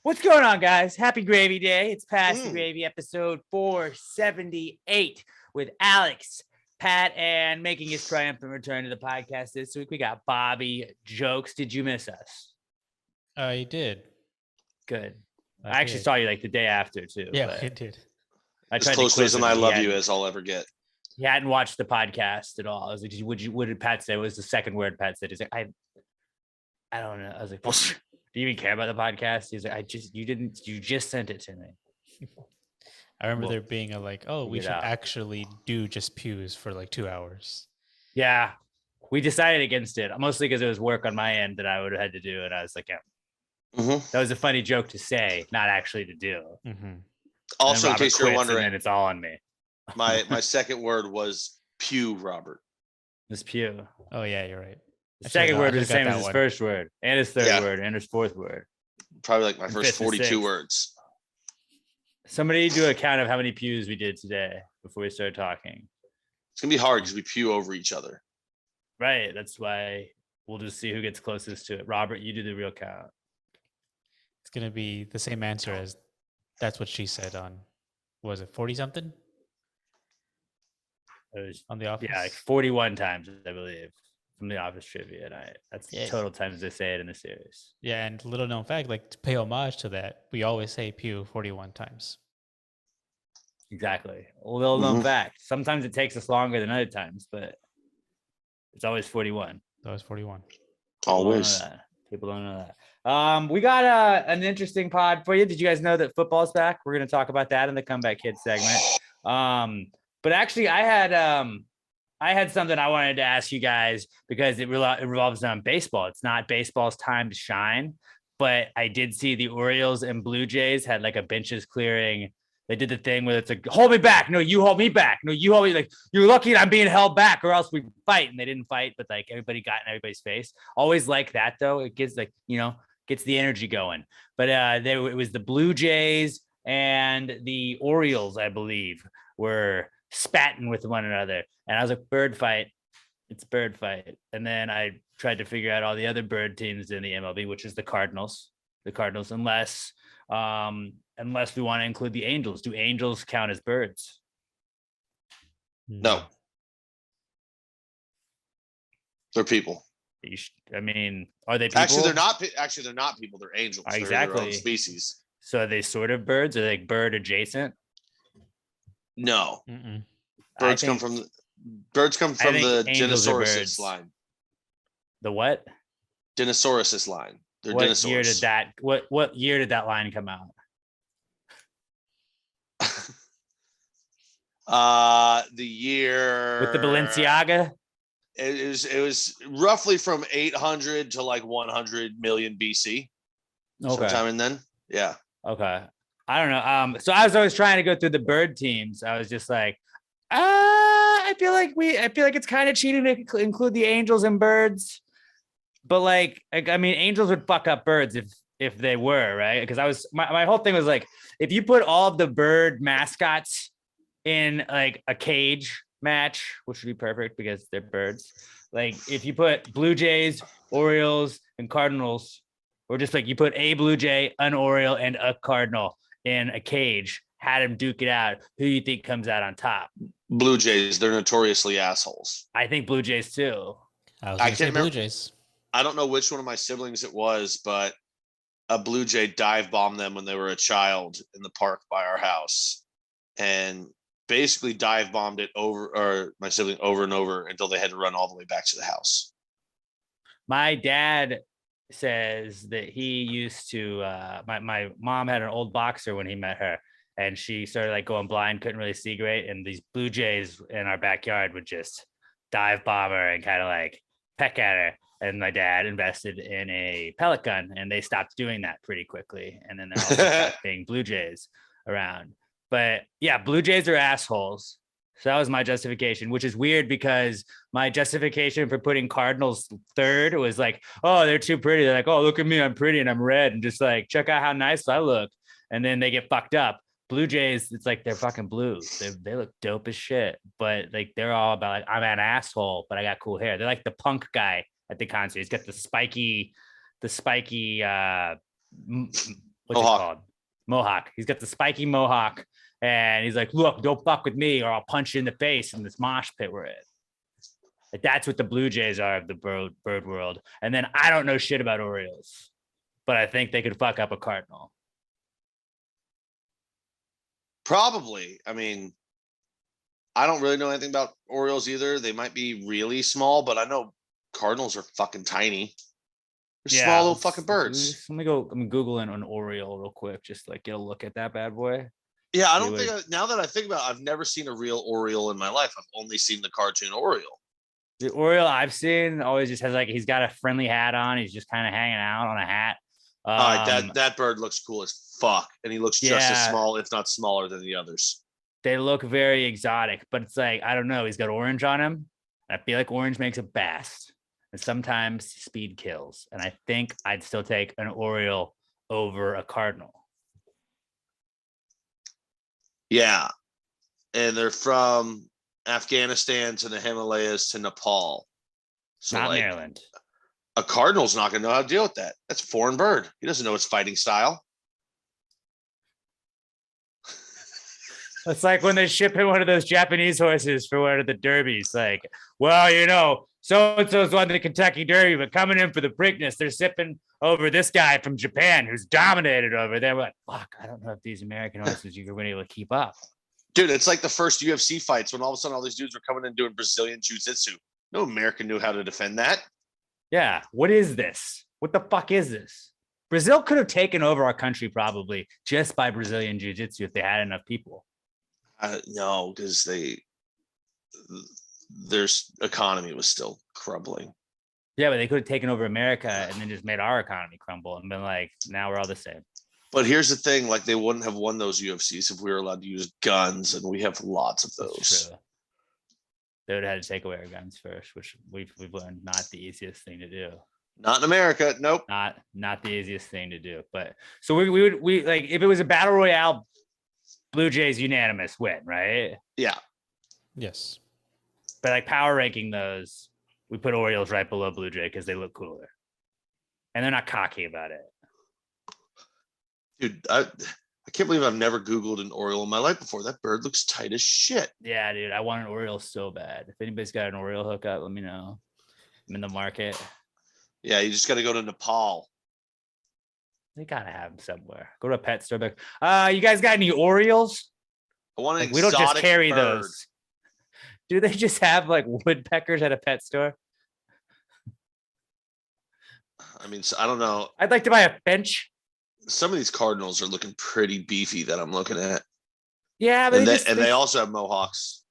What's going on, guys? Happy Gravy Day. It's Pass the Gravy, episode 478 with Alex, Pat, and making his triumphant return to the podcast this week. We got Bobby Jokes. Did you miss us? I did. Good. I actually saw you like the day after, too. Yeah, I did. As close to an I love you as I'll ever get. He hadn't watched the podcast at all. I was like, what did Pat say? What was the second word Pat said? He's like, I don't know. I was like, do you even care about the podcast? He's like, you just sent it to me. I remember there being we should actually do just pews for like 2 hours. Yeah, we decided against it, mostly because it was work on my end that I would have had to do. And I was like, yeah, that was a funny joke to say, not actually to do. Also, in case you're wondering, and it's all on me. my second word was pew, Robert. This pew. Oh, yeah, you're right. The second word was the same as his first word, and his third word, and his fourth word. Probably like my first 42 words. Somebody do a count of how many pews we did today before we start talking. It's going to be hard because we pew over each other. Right. That's why we'll just see who gets closest to it. Robert, you do the real count. It's going to be the same answer as that's what she said on, was it 40-something? It was on The Office? Yeah, like 41 times, I believe, from The Office trivia night. That's the total times they say it in the series. Yeah, and little known fact, like to pay homage to that, we always say pew 41 times. Exactly. A little known fact. Sometimes it takes us longer than other times, but it's always 41. It's always 41. Always. People don't know that. We got an interesting pod for you. Did you guys know that football's back? We're going to talk about that in the Comeback Kids segment. But actually, I had something I wanted to ask you guys because it revolves around baseball. It's not baseball's time to shine, but I did see the Orioles and Blue Jays had like a benches clearing. They did the thing where it's like, hold me back. No, you hold me back. No, you hold me. Like, you're lucky I'm being held back or else we fight. And they didn't fight, but like everybody got in everybody's face. Always like that, though. It gives gets the energy going. But it was the Blue Jays and the Orioles, I believe, were spatting with one another. And I was like, bird fight. It's bird fight. And then I tried to figure out all the other bird teams in the MLB, which is the Cardinals. The Cardinals, unless we want to include the Angels. Do Angels count as birds? No. They're people. I mean, are they people? Actually, they're not. Actually, they're not people. They're angels. Exactly. They're their own species. So are they sort of birds? Are they like bird adjacent? No. Birds come from the Denisauruses line. The what? Denisauruses line. They're what dinosaurs. Year did that? What year did that line come out? The year with the Balenciaga. It was roughly from 800 to like 100 million BC. Okay. Sometime in then. Yeah. Okay. I don't know. So I was always trying to go through the bird teams. I was just like, I feel like it's kind of cheating to include the Angels and birds. But like I mean, Angels would fuck up birds if they were, right? Because my whole thing was like, if you put all of the bird mascots in like a cage match, which would be perfect because they're birds. Like if you put Blue Jays, Orioles, and Cardinals, or just like you put a Blue Jay, an Oriole, and a Cardinal in a cage, had them duke it out, who do you think comes out on top? Blue Jays. They're notoriously assholes. I think Blue Jays too. I can't remember. Blue Jays. I don't know which one of my siblings it was, but a Blue Jay dive bombed them when they were a child in the park by our house, and basically dive bombed it my sibling over and over until they had to run all the way back to the house. My dad says that he used to, my mom had an old boxer when he met her, and she started like going blind, couldn't really see great. And these Blue Jays in our backyard would just dive bomb her and kind of like peck at her. And my dad invested in a pellet gun, and they stopped doing that pretty quickly. And then there also stopped being Blue Jays around. But yeah, Blue Jays are assholes. So that was my justification, which is weird because my justification for putting Cardinals third was like, oh, they're too pretty. They're like, oh, look at me, I'm pretty and I'm red. And just like, check out how nice I look. And then they get fucked up. Blue Jays, it's like they're fucking blues. They look dope as shit, but like they're all about like I'm an asshole, but I got cool hair. They're like the punk guy at the concert. He's got the spiky, what's it Mohawk. called? Mohawk. He's got the spiky mohawk, and he's like, look, don't fuck with me, or I'll punch you in the face in this mosh pit we're in. Like, that's what the Blue Jays are of the bird world. And then I don't know shit about Orioles, but I think they could fuck up a Cardinal. Probably. I mean, I don't really know anything about Orioles either. They might be really small, but I know Cardinals are fucking tiny. They're small little fucking birds. Let me go. I'm Googling an Oriole real quick, just like get a look at that bad boy. Yeah, I don't think now that I think about it, I've never seen a real Oriole in my life. I've only seen the cartoon Oriole. The Oriole I've seen always just has like he's got a friendly hat on. He's just kind of hanging out on a hat. All right, that bird looks cool as fuck, and he looks just as small, if not smaller, than the others. They look very exotic, but it's like I don't know. He's got orange on him. I feel like orange makes it best, and sometimes speed kills. And I think I'd still take an Oriole over a Cardinal. Yeah, and they're from Afghanistan to the Himalayas to Nepal. So Not like, Maryland. a Cardinal's not going to know how to deal with that. That's a foreign bird. He doesn't know its fighting style. It's like when they ship in one of those Japanese horses for one of the derbies. Like, well, you know, so-and-so's won the Kentucky Derby, but coming in for the Preakness, they're sipping over this guy from Japan who's dominated over there. We're like, fuck, I don't know if these American horses you're going to be able to keep up. Dude, it's like the first UFC fights when all of a sudden all these dudes were coming in doing Brazilian jiu-jitsu. No American knew how to defend that. Yeah. What is this? What the fuck is this? Brazil could have taken over our country probably just by Brazilian jiu-jitsu if they had enough people. No, because their economy was still crumbling. Yeah, but they could have taken over America and then just made our economy crumble and been like, now we're all the same. But here's the thing, like they wouldn't have won those UFCs if we were allowed to use guns, and we have lots of those. True. They would have had to take away our guns first, which we've learned not the easiest thing to do. Not in America. Nope. Not the easiest thing to do. But so we would like if it was a battle royale, Blue Jays unanimous win, right? Yeah. Yes. But like power ranking those, we put Orioles right below Blue Jay because they look cooler. And they're not cocky about it. Dude, I can't believe I've never Googled an Oriole in my life before. That bird looks tight as shit. Yeah, dude. I want an Oriole so bad. If anybody's got an Oriole hookup, let me know. I'm in the market. Yeah, you just got to go to Nepal. They gotta have them somewhere. Go to a pet store. Like, you guys got any Orioles? I want an Like, we don't just exotic carry bird. those. Do they just have like woodpeckers at a pet store? I mean, I don't know. I'd like to buy a finch. Some of these Cardinals are looking pretty beefy that I'm looking at. Yeah, but And they also have mohawks.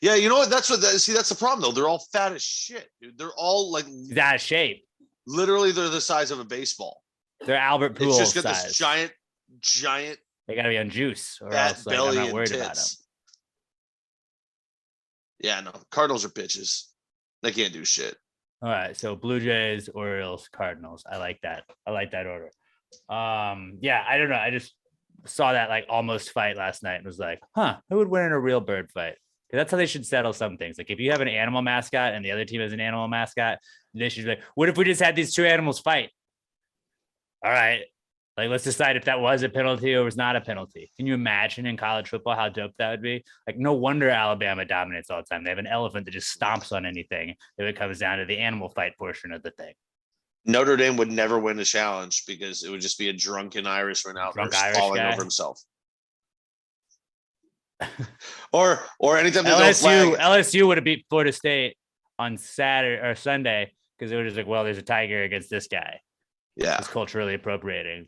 Yeah, you know what? That's the problem though. They're all fat as shit, dude. They're all like he's out of shape. Literally, they're the size of a baseball. They're Albert Pujols It's just got size. this giant They gotta be on juice, or fat else like, I'm belly not and worried about them. tits. Yeah, no. Cardinals are bitches. They can't do shit. All right, so Blue Jays, Orioles, Cardinals. I like that. I like that order. Yeah, I don't know. I just saw that like almost fight last night and was like, huh, who would win in a real bird fight? Because that's how they should settle some things. Like if you have an animal mascot and the other team has an animal mascot, they should be like, what if we just had these two animals fight? All right. Like, let's decide if that was a penalty or was not a penalty. Can you imagine in college football how dope that would be? Like, no wonder Alabama dominates all the time. They have an elephant that just stomps on anything if it comes down to the animal fight portion of the thing. Notre Dame would never win a challenge because it would just be a drunken Irishman out there falling over himself. or anytime they go flag. LSU would have beat Florida State on Saturday or Sunday because it was just like, well, there's a tiger against this guy. Yeah, it's culturally appropriating.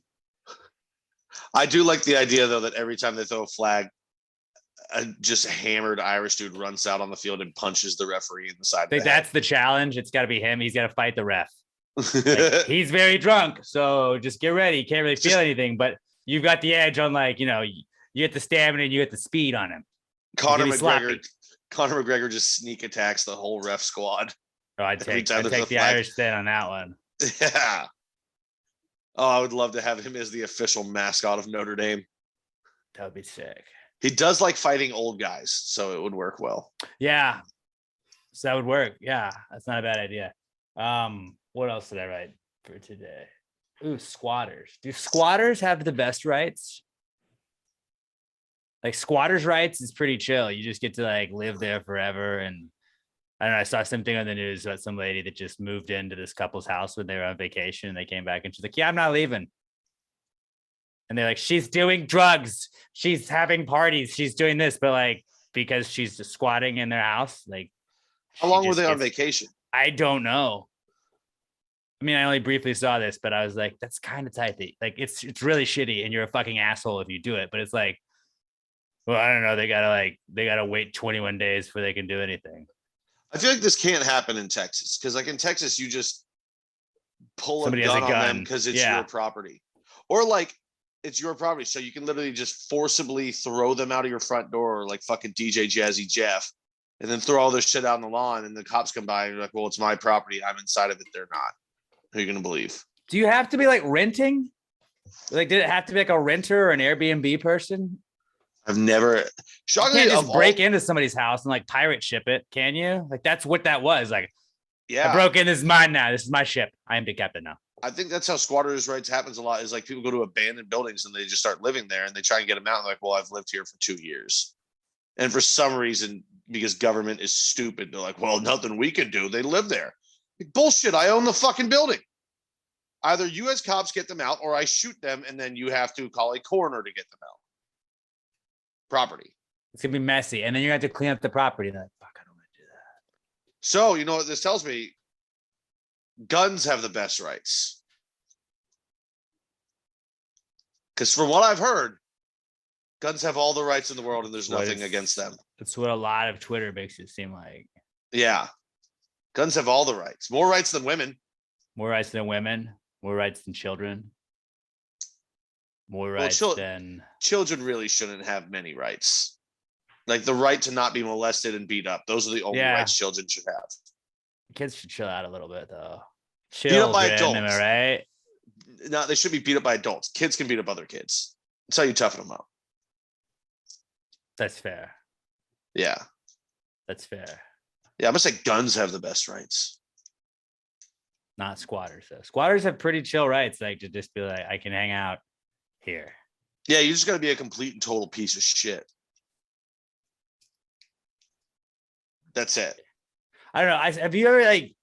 I do like the idea though that every time they throw a flag, a just hammered Irish dude runs out on the field and punches the referee in the side. I think that's the challenge. It's got to be him. He's got to fight the ref. Like, he's very drunk, so just get ready. You can't really feel anything, but you've got the edge on, like, you know, you get the stamina and you get the speed on him. Conor McGregor just sneak attacks the whole ref squad. Oh, I'd take the Irish spin on that one. Yeah. Oh, I would love to have him as the official mascot of Notre Dame. That would be sick. He does like fighting old guys, so it would work well. Yeah. So that would work. Yeah, that's not a bad idea. What else did I write for today? Ooh, squatters. Do squatters have the best rights? Like squatters' rights is pretty chill. You just get to like live there forever. And I don't know. I saw something on the news about some lady that just moved into this couple's house when they were on vacation, and they came back and she's like, "Yeah, I'm not leaving." And they're like, "She's doing drugs. She's having parties. She's doing this," but like because she's just squatting in their house, like. How long were they on vacation? I don't know. I mean, I only briefly saw this, but I was like, that's kind of tight. Like, it's really shitty, and you're a fucking asshole if you do it. But it's like, well, I don't know. They gotta wait 21 days before they can do anything. I feel like this can't happen in Texas because, like in Texas, you just pull Somebody a has a gun on them gun. because it's Yeah. your property, or like it's your property, so you can literally just forcibly throw them out of your front door, like fucking DJ Jazzy Jeff, and then throw all their shit out on the lawn, and the cops come by and you're like, "Well, it's my property. I'm inside of it. They're not." Who are you gonna believe? Do you have to be like renting? Like, did it have to be like a renter or an Airbnb person? I've never. You Shockingly, can't just break into somebody's house and like pirate ship it, can you? Like, that's what that was. Like, yeah, I broke in. This is mine now. This is my ship. I am the captain now. I think that's how squatters' rights happens a lot. Is like people go to abandoned buildings and they just start living there, and they try and get them out. And like, well, I've lived here for 2 years, and for some reason, because government is stupid, they're like, well, nothing we can do. They live there. Like, bullshit. I own the fucking building. Either you as cops get them out, or I shoot them, and then you have to call a coroner to get them out. Property. It's gonna be messy, and then you have to clean up the property. And like, fuck, I don't want to do that. So you know what this tells me? Guns have the best rights. Because from what I've heard, guns have all the rights in the world, and there's nothing against them. That's what a lot of Twitter makes it seem like. Yeah. Guns have all the rights. More rights than women. More rights than women. More rights than children. More rights than children really shouldn't have many rights. Like the right to not be molested and beat up. Those are the only rights children should have. Kids should chill out a little bit though. Beat up by adults. Am I right? No, they should be beat up by adults. Kids can beat up other kids. That's how you toughen them up. That's fair. Yeah. That's fair. Yeah, I'm gonna say guns have the best rights. Not squatters though. Squatters have pretty chill rights, like to just be like, I can hang out here. Yeah, you just gotta be a complete and total piece of shit. That's it. I don't know. Have you ever like?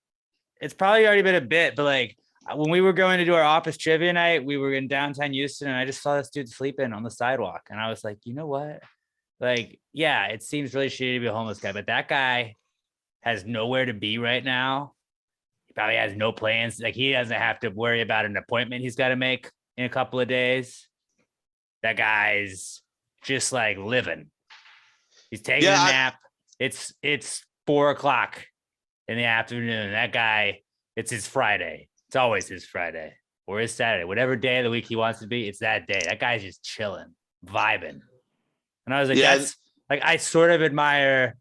It's probably already been a bit, but like when we were going to do our office trivia night, we were in downtown Houston, and I just saw this dude sleeping on the sidewalk, and I was like, you know what? Like, yeah, it seems really shitty to be a homeless guy, but that guy has nowhere to be right now. He probably has no plans. Like, he doesn't have to worry about an appointment he's got to make in a couple of days. That guy's just like living. He's taking a nap. It's 4:00 in the afternoon. That guy, it's his Friday. It's always his Friday or his Saturday, whatever day of the week he wants to be. It's that day. That guy's just chilling, vibing. And I was like, that's like, I sort of admire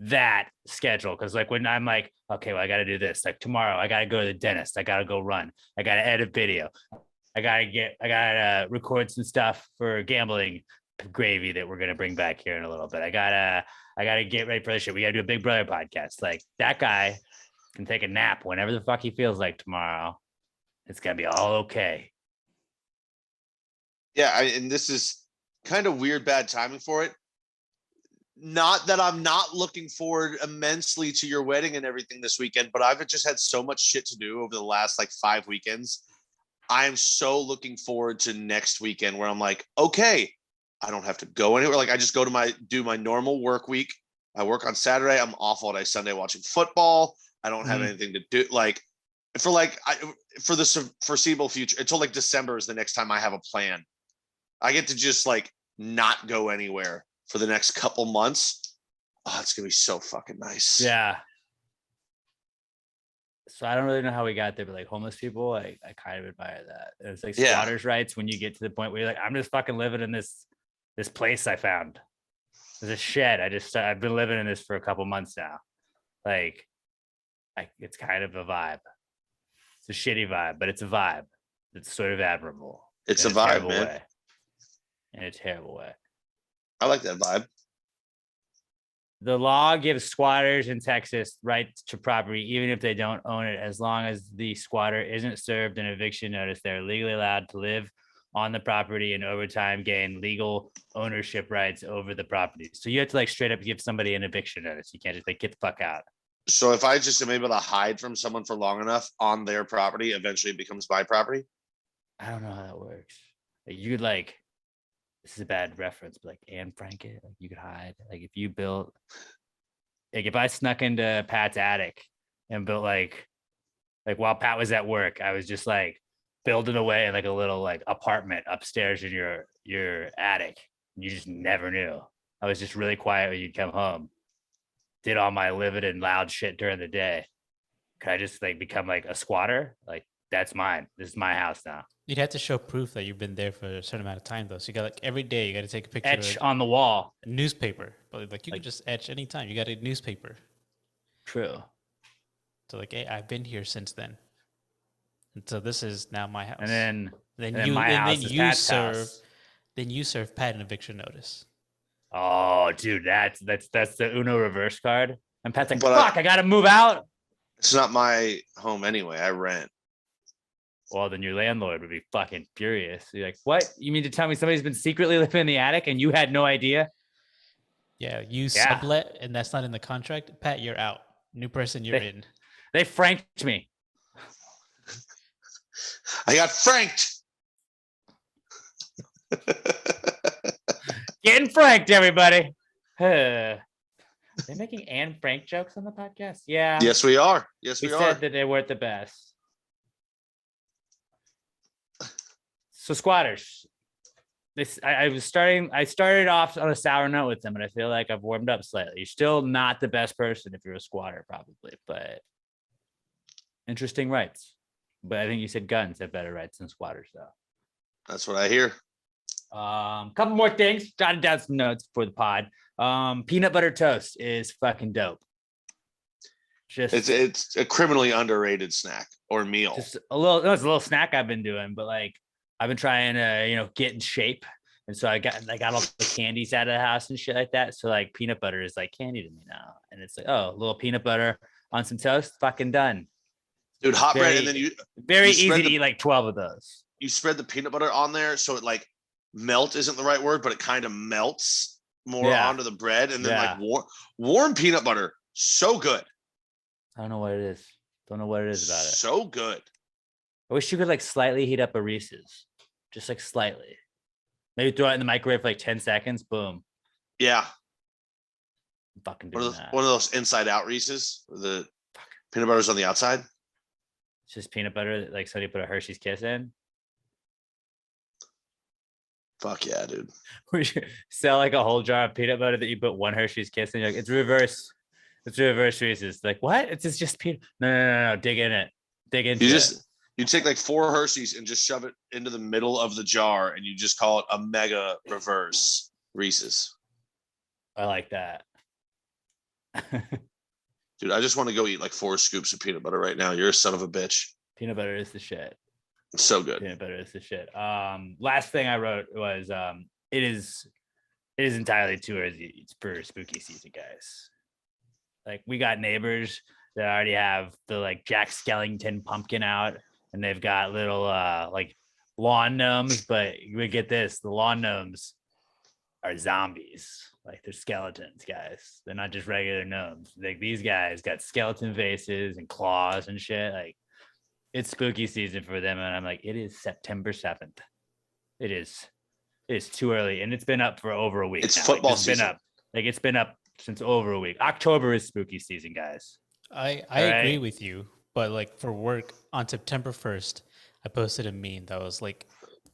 that schedule. Cause like when I'm like, okay, well, I got to do this. Like tomorrow, I got to go to the dentist. I got to go run. I got to edit video. I got to record some stuff for gambling gravy that we're going to bring back here in a little bit. I gotta get ready for this shit. We gotta do a Big Brother podcast. Like that guy can take a nap whenever the fuck he feels like tomorrow. It's gonna be all okay. Yeah, and this is kind of weird, bad timing for it. Not that I'm not looking forward immensely to your wedding and everything this weekend, but I've just had so much shit to do over the last like 5 weekends. I am so looking forward to next weekend where I'm like, okay, I don't have to go anywhere. Like I just go to do my normal work week. I work on Saturday. I'm off all day Sunday watching football. I don't have anything to do. Like for the foreseeable future, until like December is the next time I have a plan. I get to just like not go anywhere for the next couple months. Oh, it's gonna be so fucking nice. Yeah. So I don't really know how we got there, but like homeless people, I kind of admire that. It's like squatters' rights when you get to the point where you're like, I'm just fucking living in this place I found. There's a shed. I've been living in this for a couple months now. Like, it's kind of a vibe. It's a shitty vibe, but it's a vibe. It's sort of admirable. It's a vibe, man. In a terrible way. I like that vibe. The law gives squatters in Texas rights to property, even if they don't own it, as long as the squatter isn't served an eviction notice. They're legally allowed to live on the property and over time gain legal ownership rights over the property. So you have to like straight up give somebody an eviction notice. You can't just like get the fuck out. So if I just am able to hide from someone for long enough on their property, eventually it becomes my property. I don't know how that works. Like, you could like, this is a bad reference, but like Anne Frank it, like you could hide. Like if you built, like if I snuck into Pat's attic and built like while Pat was at work, I was just like building away in like a little like apartment upstairs in your attic. You just never knew. I was just really quiet when you'd come home. Did all my livid and loud shit during the day. Could I just like become like a squatter? Like that's mine. This is my house now. You'd have to show proof that you've been there for a certain amount of time, though. So you got like every day you got to take a picture Etch of on the wall. a newspaper, but like you Like- could just etch anytime. You got a newspaper, True. so like, hey, I've been here since then, and so this is now my house. And then you my house then is you Pat's serve house. then you serve Pat an eviction notice. Oh, dude, that's the Uno reverse card. And Pat's like, But fuck, I gotta move out. It's not my home anyway. I rent. Well, then your landlord would be fucking furious. You're like, what? You mean to tell me somebody's been secretly living in the attic and you had no idea? Yeah, you Yeah. sublet, and that's not in the contract. Pat, you're out. New person, you're They- in. They franked me. I got franked. Getting franked, everybody. They're making Anne Frank jokes on the podcast. Yeah. Yes, we are. Yes, We we said are. that they weren't the best. So squatters. I started off on a sour note with them, and I feel like I've warmed up slightly. You're still not the best person if you're a squatter, probably, but interesting rights. But I think you said guns have better rights than squatters, though. That's what I hear. Couple more things. Jotted down some notes for the pod. Peanut butter toast is fucking dope. Just It's a criminally underrated snack or meal. just a little. No, it's a little snack I've been doing, but like I've been trying to get in shape, and so I got all the candies out of the house and shit like that. So like peanut butter is like candy to me now, and it's like, oh, a little peanut butter on some toast, fucking done. Dude, hot bread, Very- and then Very You spread easy to the- eat like 12 of those. you spread the peanut butter on there, so it like melt isn't the right word, but it kind of melts more Yeah. onto the bread, and then Yeah. like warm peanut butter, so good, I don't know what it is. Don't know what it is about it. so good. I wish you could like slightly heat up a Reese's, just like slightly. Maybe throw it in the microwave for like 10 seconds. Boom. Yeah, I'm fucking one doing of those, that. one of those inside out Reese's. Where the peanut butter's on the outside. It's just peanut butter that like somebody put a Hershey's Kiss in. Fuck yeah, dude. We should sell like a whole jar of peanut butter that you put one Hershey's Kiss in. You're like, it's reverse. It's reverse Reese's. Like, what? It's just peanut. No. Dig in it. Dig into it. You take like 4 Hershey's and just shove it into the middle of the jar, and you just call it a mega reverse Reese's. I like that. Dude, I just want to go eat like 4 scoops of peanut butter right now. You're a son of a bitch. Peanut butter is the shit. It's so good. Peanut butter is the shit. Last thing I wrote was it is entirely too early for spooky season, guys. Like we got neighbors that already have the like Jack Skellington pumpkin out, and they've got little like lawn gnomes, but we get this, the lawn gnomes are zombies. Like they're skeletons, guys. They're not just regular gnomes. Like these guys got skeleton faces and claws and shit. Like it's spooky season for them, and I'm like, it is September 7th. It is too early, and it's been up for over a week. It's now. football it's been season. up. Like it's been up since over a week. October is spooky season, guys. I Right. agree with you, but like for work on September 1st, I posted a meme that was like,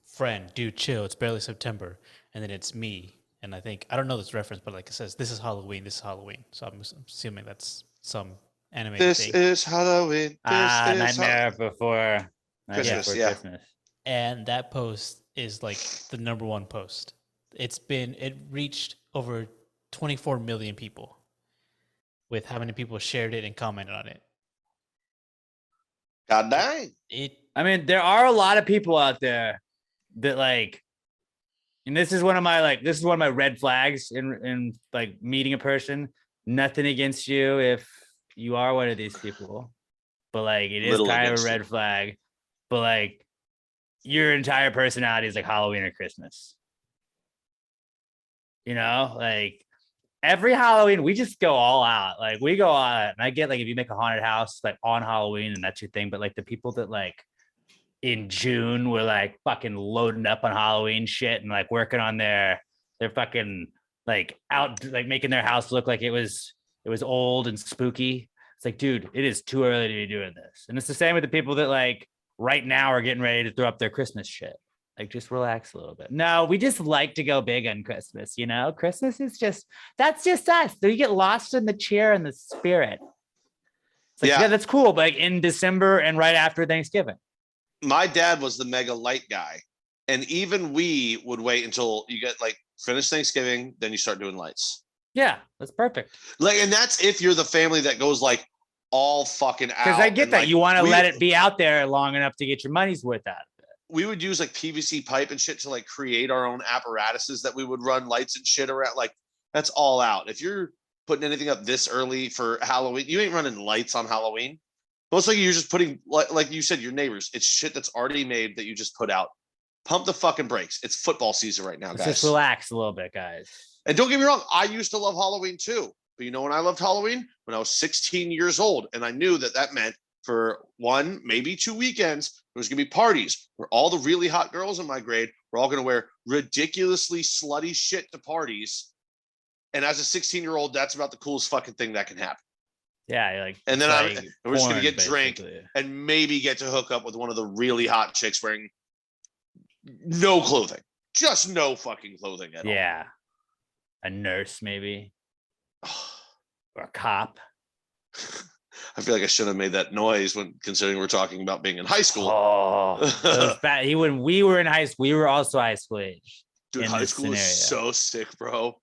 "Friend, dude, chill. It's barely September," and then it's me, and I think I don't know this reference, but like it says, "This is Halloween. This is Halloween." So I'm assuming that's some anime This thing. is Halloween. This is Nightmare Before Christmas, Before yeah. Christmas. And that post is like the #1 post. It reached over 24 million people with how many people shared it and commented on it. God dang. It I mean, there are a lot of people out there that like And this is one of my red flags in like meeting a person. Nothing against you if you are one of these people, but like it is Little kind of a against red flag. But like your entire personality is like Halloween or Christmas. You know, like every Halloween we just go all out. Like we go all out. And I get like if you make a haunted house like on Halloween and that's your thing, but like the people that like in June were like fucking loading up on Halloween shit and like working on their fucking like out like making their house look like it was old and spooky. It's like, dude, it is too early to be doing this. And it's the same with the people that like right now are getting ready to throw up their Christmas shit. Like just relax a little bit. No, we just like to go big on Christmas, you know? Christmas is that's just us. So you get lost in the cheer and the spirit. It's like, yeah, that's cool, but like in December and right after Thanksgiving. My dad was the mega light guy. And even we would wait until you get like finish Thanksgiving, then you start doing lights. Yeah, that's perfect. Like, and that's if you're the family that goes like all fucking out. Because I get that. Like, you want to let it be out there long enough to get your money's worth out of it. We would use like PVC pipe and shit to like create our own apparatuses that we would run lights and shit around. Like, that's all out. If you're putting anything up this early for Halloween, you ain't running lights on Halloween. Most likely you're just putting, like you said, your neighbors. It's shit that's already made that you just put out. Pump the fucking brakes. It's football season right now, guys. Just relax a little bit, guys. And don't get me wrong, I used to love Halloween too. But you know when I loved Halloween? When I was 16 years old. And I knew that meant for 1, maybe 2 weekends, there was going to be parties where all the really hot girls in my grade were all going to wear ridiculously slutty shit to parties. And as a 16-year-old, that's about the coolest fucking thing that can happen. Yeah, like, and then we're just going to get basically. drink and maybe get to hook up with one of the really hot chicks wearing no clothing, just no fucking clothing at all. Yeah, a nurse maybe, or a cop. I feel like I should have made that noise when considering we're talking about being in high school. Oh, it was bad. When we were in high school, we were also high school age. Dude, high school is so sick, bro.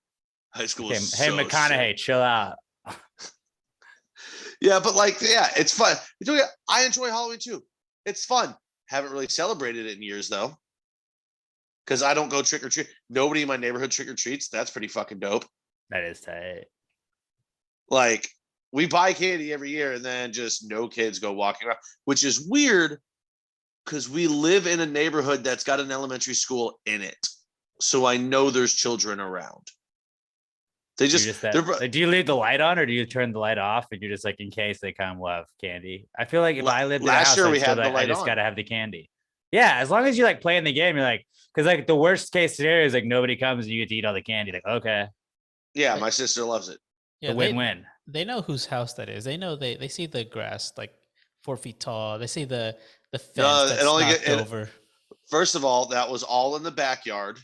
High school is so McConaughey, sick. Chill out. Yeah, but like, yeah, it's fun. I enjoy Halloween too. It's fun. Haven't really celebrated it in years though. Because I don't go trick or treat. Nobody in my neighborhood trick or treats. That's pretty fucking dope. That is tight. Like, we buy candy every year and then just no kids go walking around, which is weird because we live in a neighborhood that's got an elementary school in it. So I know there's children around. They do you leave the light on or do you turn the light off and you're just like in case they come, we'll have candy? I feel like if I lived in a house, I just gotta have the candy. Yeah, as long as you like playing the game, you're like, because like the worst case scenario is like nobody comes and you get to eat all the candy. Like, okay. Yeah, my sister loves it. Yeah, win-win. They know whose house that is. They know they see the grass like 4 feet tall. They see the fence that's knocked over. First of all, that was all in the backyard.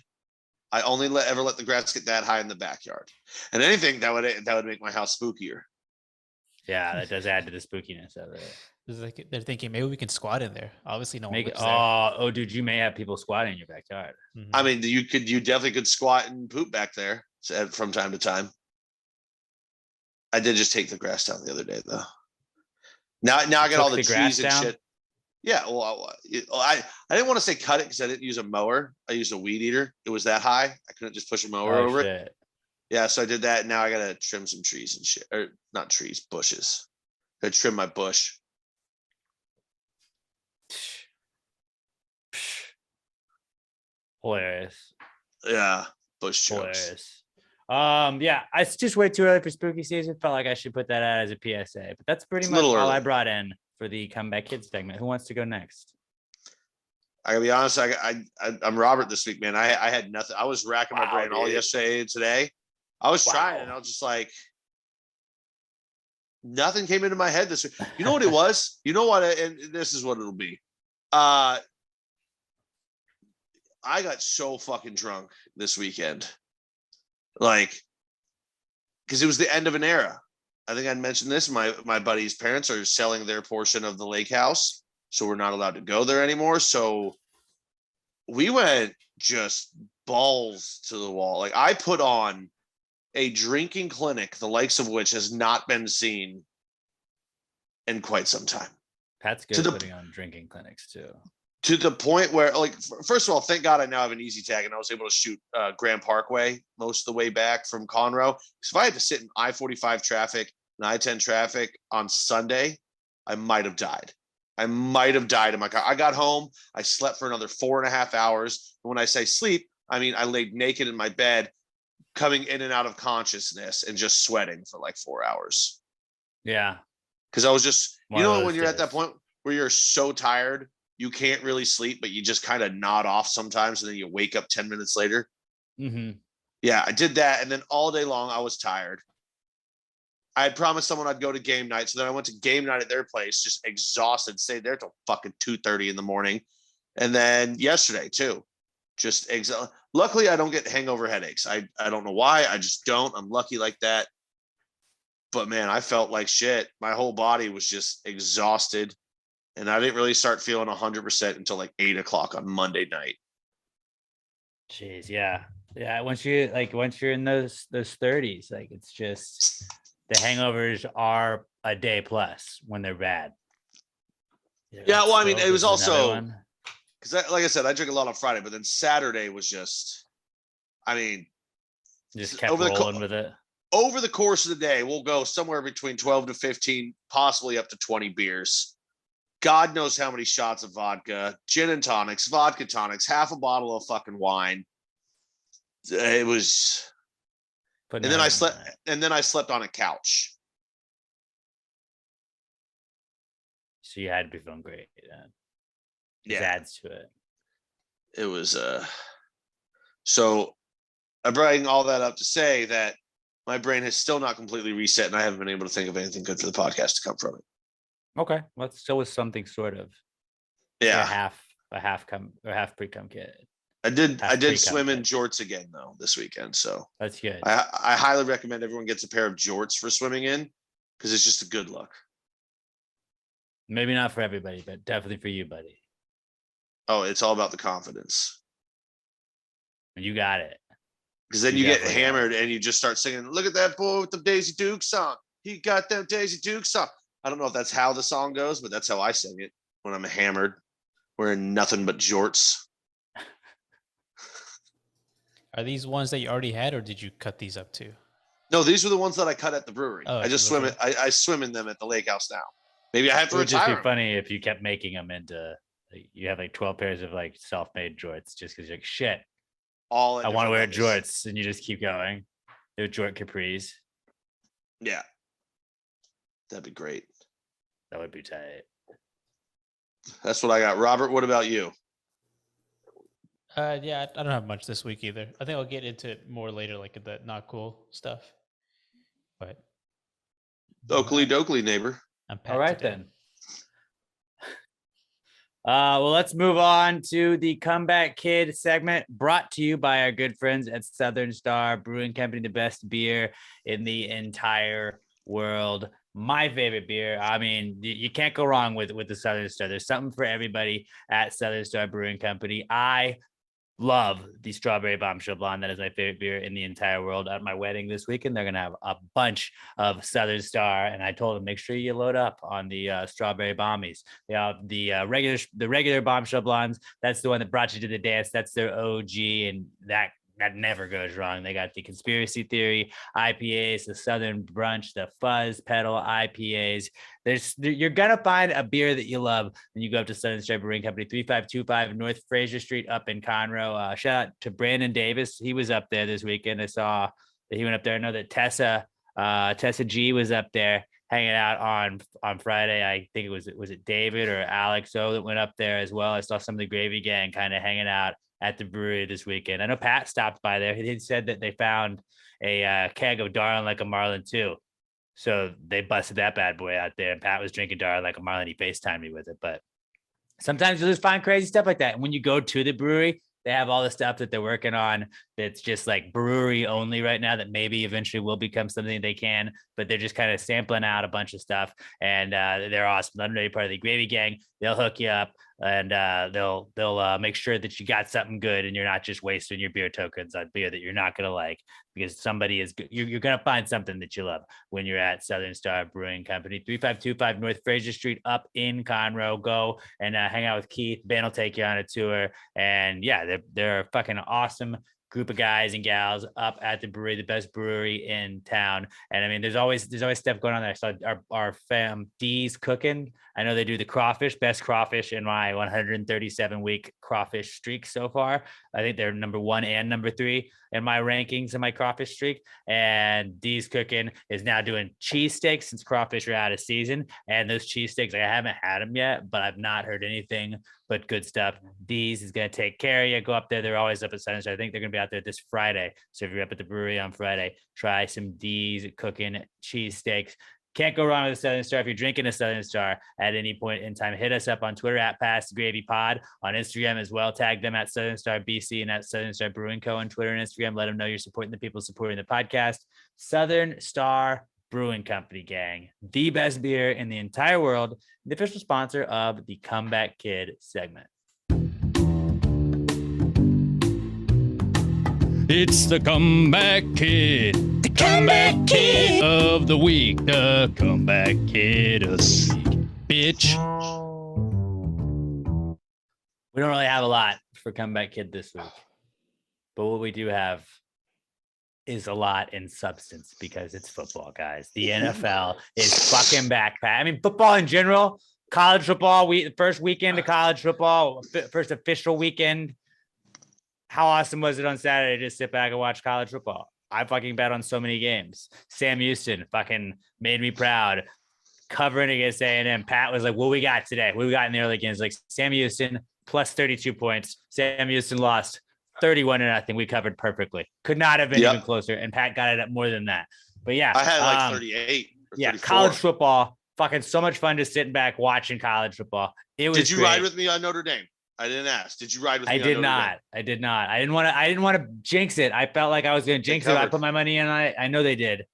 I only ever let the grass get that high in the backyard. And anything that would make my house spookier. Yeah, that does add to the spookiness of it. Like they're thinking maybe we can squat in there. Obviously, no one lives there. Oh, dude, you may have people squatting in your backyard. Mm-hmm. I mean, you definitely could squat and poop back there from time to time. I did just take the grass down the other day, though. Now I got all the trees and shit. Yeah, well, I didn't want to say cut it because I didn't use a mower. I used a weed eater. It was that high. I couldn't just push a mower over it. Yeah, so I did that. Now I got to trim some trees and shit. Or not trees, bushes. I trim my bush. Hilarious. Yeah, bush jokes. Hilarious. Yeah, it's just way too early for spooky season. Felt like I should put that out as a PSA, but that's pretty much all I brought in for the Comeback Kids segment. Who wants to go next? I gotta be honest. I'm Robert this week, man. I had nothing. I was racking my brain all yesterday and today. I was trying, and I was just like, nothing came into my head this week. You know what it was? You know what? And this is what it'll be. I got so fucking drunk this weekend, like, because it was the end of an era. I think I mentioned this. My buddy's parents are selling their portion of the lake house, so we're not allowed to go there anymore. So we went just balls to the wall. Like, I put on a drinking clinic, the likes of which has not been seen in quite some time. Pat's good at putting on drinking clinics too. To the point where, like, first of all, thank God I now have an easy tag and I was able to shoot Grand Parkway most of the way back from Conroe. Because if I had to sit in I-45 traffic and I-10 traffic on Sunday, I might have died. I might have died in my car. I got home. I slept for another 4.5 hours. And when I say sleep, I mean I laid naked in my bed, coming in and out of consciousness and just sweating for like 4 hours. Yeah. Because I was just, One of when those you're at that days. point where you're so tired, you can't really sleep, but you just kind of nod off sometimes, and then you wake up 10 minutes later. Mm-hmm. Yeah, I did that, and then all day long I was tired. I had promised someone I'd go to game night, so then I went to game night at their place, just exhausted, stayed there till fucking 2:30 in the morning, and then yesterday too, just luckily I don't get hangover headaches. I don't know why, I just don't. I'm lucky like that. But man, I felt like shit. My whole body was just exhausted. And I didn't really start feeling 100% until like 8 o'clock on Monday night. Jeez, yeah. Yeah. Once you're in those 30s, like it's just the hangovers are a day plus when they're bad. Yeah, well, I mean, Still, it was this is another also one. because, like I said, I drink a lot on Friday, but then Saturday was just, I mean, Just kept rolling with it. over the course of the day, we'll go somewhere between 12 to 15, possibly up to 20 beers. God knows how many shots of vodka, gin and tonics, vodka tonics, half a bottle of fucking wine. It was, and then I slept on a couch. So you had to be feeling great. Yeah, adds to it. it was. So I'm bringing all that up to say that my brain has still not completely reset, and I haven't been able to think of anything good for the podcast to come from it. Okay, well, it's still with something sort of. Yeah, a half pre-cum kit. I did pre-cum swim in kit. jorts again though this weekend, so That's good. I highly recommend everyone gets a pair of jorts for swimming in, because it's just a good look. Maybe not for everybody, but definitely for you, buddy. Oh, it's all about the confidence. You got it. Because then You you get definitely got hammered and you just start singing, "Look at that boy with the Daisy Dukes on. He got them Daisy Dukes on." I don't know if that's how the song goes, but that's how I sing it when I'm hammered, wearing nothing but jorts. Are these ones that you already had, or did you cut these up too? No, these were the ones that I cut at the brewery. Oh, I just swim it. I swim in them at the lake house now. Maybe I have to It would just retire be 'em. funny if you kept making them into. You have like 12 pairs of like self-made jorts, just because you're like, shit, All at I want to wear different levels. jorts, and you just keep going. They're jort capris. Yeah, that'd be great. That would be tight. That's what I got. Robert, what about you? Yeah, I don't have much this week either. I think I'll get into it more later, like the not cool stuff. But Oakley dokley, neighbor. I'm Pat All right today. then. Well, let's move on to the Comeback Kid segment, brought to you by our good friends at Southern Star Brewing Company, the best beer in the entire world. My favorite beer. I mean, you can't go wrong with the Southern Star. There's something for everybody at Southern Star Brewing Company. I love the Strawberry Bombshell Blonde. That is my favorite beer in the entire world. At my wedding this weekend, they're gonna have a bunch of Southern Star, and I told them, make sure you load up on the Strawberry Bombies. They have the regular Bombshell Blondes. That's the one that brought you to the dance. That's their OG, and that never goes wrong. They got the Conspiracy Theory IPAs, the Southern Brunch, the Fuzz Pedal IPAs. You're gonna find a beer that you love when you go up to Southern Star Brewing Company, 3525 North Fraser Street up in Conroe. Shout out to Brandon Davis. He was up there this weekend. I saw that he went up there. I know that Tessa G was up there hanging out on Friday. I think was it David or Alex O that went up there as well. I saw some of the Gravy Gang kind of hanging out at the brewery this weekend. I know Pat stopped by there. He said that they found a keg of Darling Like a Marlin too. So they busted that bad boy out there, and Pat was drinking Darling Like a Marlin. He FaceTimed me with it. But sometimes you just find crazy stuff like that. And when you go to the brewery, they have all the stuff that they're working on that's just like brewery only right now, that maybe eventually will become something they can, but they're just kind of sampling out a bunch of stuff. And they're awesome. Let them know you're part of the Gravy Gang. They'll hook you up. and they'll make sure that you got something good and you're not just wasting your beer tokens on beer that you're not gonna like, because somebody is you're gonna find something that you love when you're at Southern Star Brewing Company, 3525 North Fraser Street up in Conroe. Go and hang out with Keith. Ben will take you on a tour, and yeah, they're a fucking awesome group of guys and gals up at the brewery, the best brewery in town. And I mean, there's always stuff going on there. So our fam D's cooking. I know they do the crawfish, best crawfish in my 137 week crawfish streak so far. I think they're number 1 and number 3 in my rankings in my crawfish streak. And D's cooking is now doing cheesesteaks since crawfish are out of season. And those cheesesteaks, I haven't had them yet, but I've not heard anything but good stuff. D's is going to take care of you. Go up there. They're always up at Southern Star. I think they're going to be out there this Friday. So if you're up at the brewery on Friday, try some D's cooking cheesesteaks. Can't go wrong with a Southern Star. If you're drinking a Southern Star at any point in time, hit us up on Twitter at Pass the Gravy Pod, on Instagram as well. Tag them at Southern Star BC and at Southern Star Brewing Co. on Twitter and Instagram. Let them know you're supporting the people supporting the podcast. Southern Star Brewing Company, gang, the best beer in the entire world, the official sponsor of the Comeback Kid segment. It's the Comeback Kid. The Comeback Kid of the week. The Comeback Kid of the week. Bitch. We don't really have a lot for Comeback Kid this week, but what we do have is a lot in substance, because it's football, guys. The NFL is fucking back. I mean, football in general, college football, first weekend of college football, first official weekend. How awesome was it on Saturday to sit back and watch college football? I fucking bet on so many games. Sam Houston fucking made me proud. Covering against A&M. Pat was like, what we got today? What we got in the early games? Like, Sam Houston plus 32 points. Sam Houston lost 31-0. We covered perfectly. Could not have been even closer. And Pat got it up more than that. But yeah. I had like 38. Yeah, 34. college football. Fucking so much fun to sitting back watching college football. It was Did you great. ride with me on Notre Dame? I didn't ask. Did you ride with me? I did not. I did not. I didn't want to jinx it. I felt like I was going to jinx it. I put my money in. I know they did.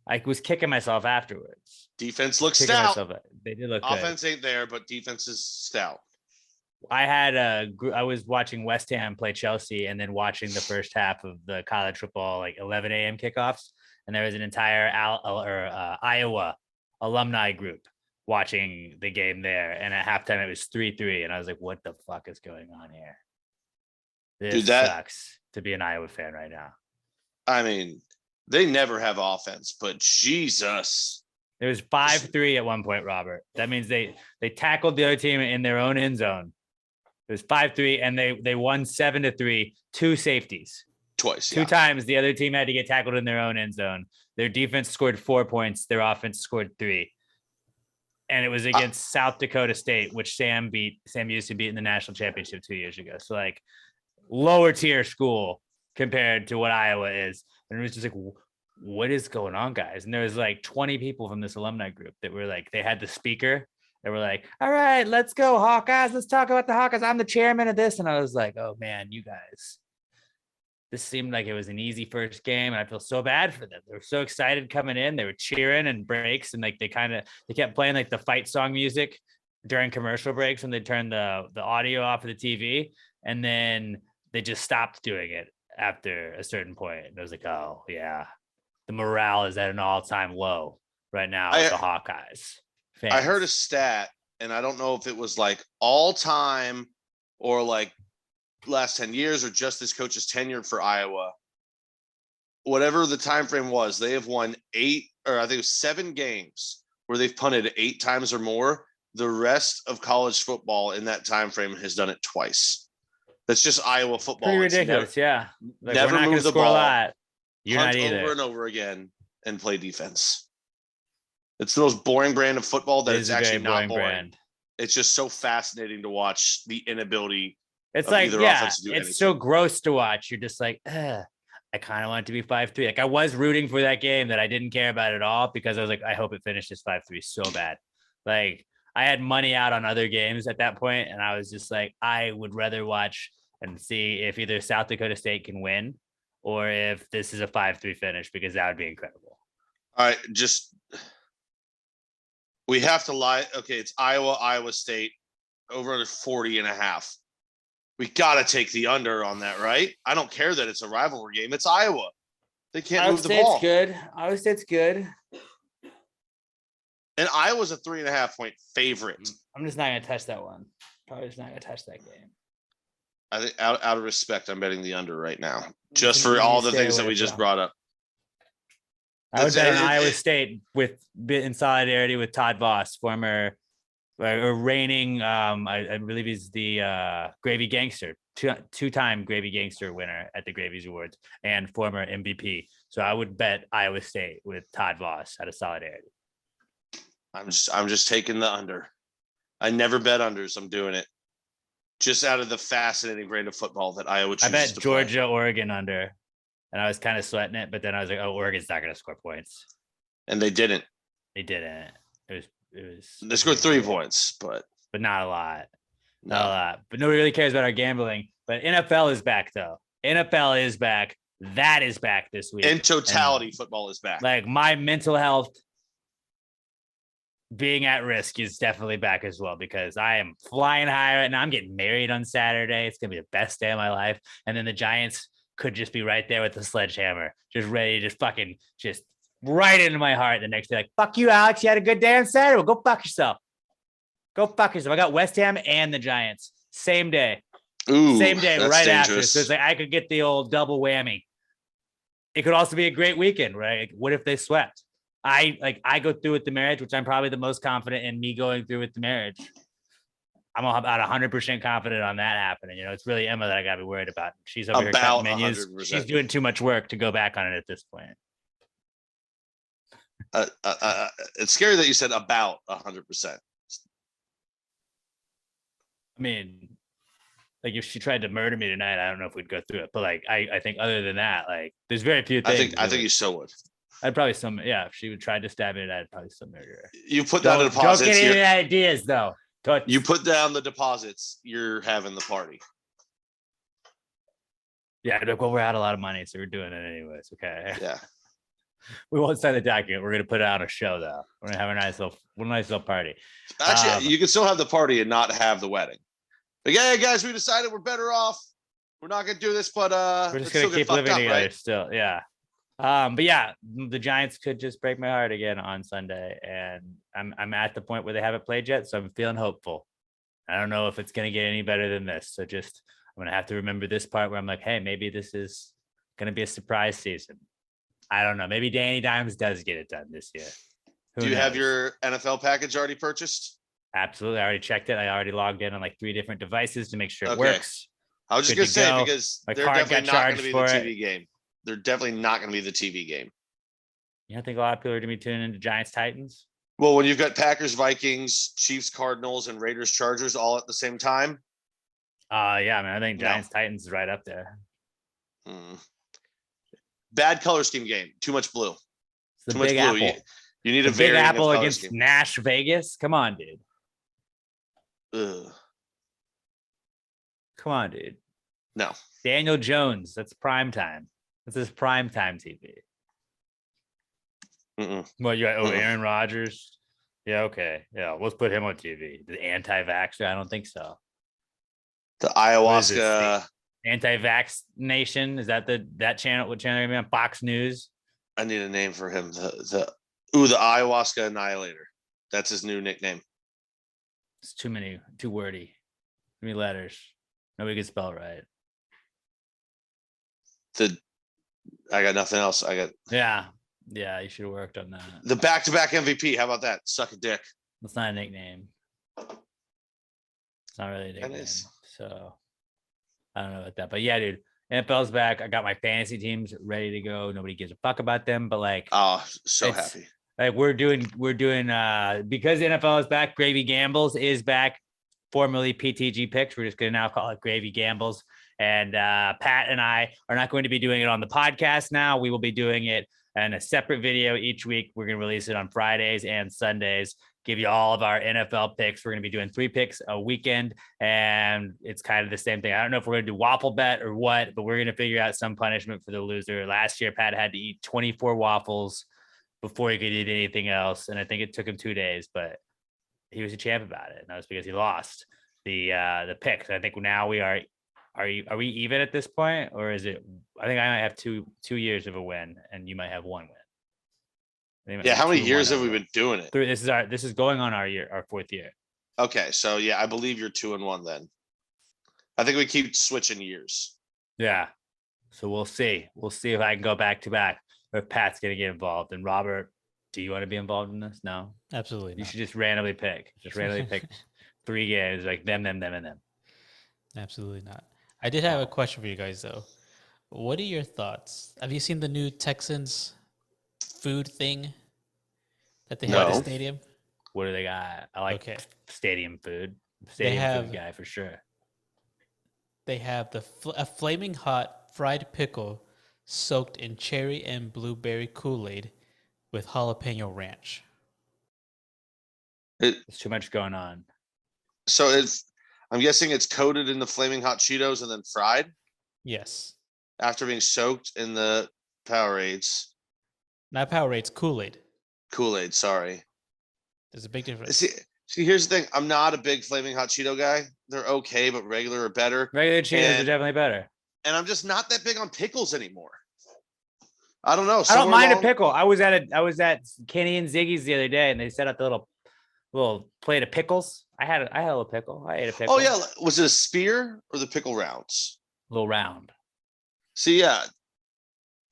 I was kicking myself afterwards. Defense looks stout. They did look good. Offense ain't there, but defense is stout. I was watching West Ham play Chelsea and then watching the first half of the college football, like 11 a.m. kickoffs. And there was an entire Iowa alumni group watching the game there. And at halftime, it was 3-3. And I was like, what the fuck is going on here? This sucks to be an Iowa fan right now. I mean, they never have offense, but Jesus. It was 5-3 at one point, Robert. That means they tackled the other team in their own end zone. It was 5-3, and they won 7-3, 2 safeties. Twice. Two times the other team had to get tackled in their own end zone. Their defense scored 4 points. Their offense scored 3. And it was against South Dakota State, which Sam used to beat in the national championship 2 years ago. So like lower tier school compared to what Iowa is. And it was just like, what is going on, guys? And there was like 20 people from this alumni group that were like, they had the speaker. They were like, all right, let's go, Hawkeyes. Let's talk about the Hawkeyes. I'm the chairman of this. And I was like, oh man, you guys, this seemed like it was an easy first game. And I feel so bad for them. They were so excited coming in. They were cheering and breaks. And like, they kept playing like the fight song music during commercial breaks when they turned the audio off of the TV. And then they just stopped doing it after a certain point. And I was like, oh yeah, the morale is at an all-time low right now with the Hawkeyes fans. I heard a stat, and I don't know if it was like all time or like last 10 years or just this coach's tenure for Iowa. Whatever the time frame was, they have won 7 games where they've punted 8 times or more. The rest of college football in that time frame has done it twice. That's just Iowa football. Pretty ridiculous, yeah. Like, never move the ball. A lot. You're Hunt not either. Over and over again and play defense. It's the most boring brand of football that it's actually not boring. It's just so fascinating to watch the inability. It's like, yeah, it's so gross to watch. You're just like, I kind of want it to be 5-3. Like I was rooting for that game that I didn't care about at all because I was like, I hope it finishes 5-3 so bad. Like I had money out on other games at that point, and I was just like, I would rather watch and see if either South Dakota State can win or if this is a 5-3 finish, because that would be incredible. All right, we have to lie. Okay, it's Iowa State. over under 40.5. We got to take the under on that, right? I don't care that it's a rivalry game. It's Iowa. They can't Iowa move the ball. State's good. Iowa State's good. And Iowa's a 3.5-point favorite. I'm just not gonna touch that one. Probably just not gonna touch that game. I think out of respect, I'm betting the under right now, It's just an for all easy the stay things that away we just from. brought up. I would It's- bet on it- Iowa it- State in solidarity with Todd Voss, former or reigning. I believe he's the Gravy Gangster, two-time Gravy Gangster winner at the Gravies Awards and former MVP. So I would bet Iowa State with Todd Voss out of solidarity. I'm just taking the under. I never bet unders. I'm doing it just out of the fascinating brand of football that Iowa I chooses bet to Georgia, Oregon under, and I was kind of sweating it, but then I was like, oh, Oregon's not going to score points. play. And they didn't. They didn't. It was. They scored 3 points, but not a lot. no. Not a lot. But nobody really cares about our gambling. But NFL is back though. NFL is back. That is back this week. In totality, football is back. Like my mental health being at risk is definitely back as well because I am flying high right now. I'm getting married on Saturday. It's gonna be the best day of my life. And then the Giants could just be right there with the sledgehammer, just ready to just right into my heart the next day. Like, fuck you, Alex. You had a good day on Saturday. Well, go fuck yourself. Go fuck yourself. I got West Ham and the Giants. Same day. Ooh, Same day, that's right after. dangerous. So it's like I could get the old double whammy. It could also be a great weekend, right? Like, what if they swept? I go through with the marriage, which I'm probably the most confident in me going through with the marriage. I'm about 100% confident on that happening. You know, it's really Emma that I gotta be worried about. She's over here About cutting menus. 100%. She's doing too much work to go back on it at this point. It's scary that you said about 100%. I mean, like if she tried to murder me tonight, I don't know if we'd go through it. But like, I think other than that, like, there's very few things. I think you still would. I'd probably still, yeah. If she would try to stab me tonight, I'd probably still murder her. You put down the Don't deposits. get any ideas though. You put down the deposits. You're having the party. Yeah, look, well, we're out a lot of money, so we're doing it anyways. Okay. Yeah. We won't sign the document. We're gonna put it on a show though. We're gonna have a nice little party. Actually, you can still have the party and not have the wedding. Like, yeah, guys, we decided we're better off. We're not gonna do this, but We're let's just still gonna get keep fucked living up, together right? still. Yeah. But yeah, the Giants could just break my heart again on Sunday, and I'm at the point where they haven't played yet, so I'm feeling hopeful. I don't know if it's gonna get any better than this. So just I'm gonna have to remember this part where I'm like, hey, maybe this is gonna be a surprise season. I don't know. Maybe Danny Dimes does get it done this year. Who Do you have knows? your NFL package already purchased? Absolutely. I already checked it. I already logged in on like 3 different devices to make sure it Okay. works. I was just Good gonna to say go. because My they're card definitely got not gonna charged be the for it. TV game. They're definitely not gonna be the TV game. You don't think a lot of people are gonna be tuning into Giants Titans? Well, when you've got Packers, Vikings, Chiefs, Cardinals, and Raiders, Chargers all at the same time. Yeah, man. I think No. Giants Titans is right up there. Bad color scheme game. Too much blue. It's the Too much Big blue. Apple. You need The a Big variant Apple of color against scheme. Nash Vegas. Come on, dude. Ugh. Come on, dude. No. Daniel Jones. That's prime time. This is prime time TV. Mm-mm. Well, you got Mm-mm. Aaron Rodgers. Yeah, okay. Yeah, let's put him on TV. The anti-vaxxer? I don't think so. The What is this, ayahuasca. Anti-vax Nation? Is that that channel? What channel are you on? Fox News? I need a name for him. The ayahuasca annihilator. That's his new nickname. It's too wordy. Too many letters. Nobody can spell right. I got nothing else. I got Yeah. Yeah, you should have worked on that. the back-to-back MVP. How about that? Suck a dick. That's not a nickname. It's not really a That nickname. is. So I don't know about that. But yeah, dude, NFL's back. I got my fantasy teams ready to go. Nobody gives a fuck about them. But like, Oh, so It's- happy. like we're doing because NFL is back, Gravy Gambles is back, formerly PTG Picks. We're just gonna now call it Gravy Gambles. And Pat and I are not going to be doing it on the podcast now. We will be doing it in a separate video each week. We're going to release it on Fridays and Sundays, give you all of our NFL picks. We're going to be doing 3 picks a weekend, and it's kind of the same thing. I don't know if we're going to do waffle bet or what, but we're going to figure out some punishment for the loser. Last year, Pat had to eat 24 waffles before he could eat anything else, and I think it took him 2 days, but he was a champ about it, and that was because he lost. the picks. I think now we are we even at this point, or is it? I think I might have two years of a win, and you might have one win. Yeah, how many 2-1 years have we over. been doing it? This is going on our fourth year. Okay, so yeah, I believe you're 2-1 then. I think we keep switching years. Yeah. So we'll see. We'll see if I can go back to back, or if Pat's gonna get involved. And Robert, do you want to be involved in this? No. Absolutely You not. should just randomly pick. Just randomly pick 3 games, like them, and them. Absolutely not. I did have a question for you guys though. What are your thoughts? Have you seen the new Texans food thing that they have at No. the stadium? What do they got? I like Okay. stadium food. They Stadium have- food guy for sure. They have a flaming hot fried pickle soaked in cherry and blueberry Kool-Aid with jalapeno ranch. There's too much going on. So I'm guessing it's coated in the flaming hot Cheetos and then fried Yes. after being soaked in the Powerades. Not Powerades, Kool-Aid. Kool-Aid, sorry. There's a big difference. See, here's the thing. I'm not a big flaming hot Cheeto guy. They're okay, but regular are better. Regular Cheetos are And- definitely better. And I'm just not that big on pickles anymore. I don't know. I don't somewhere mind a along- pickle. I was at Kenny and Ziggy's the other day, and they set up the little plate of pickles. I had a little pickle. I ate a pickle. Oh yeah, was it a spear or the pickle rounds? Little round. See, yeah,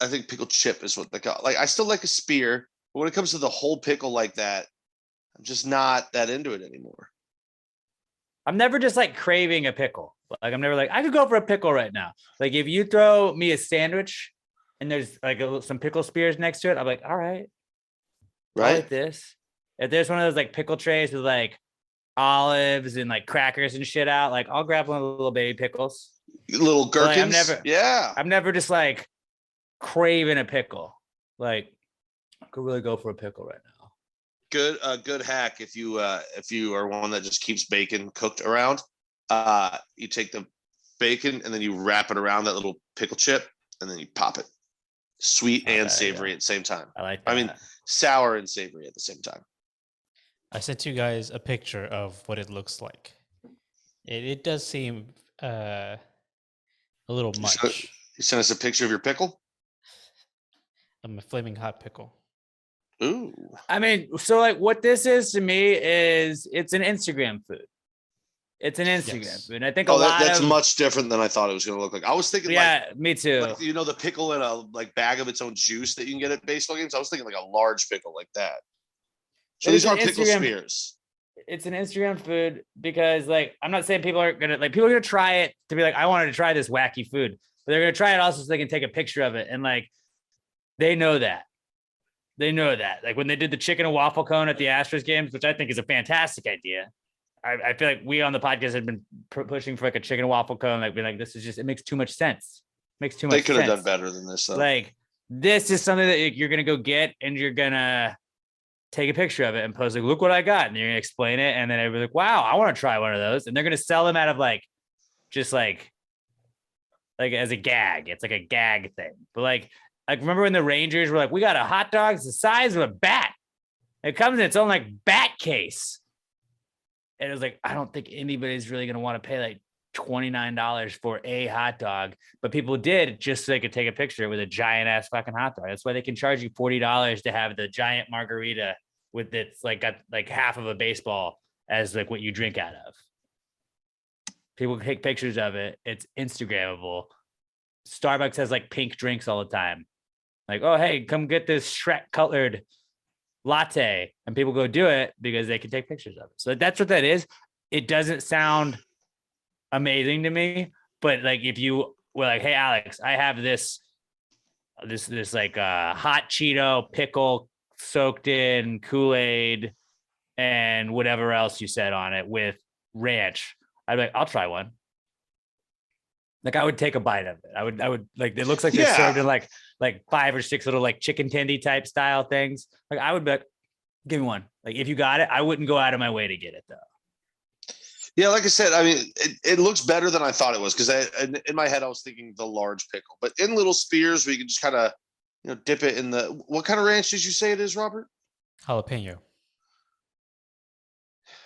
I think pickle chip is what they call. Like, I still like a spear, but when it comes to the whole pickle like that, I'm just not that into it anymore. I'm never just like craving a pickle. Like I'm never like, I could go for a pickle right now. Like if you throw me a sandwich and there's like some pickle spears next to it, I'm like, all right, I'll Right? eat this. If there's one of those like pickle trays with like olives and like crackers and shit out, like I'll grab one of the little baby pickles. Little But, like, gherkins. Yeah. I'm never just like craving a pickle. Like I could really go for a pickle right now. Good hack if you are one that just keeps bacon cooked around. You take the bacon and then you wrap it around that little pickle chip and then you pop it. Sweet Okay, and savory yeah. at the same time. I like that. I mean, sour and savory at the same time. I sent you guys a picture of what it looks like. It does seem a little much. You sent us a picture of your pickle? I'm a flaming hot pickle. Ooh. I mean, so like what this is to me is it's an Instagram food. It's an Instagram Yes. food. And I think a Oh, lot that's of much different than I thought it was going to look like. I was thinking yeah, me too. like the pickle in a like bag of its own juice that you can get at baseball games. I was thinking like a large pickle like that. So It's these an aren't pickle Instagram- spears. It's an Instagram food because like I'm not saying people are gonna try it to be like, I wanted to try this wacky food, but they're gonna try it also so they can take a picture of it. And like they know that. They know that. Like when they did the chicken and waffle cone at the Astros games, which I think is a fantastic idea. I feel like we on the podcast have been pushing for like a chicken and waffle cone, like being like, this is just, it makes too much sense. Makes too much They sense. could have done better than this though. Like this is something that you're gonna go get and you're gonna take a picture of it and post like, look what I got, and you're gonna explain it, and then everybody's like, wow, I want to try one of those, and they're gonna sell them out of like just like as a gag. It's like a gag thing. But like remember when the Rangers were like, we got a hot dog the size of a bat. It comes in its own like bat case. And it was like, I don't think anybody's really gonna want to pay like $29 for a hot dog, but people did just so they could take a picture with a giant ass fucking hot dog. That's why they can charge you $40 to have the giant margarita with its like got like half of a baseball as like what you drink out of. People take pictures of it. It's Instagrammable. Starbucks has like pink drinks all the time. Like, oh hey, come get this Shrek colored latte, and people go do it because they can take pictures of it. So that's what that is. It doesn't sound amazing to me, but like if you were like, hey Alex, I have this like hot Cheeto pickle soaked in Kool-Aid and whatever else you said on it with ranch, I'd be like, I'll try one. Like I would take a bite of it. I would like, it looks like they're served in like 5 or 6 little like chicken tendy type style things. Like I would be like, give me one. Like if you got it, I wouldn't go out of my way to get it though. Yeah, like I said, I mean, it looks better than I thought it was because in my head I was thinking the large pickle, but in little spears where you can just kind of dip it in the what kind of ranch did you say it is, Robert? Jalapeno.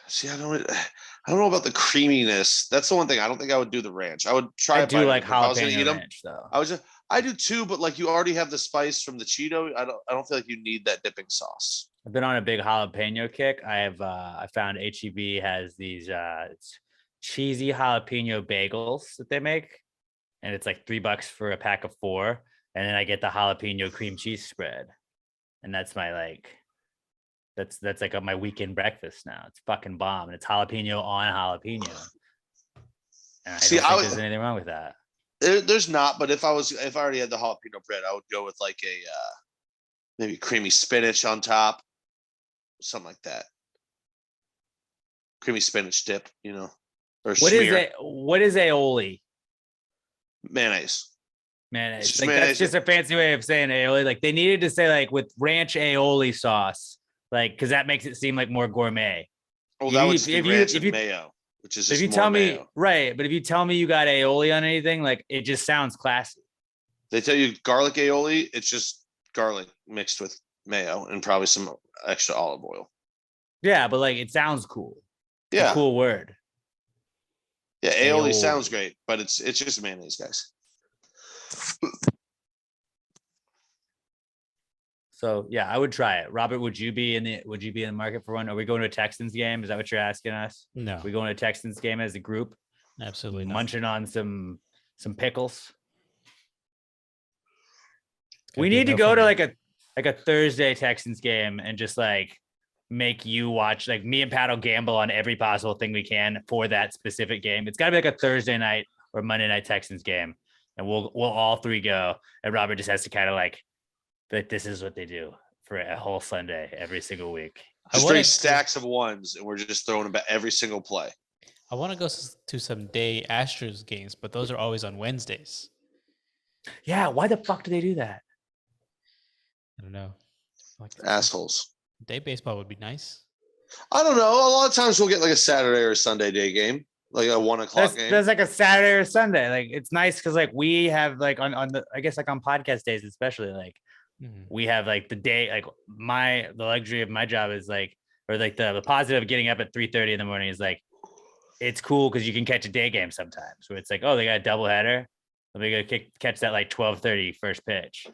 See, I I don't know about the creaminess. That's the one thing. I don't think I would do the ranch. I would try I it. do like if I was gonna jalapeno eat them, ranch though. I do too, but like you already have the spice from the Cheeto. I don't feel like you need that dipping sauce. I've been on a big jalapeno kick. I found HEB has these it's cheesy jalapeno bagels that they make, and it's like $3 for a pack of 4, and then I get the jalapeno cream cheese spread, and that's my like that's like my weekend breakfast now. It's fucking bomb, and it's jalapeno on jalapeno. And I don't think there's anything wrong with that. There's not, but if I already had the jalapeno bread, I would go with like a maybe creamy spinach on top, something like that. Creamy spinach dip, or what is aioli? Mayonnaise. Mayonnaise. It's Like mayonnaise. that's just a fancy way of saying aioli. Like they needed to say like with ranch aioli sauce, like because that makes it seem like more gourmet. Oh, that would just be ranch if and mayo, which is just if you more tell me mayo. right, but if you tell me you got aioli on anything, like it just sounds classy. They tell you garlic aioli, it's just garlic mixed with mayo and probably some extra olive oil. Yeah, but like it sounds cool. It's Yeah, a cool word. yeah, aioli Aioli. sounds great, but it's just mayonnaise, guys. So yeah, I would try it. Robert, would you be in the market for one? Are we going to a Texans game? Is that what you're asking us? No, Are we going to a Texans game as a group? absolutely not. Munching on some pickles. It's gotta We be a need to no go for to me. like a Thursday Texans game and just like make you watch. Like me and Pat will gamble on every possible thing we can for that specific game. It's got to be like a Thursday night or Monday night Texans game, and we'll all three go. And Robert just has to kind of like, but this is what they do for a whole Sunday every single week. Just wanna bring go- stacks of ones, and we're just throwing about every single play. I want to go to some day Astros games, but those are always on Wednesdays. Yeah, why the fuck do they do that? I don't know. Like Assholes. day baseball would be nice. I don't know. A lot of times we'll get like a Saturday or Sunday day game, like a 1 o'clock game. That's like a Saturday or Sunday. Like it's nice because like we have like on the I guess like on podcast days especially like we have like the day like the luxury of my job is like or like the positive of getting up at 3:30 in the morning is like it's cool because you can catch a day game sometimes where it's like, oh, they got a doubleheader. Let me go catch that like 12:30 first pitch.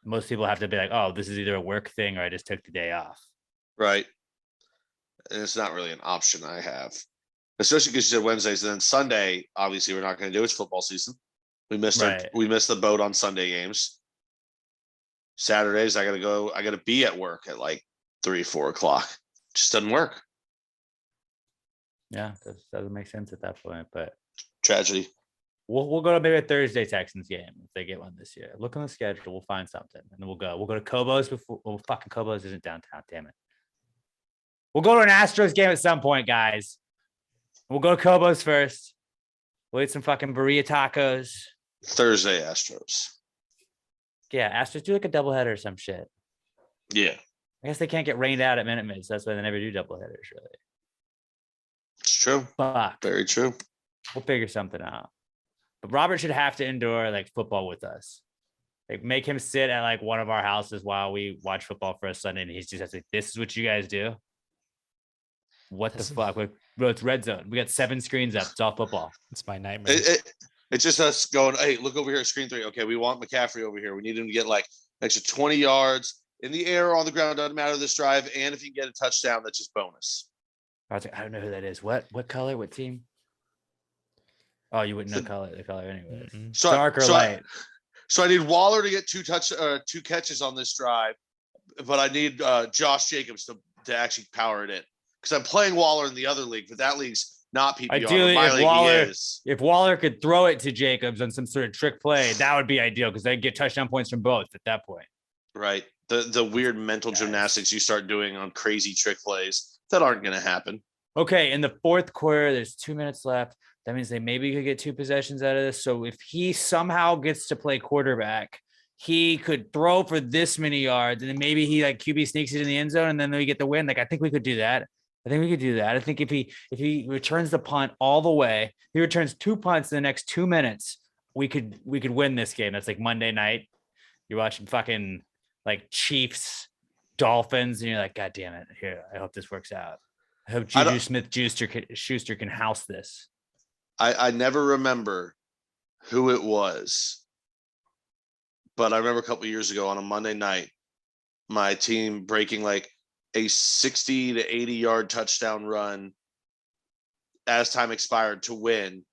Most people have to be like, oh, this is either a work thing or I just took the day off. Right. And it's not really an option I have, especially because you said Wednesdays and then Sunday. Obviously, we're not going to do it. It's football season. We missed the boat on Sunday games. Saturdays, I got to go. I got to be at work at like 3-4 o'clock. Just doesn't work. Yeah, doesn't make sense at that point. But Tragedy. we'll go to maybe a Thursday Texans game if they get one this year. Look on the schedule. We'll find something, and then we'll go. We'll go to Kobo's before. Well, fucking Kobo's isn't downtown. Damn it. We'll go to an Astros game at some point, guys. We'll go to Kobo's first. We'll eat some fucking burrito tacos. Thursday Astros. Yeah, Astros do like a doubleheader or some shit. Yeah, I guess they can't get rained out at Minute Maid, so that's why they never do doubleheaders, really. it's true. Fuck. Very true. We'll figure something out. But Robert should have to endure like football with us. Like make him sit at like one of our houses while we watch football for a Sunday, and he's just like, "This is what you guys do." What the fuck? Bro, it's red zone. We got 7 screens up. It's all football. It's my nightmare. It's just us going, hey, look over here at screen 3. Okay, we want McCaffrey over here. We need him to get like an extra 20 yards in the air or on the ground. Doesn't matter this drive. And if you can get a touchdown, that's just bonus. I was like, I don't know who that is. What color? What team? Oh, you wouldn't know the color anyways. Mm-mm. Dark or light? So I need Waller to get 2 catches on this drive, but I need Josh Jacobs to actually power it in because I'm playing Waller in the other league, but that league's not PPR. Ideally, My league if Waller could throw it to Jacobs on some sort of trick play, that would be ideal because they'd get touchdown points from both at that point. Right. The weird mental gymnastics you start doing on crazy trick plays that aren't going to happen. Okay, in the fourth quarter, there's 2 minutes left. That means they maybe could get 2 possessions out of this. So if he somehow gets to play quarterback, he could throw for this many yards, and then maybe he like QB sneaks it in the end zone, and then we get the win. Like I think we could do that. I think if he returns the punt all the way, he returns 2 punts in the next 2 minutes, we could win this game. That's like Monday night. You're watching fucking like Chiefs, Dolphins, and you're like, God damn it! Here, I hope this works out. I hope I Juju don't- Smith-Schuster can house this. I never remember who it was, but I remember a couple of years ago on a Monday night, my team breaking like a 60 to 80 yard touchdown run as time expired to win.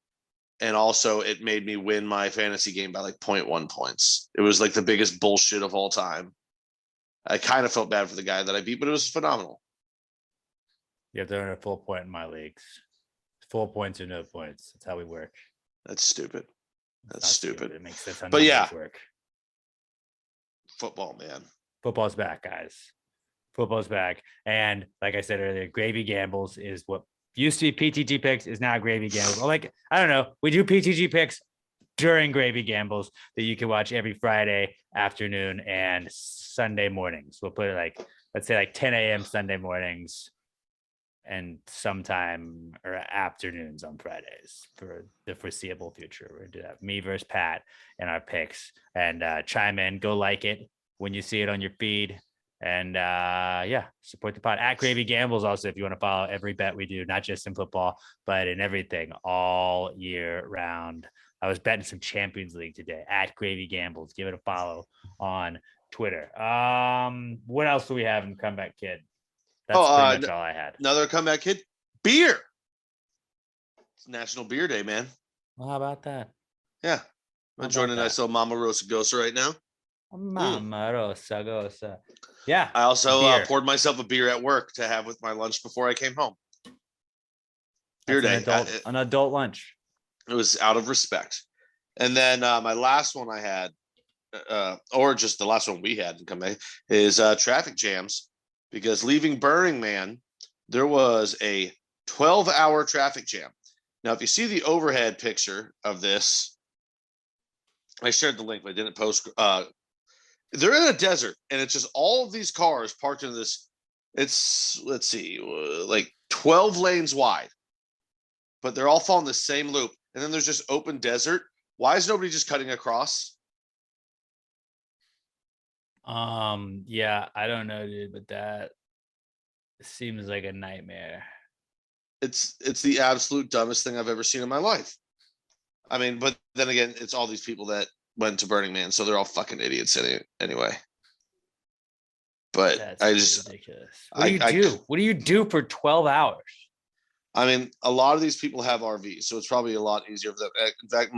And also it made me win my fantasy game by like 0.1 points. It was like the biggest bullshit of all time. I kind of felt bad for the guy that I beat, but it was phenomenal. You have to earn a full point in my leagues. Full points or no points. That's how we work. That's stupid. It's That's not stupid. It makes sense how But yeah. numbers work. Football, man. Football's back, guys. Football's back. And like I said earlier, Gravy Gambles is what used to be PTG picks is now Gravy Gambles. Like, I don't know. We do PTG picks during Gravy Gambles that you can watch every Friday afternoon and Sunday mornings. We'll put it like, let's say like 10 a.m. Sunday mornings and sometime or afternoons on Fridays for the foreseeable future. We're gonna have me versus Pat and our picks, and chime in, go like it when you see it on your feed, and yeah, support the pod at Gravy Gambles. Also, if you want to follow every bet we do, not just in football, but in everything all year round. I was betting some Champions League today at Gravy Gambles. Give it a follow on Twitter. What else do we have in Comeback Kid? That's pretty much all I had. Another comeback kid. Beer. It's National Beer Day, man. Well, how about that? Yeah. I'm How enjoying a about nice that? little Mama Rosa Gosa right now. Mama Rosa Gosa. Yeah. I also beer. poured myself a beer at work to have with my lunch before I came home. Beer That's day. an adult lunch. It was out of respect. And then my last one I had, or just the last one we had in comeback, is traffic jams. Because leaving Burning Man, there was a 12-hour traffic jam. Now, if you see the overhead picture of this, I shared the link, but I didn't post. They're in a desert, and it's just all of these cars parked in this. It's, let's see, like 12 lanes wide, but they're all following the same loop. And then there's just open desert. Why is nobody just cutting across? Yeah, I don't know, dude, but that seems like a nightmare. It's the absolute dumbest thing I've ever seen in my life. I mean, but then again, it's all these people that went to Burning Man, so they're all fucking idiots anyway. But That's I just ridiculous. What do you do for 12 hours? I mean, a lot of these people have RVs, so it's probably a lot easier for them. In fact,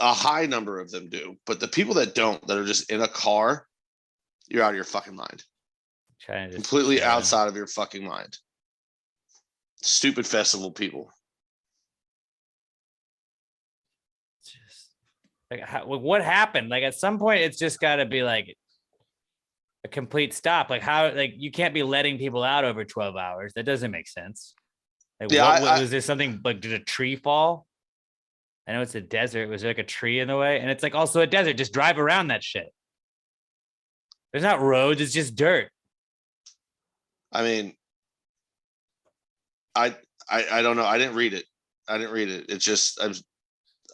a high number of them do. But the people that don't, that are just in a car, you're out of your fucking mind. Completely outside of your fucking mind. Stupid festival people. Just like what happened? Like at some point, it's just got to be like a complete stop. Like how? Like you can't be letting people out over 12 hours. That doesn't make sense. Like Yeah, was there something like did a tree fall? I know it's a desert. Was there like a tree in the way? And it's like also a desert. Just drive around that shit. There's not roads. It's just dirt. I mean, I don't know. I didn't read it. It's just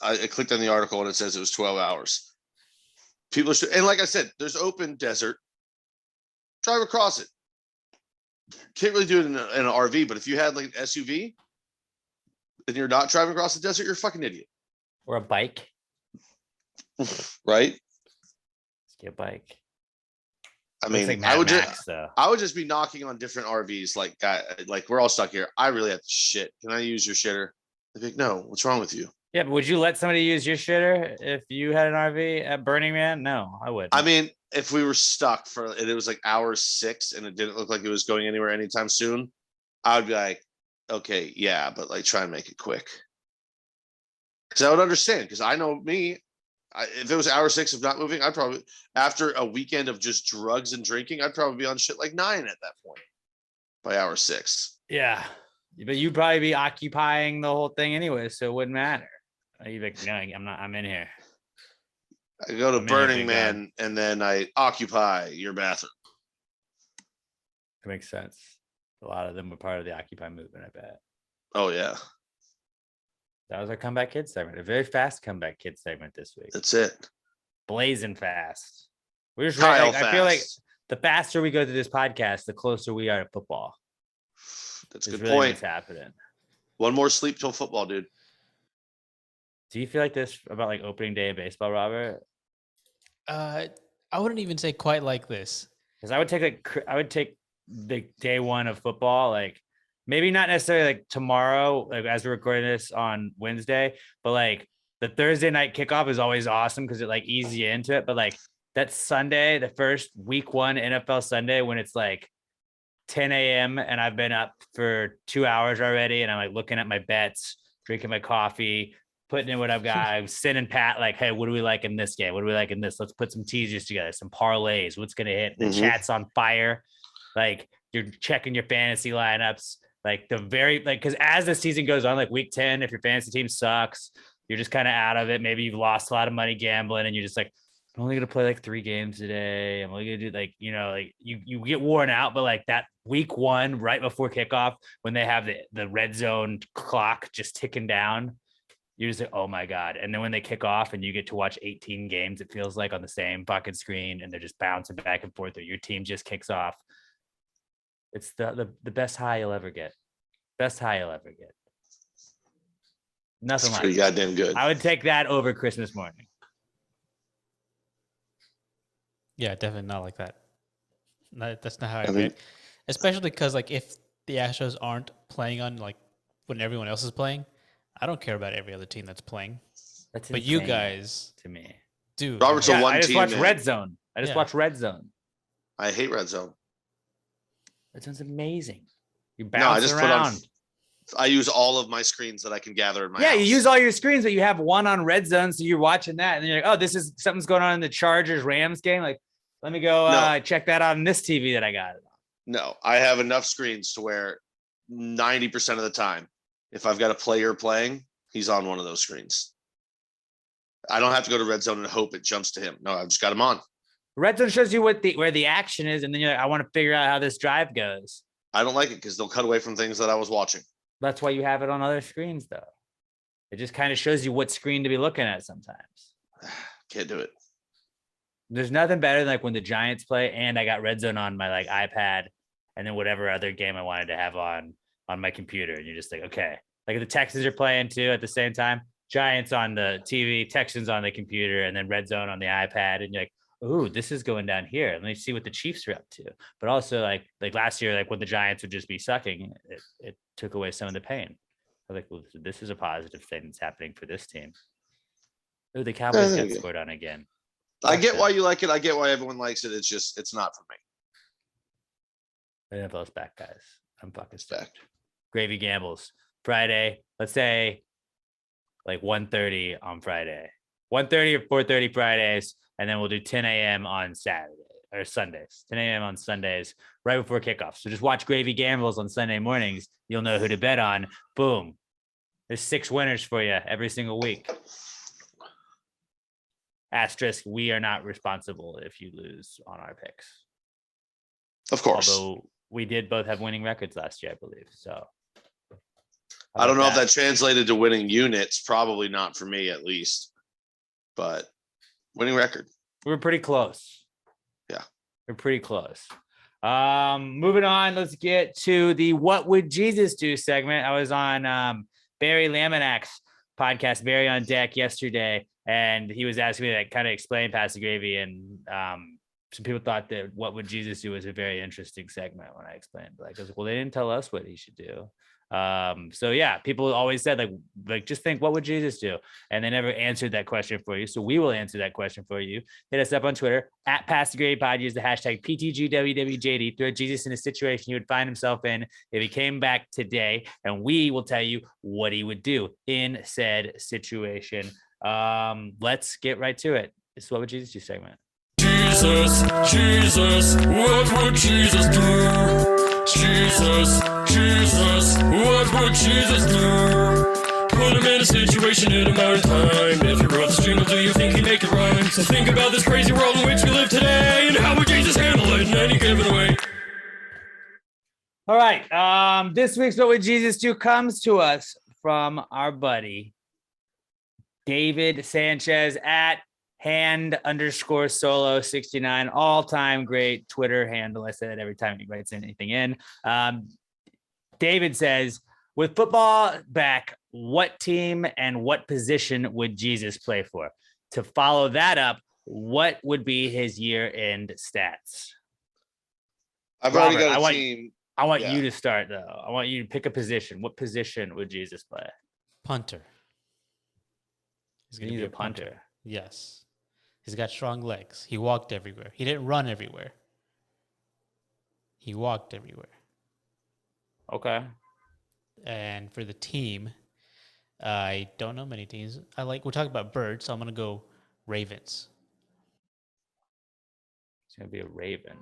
I clicked on the article and it says it was 12 hours. People should, and like I said, there's open desert. Drive across it. Can't really do it in an RV, but if you had like an SUV and you're not driving across the desert, you're a fucking idiot. Or a bike. Right? Let's get a bike. I mean, like I would Max, just be knocking on different RVs like we're all stuck here. I really have to shit. Can I use your shitter? They'd be like, no, what's wrong with you? Yeah, but would you let somebody use your shitter if you had an RV at Burning Man? No, I wouldn't. I mean, if we were stuck and it was like hour 6 and it didn't look like it was going anywhere anytime soon, I would be like, okay, yeah, but like try and make it quick. Because I would understand, because I know me, if it was hour 6 of not moving, I'd probably, after a weekend of just drugs and drinking, I'd probably be on shit like 9 at that point by hour 6. Yeah, but you'd probably be occupying the whole thing anyway, so it wouldn't matter. You'd be like, no, I'm not. I'm in here. I go to Burning Man and then I occupy your bathroom. It makes sense. A lot of them were part of the Occupy movement, I bet. Oh, yeah. That was our Comeback Kids segment. A very fast Comeback Kids segment this week. That's it. Blazing fast. We're just Kyle ready. I feel like fast. the faster we go through this podcast, the closer we are to football. That's a It's good really point. what's happening. One more sleep till football, dude. Do you feel like this about like opening day of baseball, Robert? I wouldn't even say quite like this. Because I would take the day one of football, like maybe not necessarily like tomorrow, like as we're recording this on Wednesday, but like the Thursday night kickoff is always awesome because it like eases you into it. But like that Sunday, the first week one NFL Sunday, when it's like 10 a.m. and I've been up for 2 hours already, and I'm like looking at my bets, drinking my coffee, putting in what I've got. I'm sending Pat like, hey, what do we like in this game? What do we like in this? Let's put some teasers together, some parlays. What's gonna hit? The chat's on fire. Like you're checking your fantasy lineups. Like because as the season goes on, like week 10, if your fantasy team sucks, you're just kind of out of it. Maybe you've lost a lot of money gambling, and you're just like, I'm only gonna play like 3 games today. I'm only gonna do like, like you get worn out, but like that week one, right before kickoff, when they have the red zone clock just ticking down, you're just like, oh my God. And then when they kick off and you get to watch 18 games, it feels like on the same fucking screen, and they're just bouncing back and forth, or your team just kicks off. It's the best high you'll ever get. Best high you'll ever get. Nothing It's like pretty it. goddamn good. I would take that over Christmas morning. Yeah, definitely not like that. That's not how I I mean- react. Especially because like if the Astros aren't playing on like when everyone else is playing, I don't care about every other team that's playing. That's But you insane guys to me. do. Robert's Yeah, a one I just team watched man. Red Zone. I just Yeah. watched Red Zone. I hate red zone. Red Zone's amazing. You No, I bounce just around. I use all of my screens that I can gather in my Yeah, house. you use all your screens, but you have one on Red Zone, so you're watching that, and then you're like, oh, this is something's going on in the Chargers Rams game. Like, let me go No. check that out on this TV that I got. No, I have enough screens to where 90% of the time, if I've got a player playing, he's on one of those screens. I don't have to go to red zone and hope it jumps to him. No, I've just got him on. Red Zone shows you where the action is, and then you're like, I want to figure out how this drive goes. I don't like it because they'll cut away from things that I was watching. That's why you have it on other screens, though. It just kind of shows you what screen to be looking at sometimes. Can't do it. There's nothing better than like when the Giants play and I got Red Zone on my like iPad, and then whatever other game I wanted to have on my computer. And you're just like, okay, like if the Texans are playing too at the same time, Giants on the TV, Texans on the computer, and then Red Zone on the iPad. And you're like, ooh, this is going down here. Let me see what the Chiefs are up to. But also like last year, like when the Giants would just be sucking, it took away some of the pain. I was like, well, this is a positive thing that's happening for this team. Ooh, the Cowboys there got you go. scored on again. I get why you like it. I get why everyone likes it. It's not for me. The NFL's back, guys. I'm fucking Back. stoked. Gravy Gambles. Friday, let's say like 1:30 on Friday. 1:30 or 4:30 Fridays, and then we'll do 10 a.m. on Saturday or Sundays. 10 a.m. on Sundays, right before kickoff. So just watch Gravy Gambles on Sunday mornings. You'll know who to bet on. Boom. There's 6 winners for you every single week. Asterisk, we are not responsible if you lose on our picks. Of course. Although we did both have winning records last year, I believe. So I don't know if that translated to winning units. Probably not for me, at least. But winning record. We're pretty close. Yeah. We're pretty close. Moving on, let's get to the What Would Jesus Do segment. I was on Barry Laminak's podcast, Barry on Deck, yesterday, and he was asking me to kind of explain Pastor Gravy, and some people thought that What Would Jesus Do was a very interesting segment when I explained. Like, I was like, well, they didn't tell us what he should do. So yeah, people always said like just think, what would Jesus do? And they never answered that question for you. So we will answer that question for you. Hit us up on Twitter at Pastor Gravy Pod. Use the hashtag PTGWWJD. Throw Jesus in a situation he would find himself in if he came back today, and we will tell you what he would do in said situation. Let's get right to it. It's What Would Jesus Do segment. Jesus, what would Jesus do? Jesus, what would Jesus do? Put him in a situation in a matter of time. If you wrote this jingle, do you think he'd make it rhyme? So think about this crazy world in which we live today, and how would Jesus handle it in any given way? All right. This week's What Would Jesus Do comes to us from our buddy David Sanchez at hand_solo69, all-time great Twitter handle. I say that every time he writes anything in. David says, with football back, what team and what position would Jesus play for? To follow that up, what would be his year-end stats? I've Robert, already got I a want- team. I want Yeah. you to start, though. I want you to pick a position. What position would Jesus play? Punter. He's going to He's be a punter. Yes. He's got strong legs. He walked everywhere. He didn't run everywhere. He walked everywhere. Okay. And for the team, I don't know many teams. We're talking about birds, so I'm going to go Ravens. It's going to be a Raven.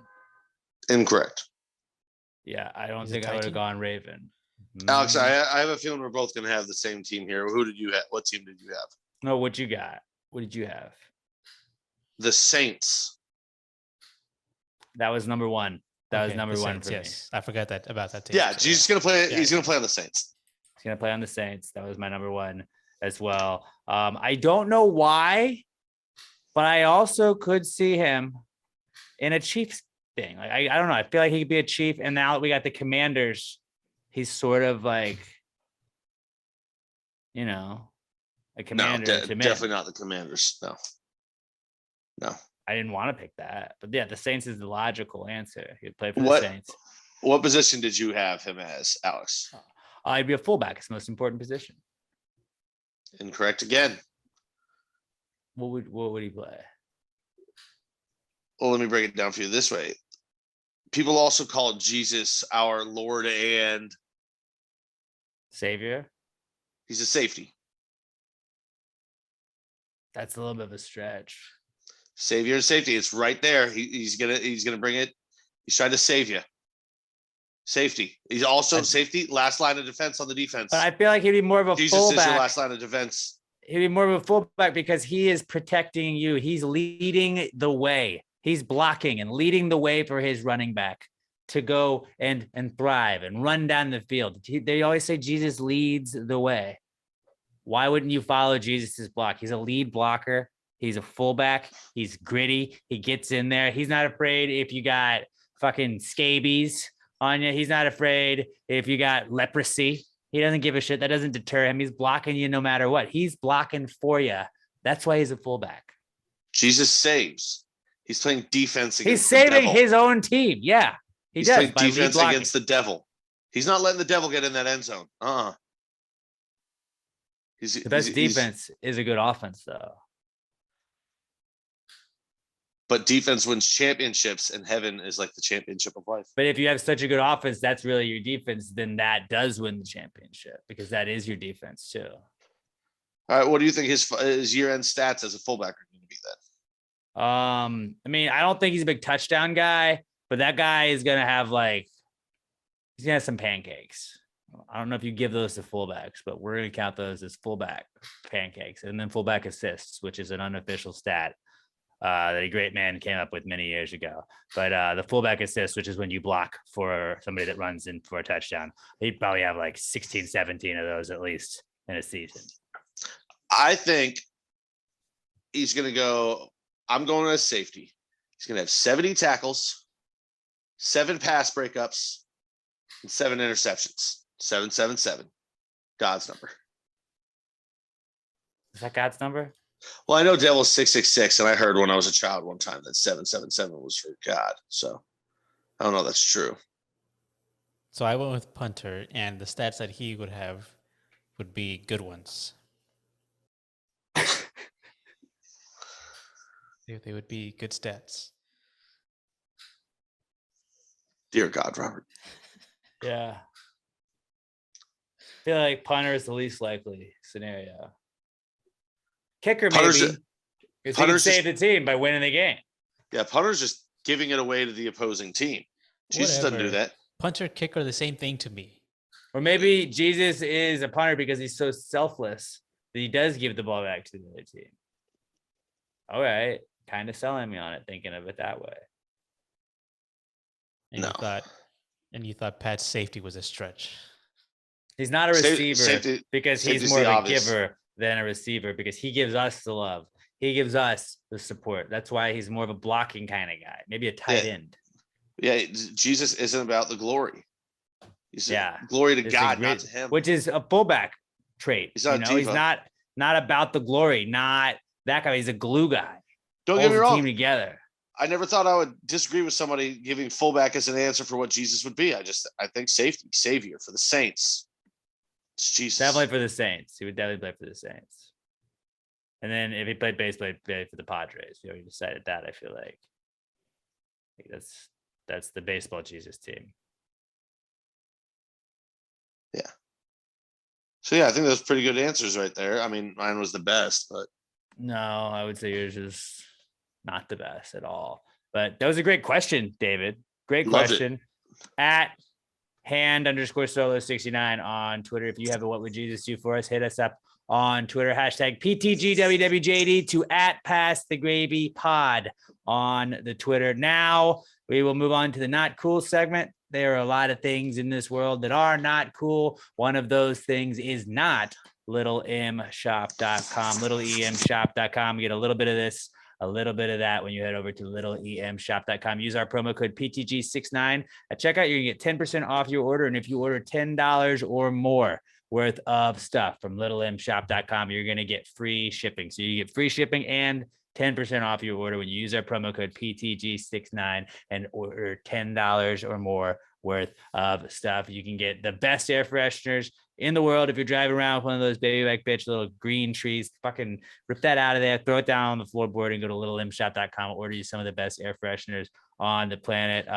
Incorrect. Yeah, I don't He's a think I would have Titan? gone Raven. Alex, I have a feeling we're both going to have the same team here. Who did you have? What team did you have? No, what you got? What did you have? The Saints. That was number one. That was Okay, number the one Saints, for me. yes. I forgot about that team. Yeah, So, Jesus is going to play. Yeah, He's going to play on the Saints. He's gonna play on the Saints. That was my number one as well. I don't know why, but I also could see him in a Chiefs thing. Like I don't know. I feel like he could be a Chief. And now that we got the Commanders, he's sort of like, a commander to me. Definitely not the Commanders. No. I didn't want to pick that, but yeah, the Saints is the logical answer. He'd play for What- the Saints. What position did you have him as, Alex? He'd be a fullback. It's the most important position. Incorrect again. What would he play? Well, let me break it down for you this way. People also call Jesus our Lord, and Savior? he's a safety. That's a little bit of a stretch. Savior and safety. It's right there. He's gonna bring it. He's trying to save you. Safety. He's also safety. Last line of defense on the defense. But I feel like he'd be more of a Jesus is your fullback. last line of defense. He'd be more of a fullback because he is protecting you. He's leading the way. He's blocking and leading the way for his running back to go and thrive and run down the field. They always say Jesus leads the way. Why wouldn't you follow Jesus's block? He's a lead blocker. He's a fullback. He's gritty. He gets in there. He's not afraid if you got fucking scabies on you. He's not afraid if you got leprosy. He doesn't give a shit. That doesn't deter him. He's blocking you no matter what. He's blocking for you. That's why he's a fullback. Jesus saves. He's playing defense against He's the saving devil. his own team. Yeah, He's does. playing by lead defense blocking. against the devil. He's not letting the devil get in that end zone. The best defense is a good offense, though. But defense wins championships, and heaven is like the championship of life. But if you have such a good offense, that's really your defense. Then that does win the championship because that is your defense too. All right, what do you think his year-end stats as a fullback are going to be then? I mean, I don't think he's a big touchdown guy, but that guy is gonna have he's gonna have some pancakes. I don't know if you give those to fullbacks, but we're gonna count those as fullback pancakes, and then fullback assists, which is an unofficial stat that a great man came up with many years ago. But the fullback assist, which is when you block for somebody that runs in for a touchdown, he'd probably have 16, 17 of those at least in a season. I think he's going to go. I'm going as safety. He's going to have 70 tackles, 7 pass breakups, and 7 interceptions. 777. God's number. Is that God's number? Well, I know Devil's 666, and I heard when I was a child one time that 777 was for God. So I don't know if that's true. So I went with punter, and the stats that he would have would be good ones. They would be good stats. Dear God, Robert. Yeah. I feel like punter is the least likely scenario. Kicker, Punter's maybe. Because he can save the team by winning the game. Yeah, punter's just giving it away to the opposing team. Jesus doesn't do Whatever. that. Punter, kicker, the same thing to me. Or maybe Jesus is a punter because he's so selfless that he does give the ball back to the other team. All right. Kind of selling me on it, thinking of it that way. And No. you thought Pat's safety was a stretch. He's not a receiver Safety- because he's safety's more the of a obvious. giver than a receiver because he gives us the love. He gives us the support. That's why he's more of a blocking kind of guy, maybe a tight Yeah. end. Yeah, Jesus isn't about the glory. He said, Yeah. glory to It's a God, great- not to him. Which is a fullback trait. He's not a He's diva. not about the glory, not that guy. He's a glue guy. Don't get Holds me the wrong. team together. I never thought I would disagree with somebody giving fullback as an answer for what Jesus would be. I think safety, savior for the Saints. It's Jesus. Definitely for the Saints. He would definitely play for the Saints. And then if he played base, play for the Padres. We decided that. I feel like that's the baseball Jesus team. Yeah. So yeah, I think those pretty good answers right there. I mean, mine was the best, but No, I would say yours is not the best at all. But that was a great question, David. Great Loved it. question. At hand_solo69 on Twitter. If you have a what would Jesus do for us, hit us up on Twitter, hashtag PTGWWJD to at Pass the Gravy Pod on the Twitter. Now we will move on to the not cool segment. There are a lot of things in this world that are not cool. One of those things is not littlemshop.com, littleemshop.com. Get a little bit of this, a little bit of that when you head over to littleemshop.com. Use our promo code PTG69 at checkout. You're gonna get 10% off your order. And if you order $10 or more worth of stuff from littlemshop.com, you're gonna get free shipping. So you get free shipping and 10% off your order when you use our promo code PTG69 and order $10 or more worth of stuff. You can get the best air fresheners in the world. If you're driving around with one of those baby back bitch little green trees, fucking rip that out of there, throw it down on the floorboard and go to littlemshop.com, order you some of the best air fresheners on the planet.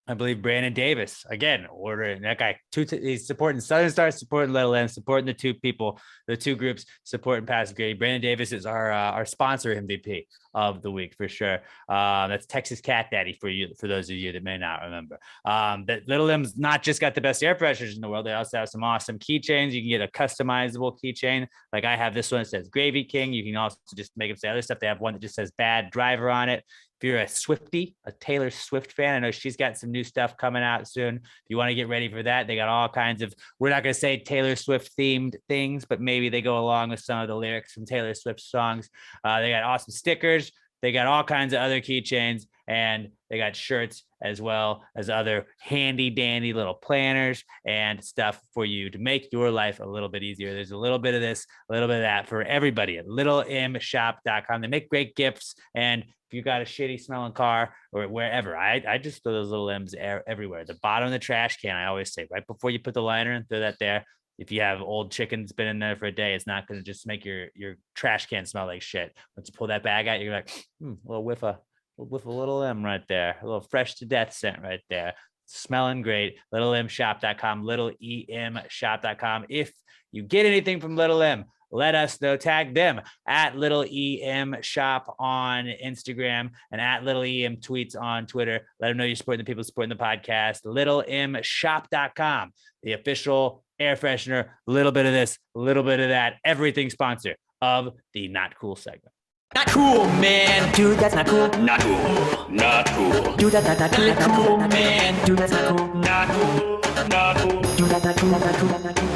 I believe Brandon Davis, again, ordering that guy. He's supporting Southern Star, supporting Little M, supporting the two people, the two groups, supporting Passive Grade. Brandon Davis is our sponsor MVP of the week for sure. That's Texas Cat Daddy for you, for those of you that may not remember. But Little M's not just got the best air fresheners in the world. They also have some awesome keychains. You can get a customizable keychain. Like I have this one that says Gravy King. You can also just make them say other stuff. They have one that just says Bad Driver on it. If you're a Swiftie, a Taylor Swift fan, I know she's got some new stuff coming out soon. If you want to get ready for that, they got all kinds of, we're not going to say Taylor Swift themed things, but maybe they go along with some of the lyrics from Taylor Swift songs. They got awesome stickers. They got all kinds of other keychains, and they got shirts as well as other handy dandy little planners and stuff for you to make your life a little bit easier. There's a little bit of this, a little bit of that for everybody at littlemshop.com. They make great gifts. And if you got a shitty smelling car or wherever, I just throw those little M's everywhere. The bottom of the trash can, I always say, right before you put the liner in, throw that there. If you have old chicken that's been in there for a day, it's not going to just make your trash can smell like shit. Once you pull that bag out, you're like, a little whiff of Little M right there. A little fresh to death scent right there. Smelling great. littlemshop.com, littleemshop.com. If you get anything from Little M, let us know. Tag them at Little EM Shop on Instagram and at Little EM Tweets on Twitter. Let them know you're supporting the people supporting the podcast. littlemshop.com, the official air freshener. A little bit of this, a little bit of that. Everything sponsor of the Not Cool segment. Not cool, man. Dude, that's not cool. Not cool. Not cool. Dude, that's not cool, man. Dude, that's not cool. Not cool. Not cool. Dude, that's not cool. That's not cool. That's not cool.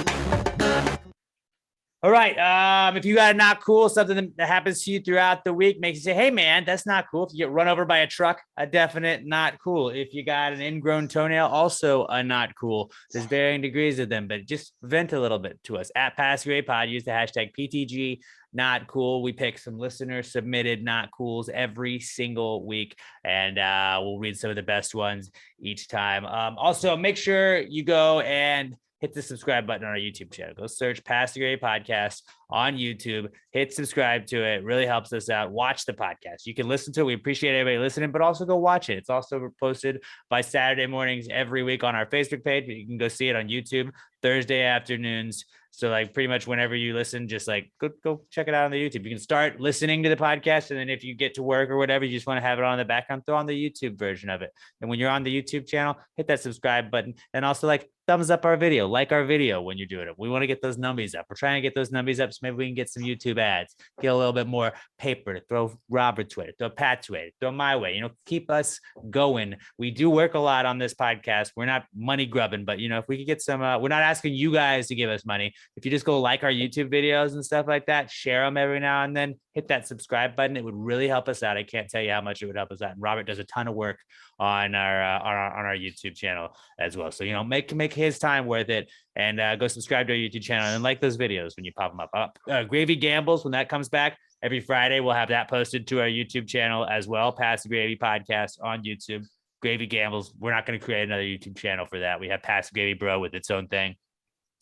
All right. If you got a not cool, something that happens to you throughout the week, makes you say, hey, man, that's not cool. If you get run over by a truck, a definite not cool. If you got an ingrown toenail, also a not cool. There's varying degrees of them, but just vent a little bit to us. At Pass Grade Pod, use the hashtag PTG not cool. We pick some listener submitted not cools every single week, and we'll read some of the best ones each time. Also, make sure you go and hit the subscribe button on our YouTube channel. Go search Pass the Grade Podcast on YouTube. Hit subscribe to it. Really helps us out. Watch the podcast. You can listen to it. We appreciate everybody listening, but also go watch it. It's also posted by Saturday mornings every week on our Facebook page. But you can go see it on YouTube Thursday afternoons. So like pretty much whenever you listen, just like go check it out on the YouTube. You can start listening to the podcast. And then if you get to work or whatever, you just want to have it on the background, throw on the YouTube version of it. And when you're on the YouTube channel, hit that subscribe button and also like thumbs up our video, like our video when you're doing it. We want to get those numbers up. We're trying to get those numbers up so maybe we can get some YouTube ads, get a little bit more paper to throw Robert's way, throw Pat's way, throw my way, keep us going. We do work a lot on this podcast. We're not money grubbing, but if we could get some, we're not asking you guys to give us money. If you just go like our YouTube videos and stuff like that, share them every now and then, hit that subscribe button. It would really help us out. I can't tell you how much it would help us out. And Robert does a ton of work on our YouTube channel as well. So, make his time worth it, and go subscribe to our YouTube channel and like those videos when you pop them up. Gravy Gambles, when that comes back every Friday, we'll have that posted to our YouTube channel as well. Pass the Gravy podcast on YouTube. Gravy Gambles, we're not going to create another YouTube channel for that. We have Pass the Gravy Bro with its own thing.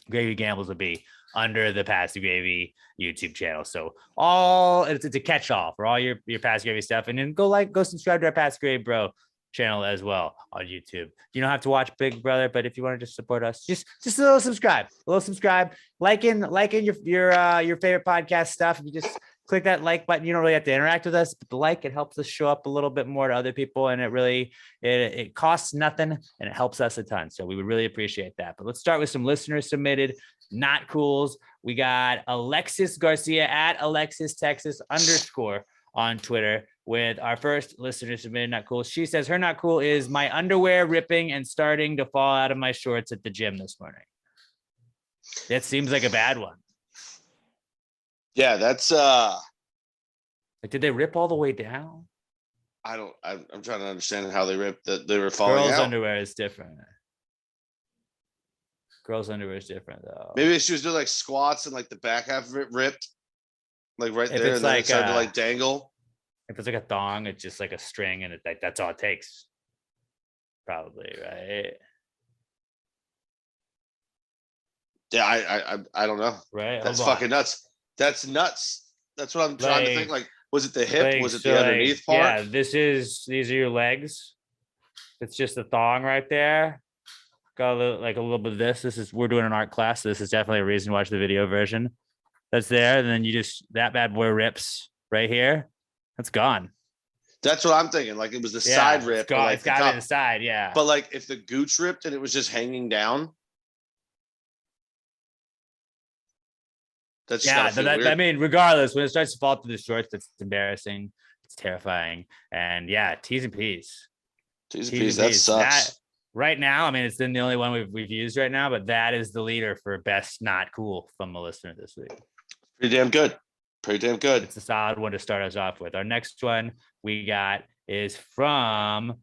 Gravy Gambles will be under the Pass the Gravy YouTube channel. So it's a catch-all for all your Pass the Gravy stuff. And then go subscribe to our Pass the Gravy Bro channel as well on YouTube. You don't have to watch Big Brother, but if you want to just support us, just a little subscribe, liking your favorite podcast stuff. If you just click that like button, you don't really have to interact with us, but the it helps us show up a little bit more to other people, and it costs nothing and it helps us a ton. So we would really appreciate that. But let's start with some listener submitted not cools. We got Alexis Garcia at Alexis Texas _ on Twitter with our first listener submitted not cool. She says her not cool is my underwear ripping and starting to fall out of my shorts at the gym this morning. That seems like a bad one. Yeah, that's did they rip all the way down? I'm trying to understand how they ripped that they were falling Girls' out. underwear is different. Girls' underwear is different though. Maybe she was doing like squats and like the back half of it ripped, like right there, and then it started to like dangle. If it's like a thong, it's just like a string, and that's all it takes. Probably, right? Yeah, I don't know. Right? That's fucking nuts. That's nuts. That's what I'm trying to think. Like, was it the hip? Was it the underneath part? Yeah, these are your legs. It's just a thong right there. Got a little bit of this. We're doing an art class. So this is definitely a reason to watch the video version. That's there. And then that bad boy rips right here. That's gone. That's what I'm thinking. Like, it was the side rip. It's got it in the side, yeah. But like, if the gooch ripped and it was just hanging down. That's I mean, regardless, when it starts to fall through the shorts, that's embarrassing. It's terrifying. And yeah, T's and P's. T's and P's, that sucks. Right now, I mean, it's been the only one we've used right now, but that is the leader for best not cool from a listener this week. Pretty damn good. It's a solid one to start us off with. Our next one we got is from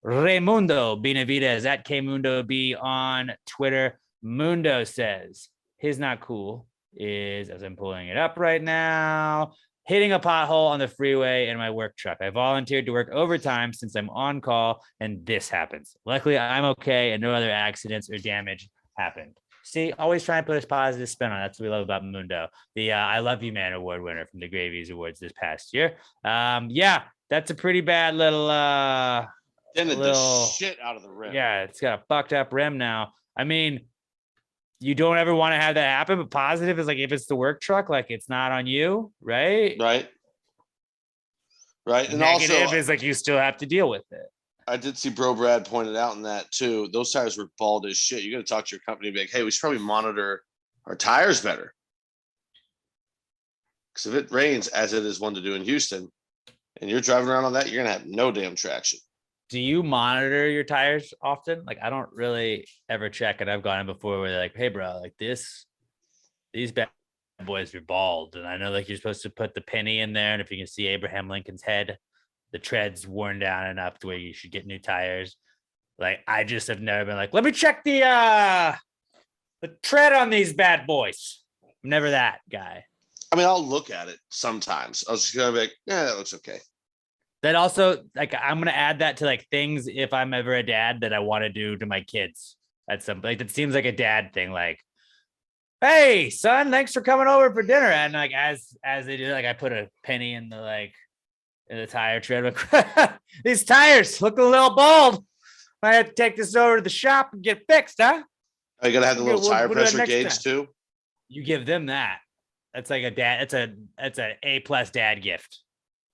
Raimundo Benavides at KMundoB on Twitter. Mundo says his not cool is, as I'm pulling it up right now, hitting a pothole on the freeway in my work truck. I volunteered to work overtime since I'm on call, and this happens. Luckily, I'm okay, and no other accidents or damage happened. See, always try and put a positive spin on it. That's what we love about Mundo, the I Love You Man award winner from the Gravies Awards this past year. Yeah, that's a pretty bad little the shit out of the rim. Yeah, it's got a fucked up rim now. I mean, you don't ever want to have that happen, but positive is like, if it's the work truck, like, it's not on you, right? Right. And negative also, is like, you still have to deal with it. I did see Bro Brad pointed out in that too. Those tires were bald as shit. You got to talk to your company and be like, hey, we should probably monitor our tires better. Because if it rains, as it is one to do in Houston, and you're driving around on that, you're going to have no damn traction. Do you monitor your tires often? Like, I don't really ever check, and I've gone in before where they're like, hey bro, like these bad boys are bald. And I know like you're supposed to put the penny in there. And if you can see Abraham Lincoln's head, the tread's worn down enough to where you should get new tires. Like, I just have never been like, let me check the tread on these bad boys. I'm never that guy. I mean, I'll look at it sometimes. I was just gonna be like, yeah, that looks okay. That also, like, I'm gonna add that to like things if I'm ever a dad that I want to do to my kids at some, like, that seems like a dad thing. Like, hey son, thanks for coming over for dinner. And like, as they do, like, I put a penny in the tire tread. These tires look a little bald. I had to take this over to the shop and get fixed, huh? Oh, you gotta have the little tire pressure gauge time. too. You give them that. That's like a dad. It's a A+ dad gift,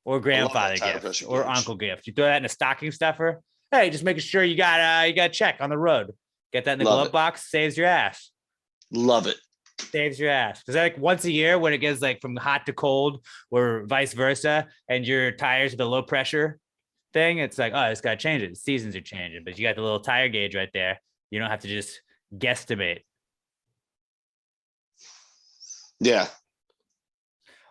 or grandfather gift, or uncle gift. You throw that in a stocking stuffer. Hey, just making sure you got check on the road. Get that in the glove box. Saves your ass. Love it. Saves your ass. Because like once a year when it gets like from hot to cold or vice versa, and your tires are the low pressure thing, it's like, oh, it's got to change it. The seasons are changing, but you got the little tire gauge right there. You don't have to just guesstimate. Yeah.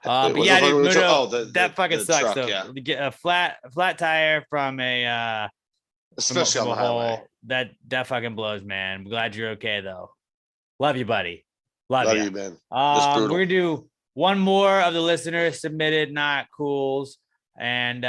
But what's yeah, the fuck dude, with the truck? Mudo, Oh, that fucking the sucks. truck, Though. yeah. To get a flat tire from a Especially on the highway. that fucking blows, man. I'm glad you're okay though. Love you, buddy. Love Love you. you, man. That's brutal. We're gonna do one more of the listeners submitted not cools. And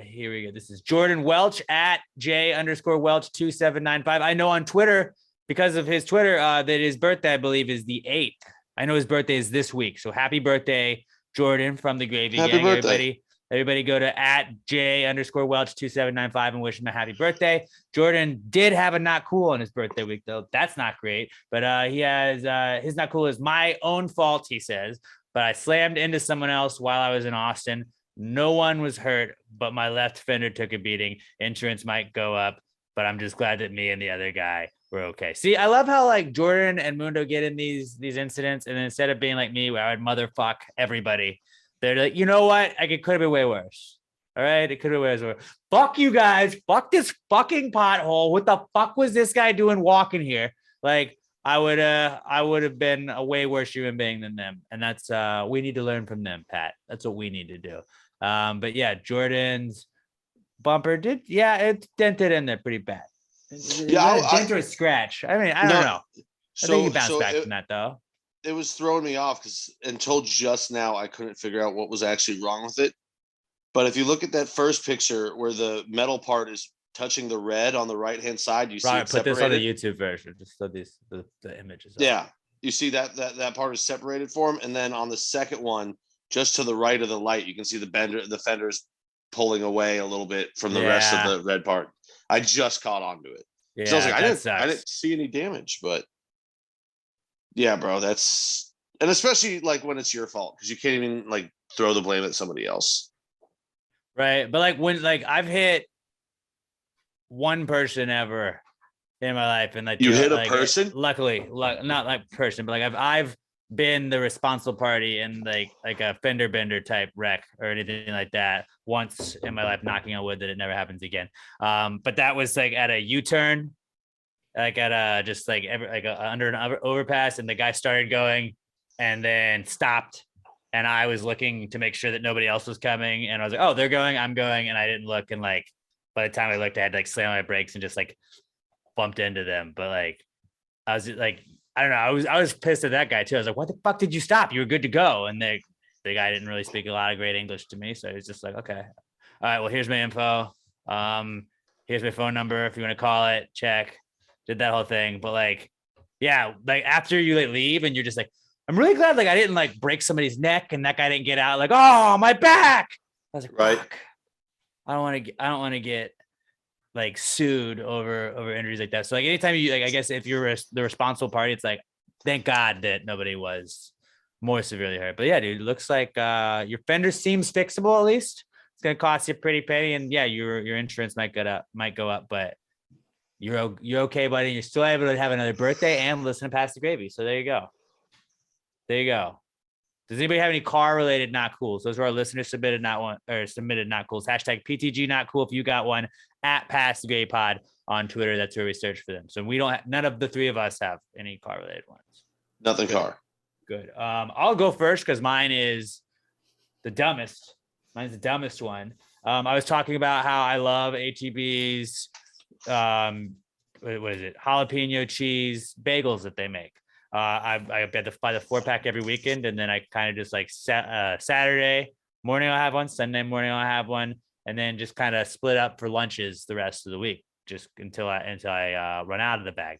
here we go. This is Jordan Welch at J_Welch2795. I know on Twitter, because of his Twitter, that his birthday, I believe, is the 8th. I know his birthday is this week. So happy birthday, Jordan, from the Gravy Happy Gang. birthday. Everybody go to at J_Welch2795 and wish him a happy birthday. Jordan did have a not cool on his birthday week, though. That's not great. But he has his not cool is my own fault, he says. But I slammed into someone else while I was in Austin. No one was hurt, but my left fender took a beating. Insurance might go up, but I'm just glad that me and the other guy were okay. See, I love how like Jordan and Mundo get in these incidents, and then instead of being like me, where I would motherfuck everybody, they're like, you know what? Like it could have been way worse. All right, it could have been way worse. Fuck you guys. Fuck this fucking pothole. What the fuck was this guy doing walking here? Like I would have been a way worse human being than them, and that's we need to learn from them, Pat. That's what we need to do. But yeah, Jordan's bumper it dented in there pretty bad. Yeah, a dent or a scratch. I mean, I don't know. I think he bounced back from that though. It was throwing me off because until just now I couldn't figure out what was actually wrong with it. But if you look at that first picture where the metal part is touching the red on the right hand side, you see it Put this on the separated. YouTube version, just so the images. Yeah, you see that part is separated for him, and then on the second one, just to the right of the light, you can see the fender's pulling away a little bit from the rest of the red part. I just caught onto it. Yeah, So I was like, I didn't see any damage, but yeah, bro, and especially like when it's your fault because you can't even like throw the blame at somebody else. Right, but like when I've hit one person ever in my life, and like you hit a like, person. Luckily, not like person, but like I've been the responsible party in like a fender bender type wreck or anything like that once in my life, knocking on wood that it never happens again. But that was like at a U-turn, like at a just like under an overpass, and the guy started going and then stopped, and I was looking to make sure that nobody else was coming, and I was like, oh, they're going, I'm going, and I didn't look, and like by the time I looked, I had to like slam my brakes and just like bumped into them. But like I was like, I don't know, I was pissed at that guy too. I was like, what the fuck did you stop? You were good to go. And the guy didn't really speak a lot of great English to me, so he was just like, okay, all right, well, here's my info. Here's my phone number if you want to call it. Check. Did that whole thing. But like, yeah, like after you like leave and you're just like, I'm really glad like I didn't like break somebody's neck and that guy didn't get out. Like, oh, my back. I was like, Right. fuck. I don't want to get like sued over injuries like that. So like anytime you like, I guess if you're the responsible party, it's like, thank God that nobody was more severely hurt. But yeah, dude, it looks like your fender seems fixable at least. It's gonna cost you a pretty penny, and yeah, your insurance might go up, but you're okay, buddy. You're still able to have another birthday and listen to Pass the Gravy. So there you go. There you go. Does anybody have any car related not cools? Those are our listeners submitted not cools. Hashtag PTG not cool if you got one, at Pass the Gravy Pod on Twitter. That's where we search for them. So we don't none of the three of us have any car related ones. Nothing Good. car. Good. I'll go first because mine is the dumbest. Mine's the dumbest one. I was talking about how I love HEB's what is it? Jalapeno cheese bagels that they make. I buy the 4-pack every weekend, and then I kind of just like Saturday morning I'll have one, Sunday morning I'll have one, and then just kind of split up for lunches the rest of the week, just until I run out of the bag.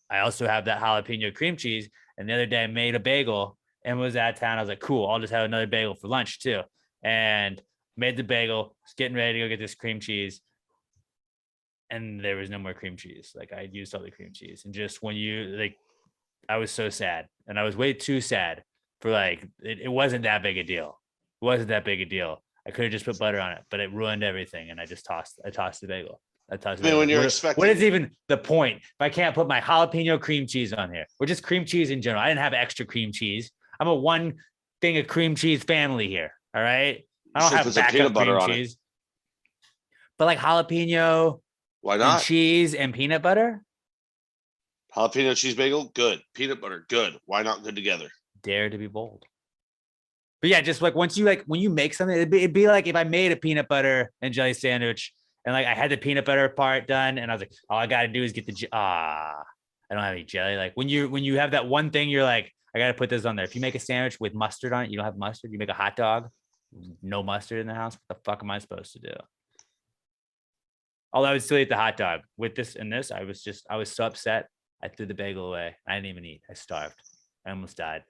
I also have that jalapeno cream cheese, and the other day I made a bagel and was out of town. I was like, cool, I'll just have another bagel for lunch too, and made the bagel. Was getting ready to go get this cream cheese, and there was no more cream cheese. Like I used all the cream cheese, and just when you like. I was so sad, and I was way too sad for like, it wasn't that big a deal. It wasn't that big a deal. I could have just put butter on it, but it ruined everything. And I tossed the bagel. When you're expecting, what is even the point if I can't put my jalapeno cream cheese on here, or just cream cheese in general? I didn't have extra cream cheese. I'm a one thing of cream cheese family here. All right. I don't have backup cream cheese, but like jalapeno, why not? And cheese and peanut butter. Jalapeno cheese bagel, good. Peanut butter, good. Why not good together? Dare to be bold. But yeah, just like once you like when you make something, it'd be like if I made a peanut butter and jelly sandwich and like I had the peanut butter part done and I was like, all I gotta do is get I don't have any jelly. Like when you have that one thing, you're like, I gotta put this on there. If you make a sandwich with mustard on it, you don't have mustard. You make a hot dog, no mustard in the house. What the fuck am I supposed to do? Although I would still eat the hot dog with this and this. I was so upset. I threw the bagel away. I didn't even eat. I starved. I almost died.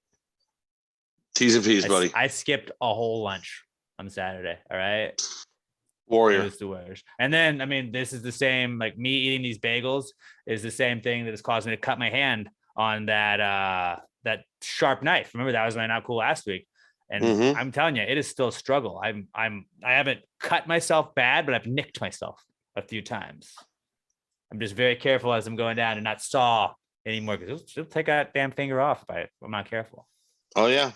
T's and P's, buddy. I skipped a whole lunch on Saturday. All right. It Warrior. was the worst. And then, I mean, this is the same, like me eating these bagels is the same thing that has caused me to cut my hand on that sharp knife. Remember that was my not cool last week. And I'm telling you, it is still a struggle. I haven't cut myself bad, but I've nicked myself a few times. I'm just very careful as I'm going down and not saw anymore because it'll take that damn finger off if I'm not careful. Oh yeah.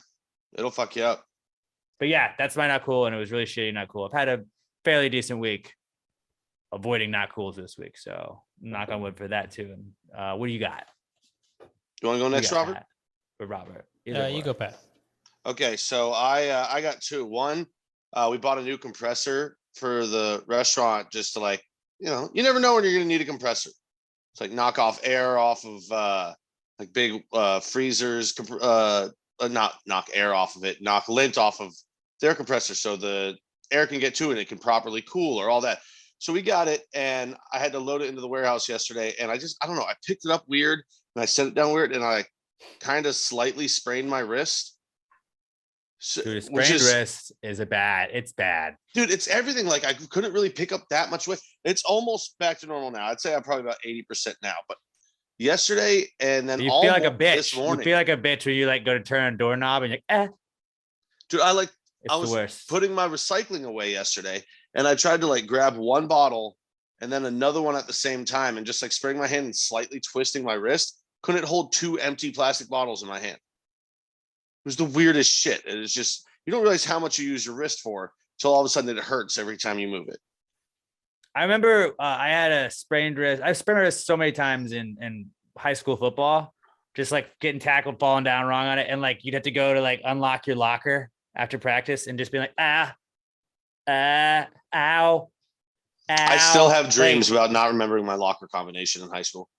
It'll fuck you up. But yeah, that's my not cool. And it was really shitty not cool. I've had a fairly decent week avoiding not cools this week. So knock on wood for that too. And what do you got? You want to go next, Robert? With Robert. You go, Pat. Okay, so I got two. One, we bought a new compressor for the restaurant just to like, you never know when you're gonna need a compressor. It's like knock off air off of like big freezers, not knock air off of it, knock lint off of their compressor so the air can get to it and it can properly cool or all that. So we got it and I had to load it into the warehouse yesterday and I don't know, I picked it up weird and I set it down weird and I kind of slightly sprained my wrist. So, dude, a sprained wrist is it's bad. Dude, it's everything. Like I couldn't really pick up that much weight. It's almost back to normal now. I'd say I'm probably about 80% now, but yesterday and then you feel like a bitch. This morning, you feel like a bitch when you like go to turn a doorknob and you're like, Dude, I was the worst. putting my recycling away yesterday and I tried to like grab one bottle and then another one at the same time and just like spraying my hand and slightly twisting my wrist. Couldn't hold two empty plastic bottles in my hand. It was the weirdest shit. It is just, you don't realize how much you use your wrist for until all of a sudden it hurts every time you move it. I remember I had a sprained wrist. I've sprained my wrist so many times in high school football, just like getting tackled, falling down wrong on it. And like, you'd have to go to like unlock your locker after practice and just be like, ow. I still have dreams about not remembering my locker combination in high school.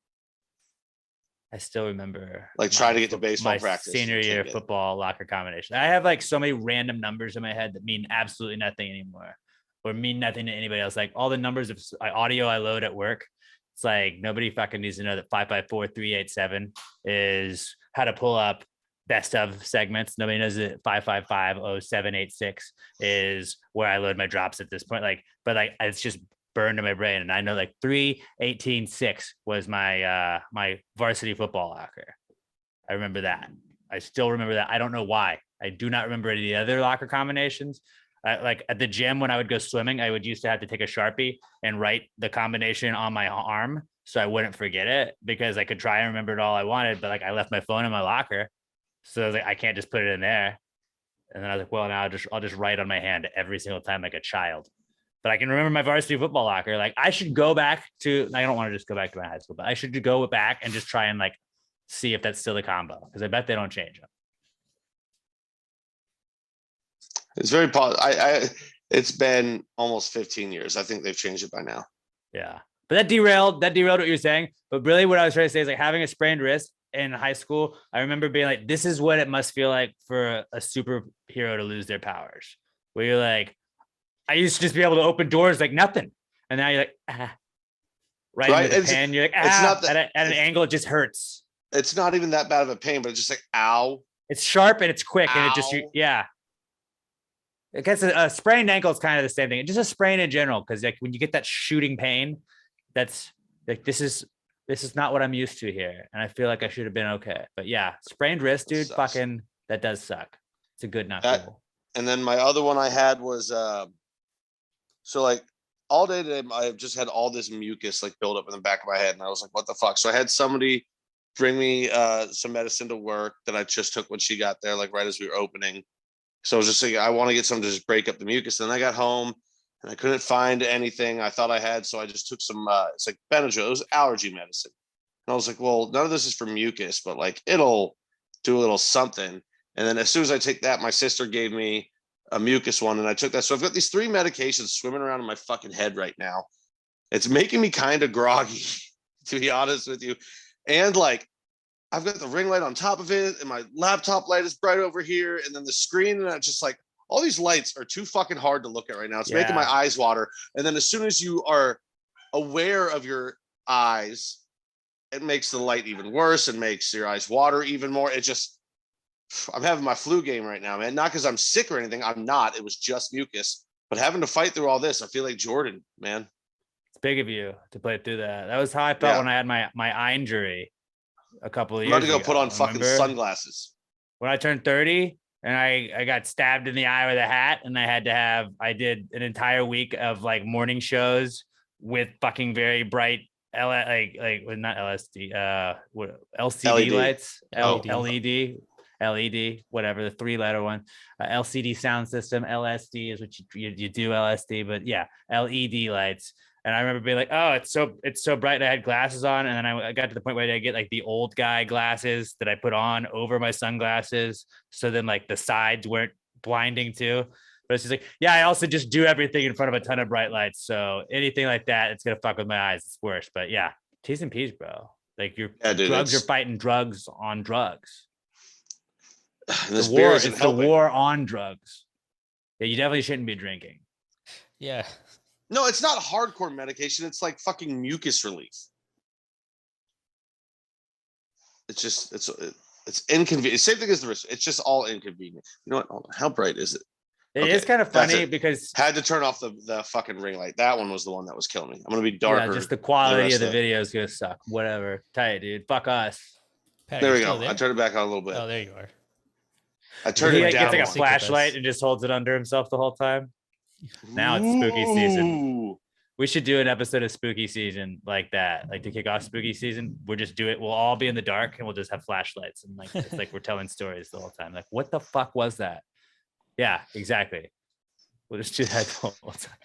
I still remember like trying to get to baseball practice. Senior year football locker combination. I have like so many random numbers in my head that mean absolutely nothing anymore or mean nothing to anybody else. Like all the numbers of audio I load at work. It's like nobody fucking needs to know that 554-387 is how to pull up best of segments. Nobody knows that 555-0786 is where I load my drops at this point. Like, but like it's just burned in my brain. And I know like 3-18-6 was my my varsity football locker. I remember that. I still remember that. I don't know why. I do not remember any other locker combinations. Like at the gym when I would go swimming, I would used to have to take a Sharpie and write the combination on my arm so I wouldn't forget it because I could try and remember it all I wanted, but like I left my phone in my locker. So I was like, I can't just put it in there. And then I was like, well, now I'll just write on my hand every single time like a child. But I can remember my varsity football locker. Like I should go back to, I don't want to just go back to my high school, but I should go back and just try and like see if that's still the combo because I bet they don't change them. It's very it's been almost 15 years. I think they've changed it by now. Yeah. But that derailed what you're saying. But really what I was trying to say is like having a sprained wrist in high school, I remember being like, this is what it must feel like for a superhero to lose their powers. Where you're like, I used to just be able to open doors like nothing. And now you're like, right into the pan. You're like, it's not that, at an angle, it just hurts. It's not even that bad of a pain, but it's just like, ow. It's sharp and it's quick. Ow. And it just, yeah. I guess a sprained ankle is kind of the same thing. Just a sprain in general. Cause like when you get that shooting pain, that's like, this is not what I'm used to here. And I feel like I should have been okay. But yeah, sprained wrist, dude, fucking, that does suck. It's a good knock. And then my other one I had was, so like all day today, I've just had all this mucus like build up in the back of my head. And I was like, what the fuck? So I had somebody bring me some medicine to work that I just took when she got there, like right as we were opening. So I was just like, I want to get something to just break up the mucus. And then I got home and I couldn't find anything I thought I had. So I just took some, it's like Benadryl, it was allergy medicine. And I was like, well, none of this is for mucus, but like, it'll do a little something. And then as soon as I take that, my sister gave me a mucus one, and I took that. So I've got these 3 medications swimming around in my fucking head right now. It's making me kind of groggy, to be honest with you. And like, I've got the ring light on top of it, and my laptop light is bright over here, and then the screen, and I just like, all these lights are too fucking hard to look at right now. It's making my eyes water. And then as soon as you are aware of your eyes, it makes the light even worse and makes your eyes water even more. It just, I'm having my flu game right now, man. Not because I'm sick or anything. I'm not. It was just mucus. But having to fight through all this, I feel like Jordan, man. It's big of you to play through that. That was how I felt when I had my eye injury a couple of I'm years about to go ago. put on fucking sunglasses. When I turned 30 and I got stabbed in the eye with a hat, and I did an entire week of like morning shows with fucking very bright not LSD, what LCD LED. lights, LED. LED, whatever, the 3-letter one, LCD sound system. LSD is what you do LSD, but yeah, LED lights. And I remember being like, oh, it's so bright. And I had glasses on, and then I got to the point where I get like the old guy glasses that I put on over my sunglasses, so then like the sides weren't blinding too. But it's just like, yeah, I also just do everything in front of a ton of bright lights. So anything like that, it's gonna fuck with my eyes. It's worse. But yeah, T's and P's, bro. Like drugs are fighting drugs on drugs. This war, beer it's isn't the helping. war on drugs. Yeah, you definitely shouldn't be drinking. Yeah. No, it's not hardcore medication. It's like fucking mucus relief. It's just, it's inconvenient. Same thing as the wrist. It's just all inconvenient. You know what? Hold on. How bright is it? It is kind of funny it. because Had to turn off the fucking ring light. That one was the one that was killing me. I'm gonna be darker. yeah, just the quality rest of the of video is gonna suck. Whatever. Tight, dude. Fuck us. Pat, There you're we go. still there? I turned it back on a little bit. Oh, there you are. I turned He it like, down. gets like a Sync with flashlight us. and just holds it under himself the whole time. Now it's spooky season. Ooh. We should do an episode of spooky season like that, like to kick off spooky season. We'll just do it. We'll all be in the dark and we'll just have flashlights, and like it's like we're telling stories the whole time. Like, what the fuck was that? Yeah, exactly. We'll just do that the whole time.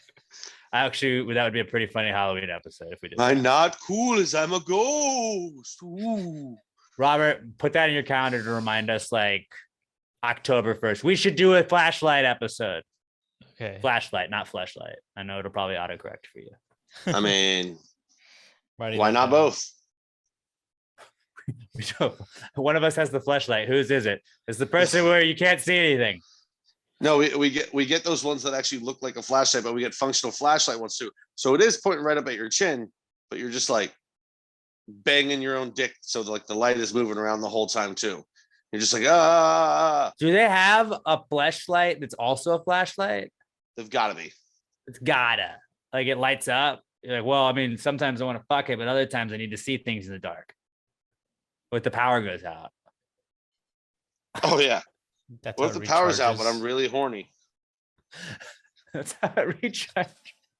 Actually, that would be a pretty funny Halloween episode if we did. I'm not cool as I'm a ghost. Ooh. Robert, put that in your calendar to remind us, like October 1st. We should do a flashlight episode. Okay. Flashlight, not flashlight. I know it'll probably autocorrect for you. I mean, Writing why that not down. both? One of us has the flashlight. Whose is it? It's the person where you can't see anything. No, we get those ones that actually look like a flashlight, but we get functional flashlight ones too. So it is pointing right up at your chin, but you're just like banging your own dick, so like the light is moving around the whole time too. You're just like, ah. Do they have a flashlight that's also a flashlight? They've got to be. It's gotta. Like it lights up. You're like, well, I mean, sometimes I want to fuck it, but other times I need to see things in the dark. But the power goes out. Oh yeah. That's What how if it the power's out, but recharges. I'm really horny? That's how it recharges.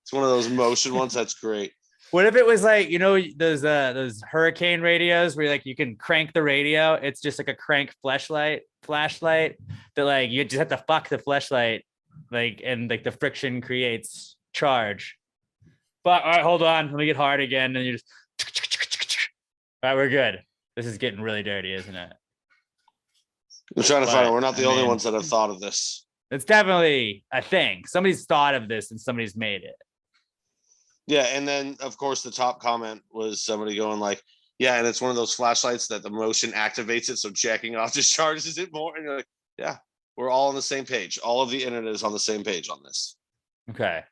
It's one of those motion ones. That's great. What if it was like, you know, those hurricane radios where like you can crank the radio? It's just like a crank flashlight that like you just have to fuck the flashlight, like, and like the friction creates charge. But all right, hold on, let me get hard again, and you just all right, we're good. This is getting really dirty, isn't it? I'm trying to find But, out. We're not the I only mean- ones that have thought of this. It's definitely a thing. Somebody's thought of this and somebody's made it. Yeah, and then of course the top comment was somebody going like, "Yeah, and it's one of those flashlights that the motion activates it, so jacking off just charges it more." And you're like, "Yeah, we're all on the same page. All of the internet is on the same page on this." Okay.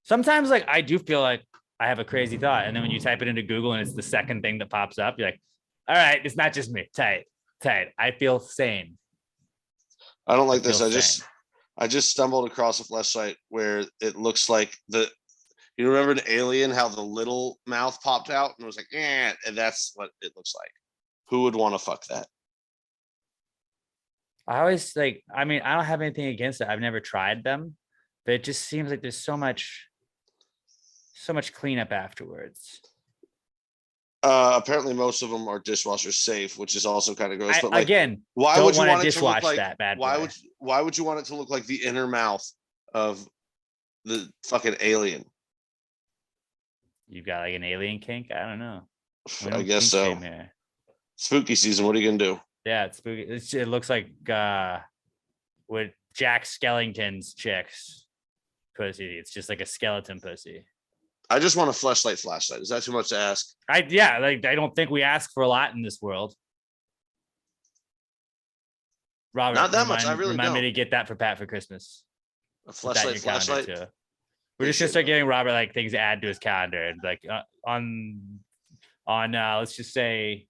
Sometimes like I do feel like I have a crazy thought, and then when you type it into Google and it's the second thing that pops up, you're like, all right, it's not just me. Tight. I feel sane. I don't like this. feel I just stumbled across a flashlight where it looks like you remember in Alien how the little mouth popped out and it was like, and that's what it looks like. Who would want to fuck that? I always like, I mean, I don't have anything against it. I've never tried them, but it just seems like there's so much cleanup afterwards. Apparently most of them are dishwasher safe, which is also kind of gross. But like, Again, why don't would you want to want it to look dishwash like that bad why boy. would you want it to look like the inner mouth of the fucking alien? You've got like an alien kink? I don't know. We I don't guess kink so. shame here. Spooky season. What are you gonna do? Yeah, it's spooky. It looks like with Jack Skellington's chicks pussy. It's just like a skeleton pussy. I just want a flashlight. Is that too much to ask? I don't think we ask for a lot in this world. Robert, Not that much. I really remind me don't. to get that for Pat for Christmas. A Put that in your calendar, flashlight. too. We're just gonna start giving Robert like things to add to his calendar, and like on let's just say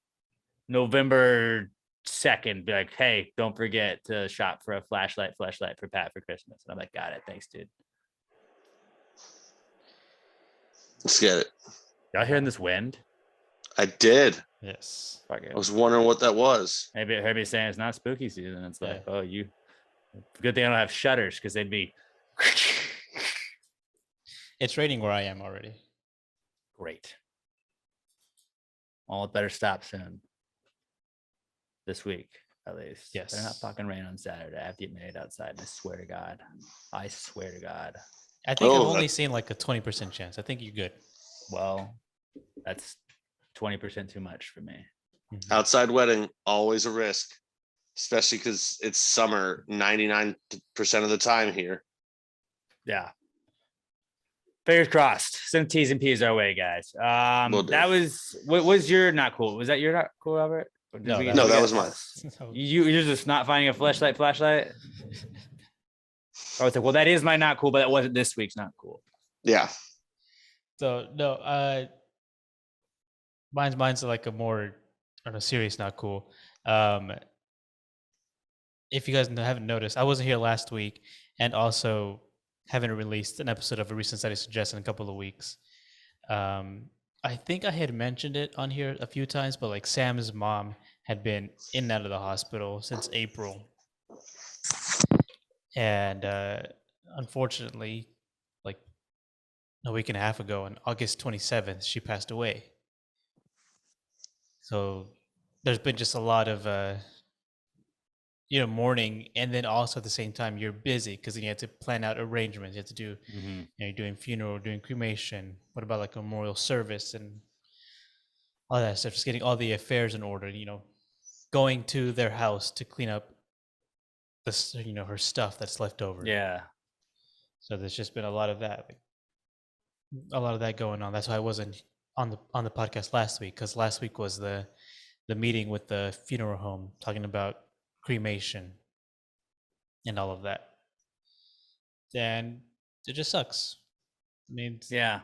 November 2nd, be like, hey, don't forget to shop for a flashlight for Pat for Christmas. And I'm like, got it, thanks, dude. Let's get it. Y'all hearing this wind? I did. Yes. Fuck it. I was wondering what that was. Maybe it heard me saying it's not spooky season. It's like, oh, good thing I don't have shutters because they'd be It's raining where I am already. great. All better stop soon. This week, at least. Yes. They're not fucking rain on Saturday. I have to get married outside. And I swear to God. I swear to God. I think I've Oh, only seen like a 20% chance. I think you're good. Well, that's 20% too much for me. Outside wedding, always a risk, especially because it's summer 99% of the time here. Yeah. Fingers crossed. Some T's and P's our way, guys. Will do. That was what was your not cool? Was that your not cool, Robert? Or did No, we- that No, was- that was mine. So- You're just not finding a flashlight. I was like, well, that is my not cool, but that wasn't this week's not cool. Yeah. So no, mine's like a more on a serious, not cool. If you guys haven't noticed, I wasn't here last week, and also haven't released an episode of A Recent Study Suggests in a couple of weeks. I think I had mentioned it on here a few times, but like Sam's mom had been in and out of the hospital since April, and unfortunately, like a week and a half ago, on August 27th, she passed away. So there's been just a lot of mourning, and then also at the same time you're busy because then you have to plan out arrangements. You have to do, you're doing funeral, doing cremation. What about like a memorial service and all that stuff? Just getting all the affairs in order. Going to their house to clean up this, her stuff that's left over. Yeah. So there's just been a lot of that, going on. That's why I wasn't on the podcast last week, because last week was the meeting with the funeral home talking about cremation and all of that. And it just sucks. I mean, Yeah.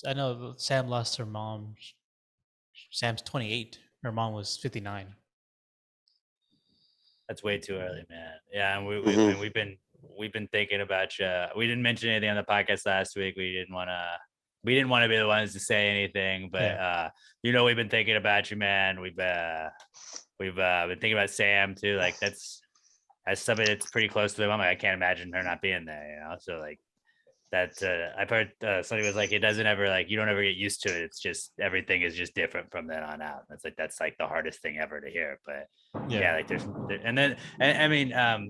I know Sam lost her mom. Sam's 28. Her mom was 59. That's way too early, man. Yeah, and Mhm. we've been thinking about you. We didn't mention anything on the podcast last week. We didn't want to be the ones to say anything, but we've been thinking about you, man. We've been thinking about Sam too. Like that's somebody that's pretty close to the mom. Like, I can't imagine her not being there. So like that. I've heard somebody was like, it doesn't ever like you don't ever get used to it. It's just everything is just different from then on out. That's like the hardest thing ever to hear. But yeah, like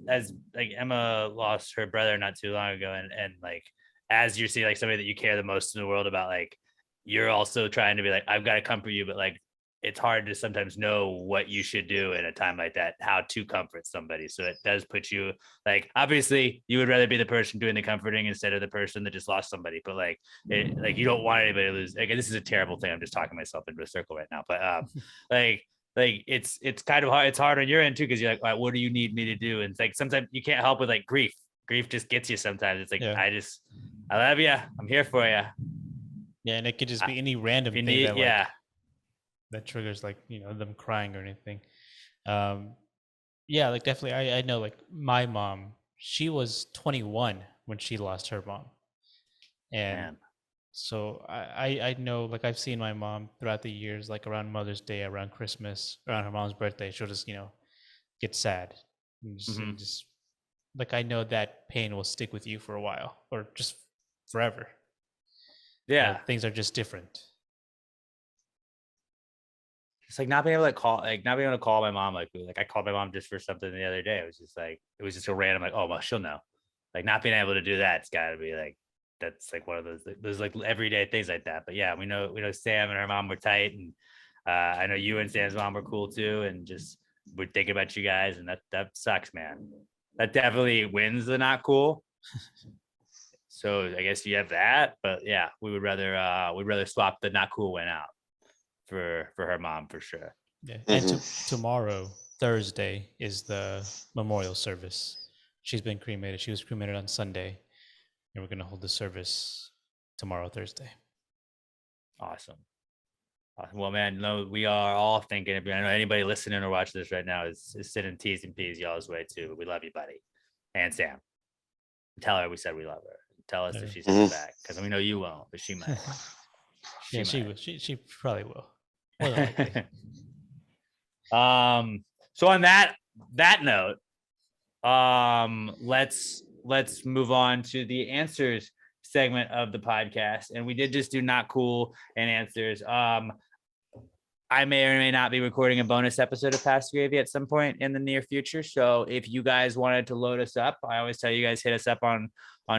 as like Emma lost her brother not too long ago, and like as you see like somebody that you care the most in the world about, like you're also trying to be like, I've got to comfort you, but like it's hard to sometimes know what you should do in a time like that, how to comfort somebody. So it does put you like, obviously you would rather be the person doing the comforting instead of the person that just lost somebody, but like you don't want anybody to lose. Like, this is a terrible thing, I'm just talking myself into a circle right now, but like it's kind of hard. It's hard on your end too, because you're like, all right, what do you need me to do? And it's like sometimes you can't help with like grief just gets you sometimes. It's like, I love you, I'm here for you. Yeah, and it could just be any random thing that triggers like them crying or anything. Like definitely I know like my mom, she was 21 when she lost her mom, and so I know, like I've seen my mom throughout the years, like around Mother's Day, around Christmas, around her mom's birthday, she'll just get sad and just like, I know that pain will stick with you for a while or just forever. Things are just different. It's like not being able to call my mom. Like I called my mom just for something the other day. It was just so random. Like, oh well, she'll know. Like not being able to do that, it's got to be like, that's like one of those like everyday things like that. But yeah, we know Sam and her mom were tight, and I know you and Sam's mom were cool too. And just we're thinking about you guys, and that sucks, man. That definitely wins the not cool. So I guess you have that, but yeah, we'd rather swap the not cool win out for her mom for sure. Yeah. And tomorrow, Thursday, is the memorial service. She's been cremated. She was cremated on Sunday, and we're gonna hold the service tomorrow, Thursday. Awesome. Well, man, no, we are all thinking. I know anybody listening or watching this right now is sending T's and P's y'all's way too. We love you, buddy, and Sam. Tell her we said we love her. Tell us if she's coming back, because we know you won't, but she might. She probably will. More than likely. So on that note, let's move on to the answers segment of the podcast. And we did just do not cool and answers. I may or may not be recording a bonus episode of Past Gravy at some point in the near future. So if you guys wanted to load us up, I always tell you guys, hit us up on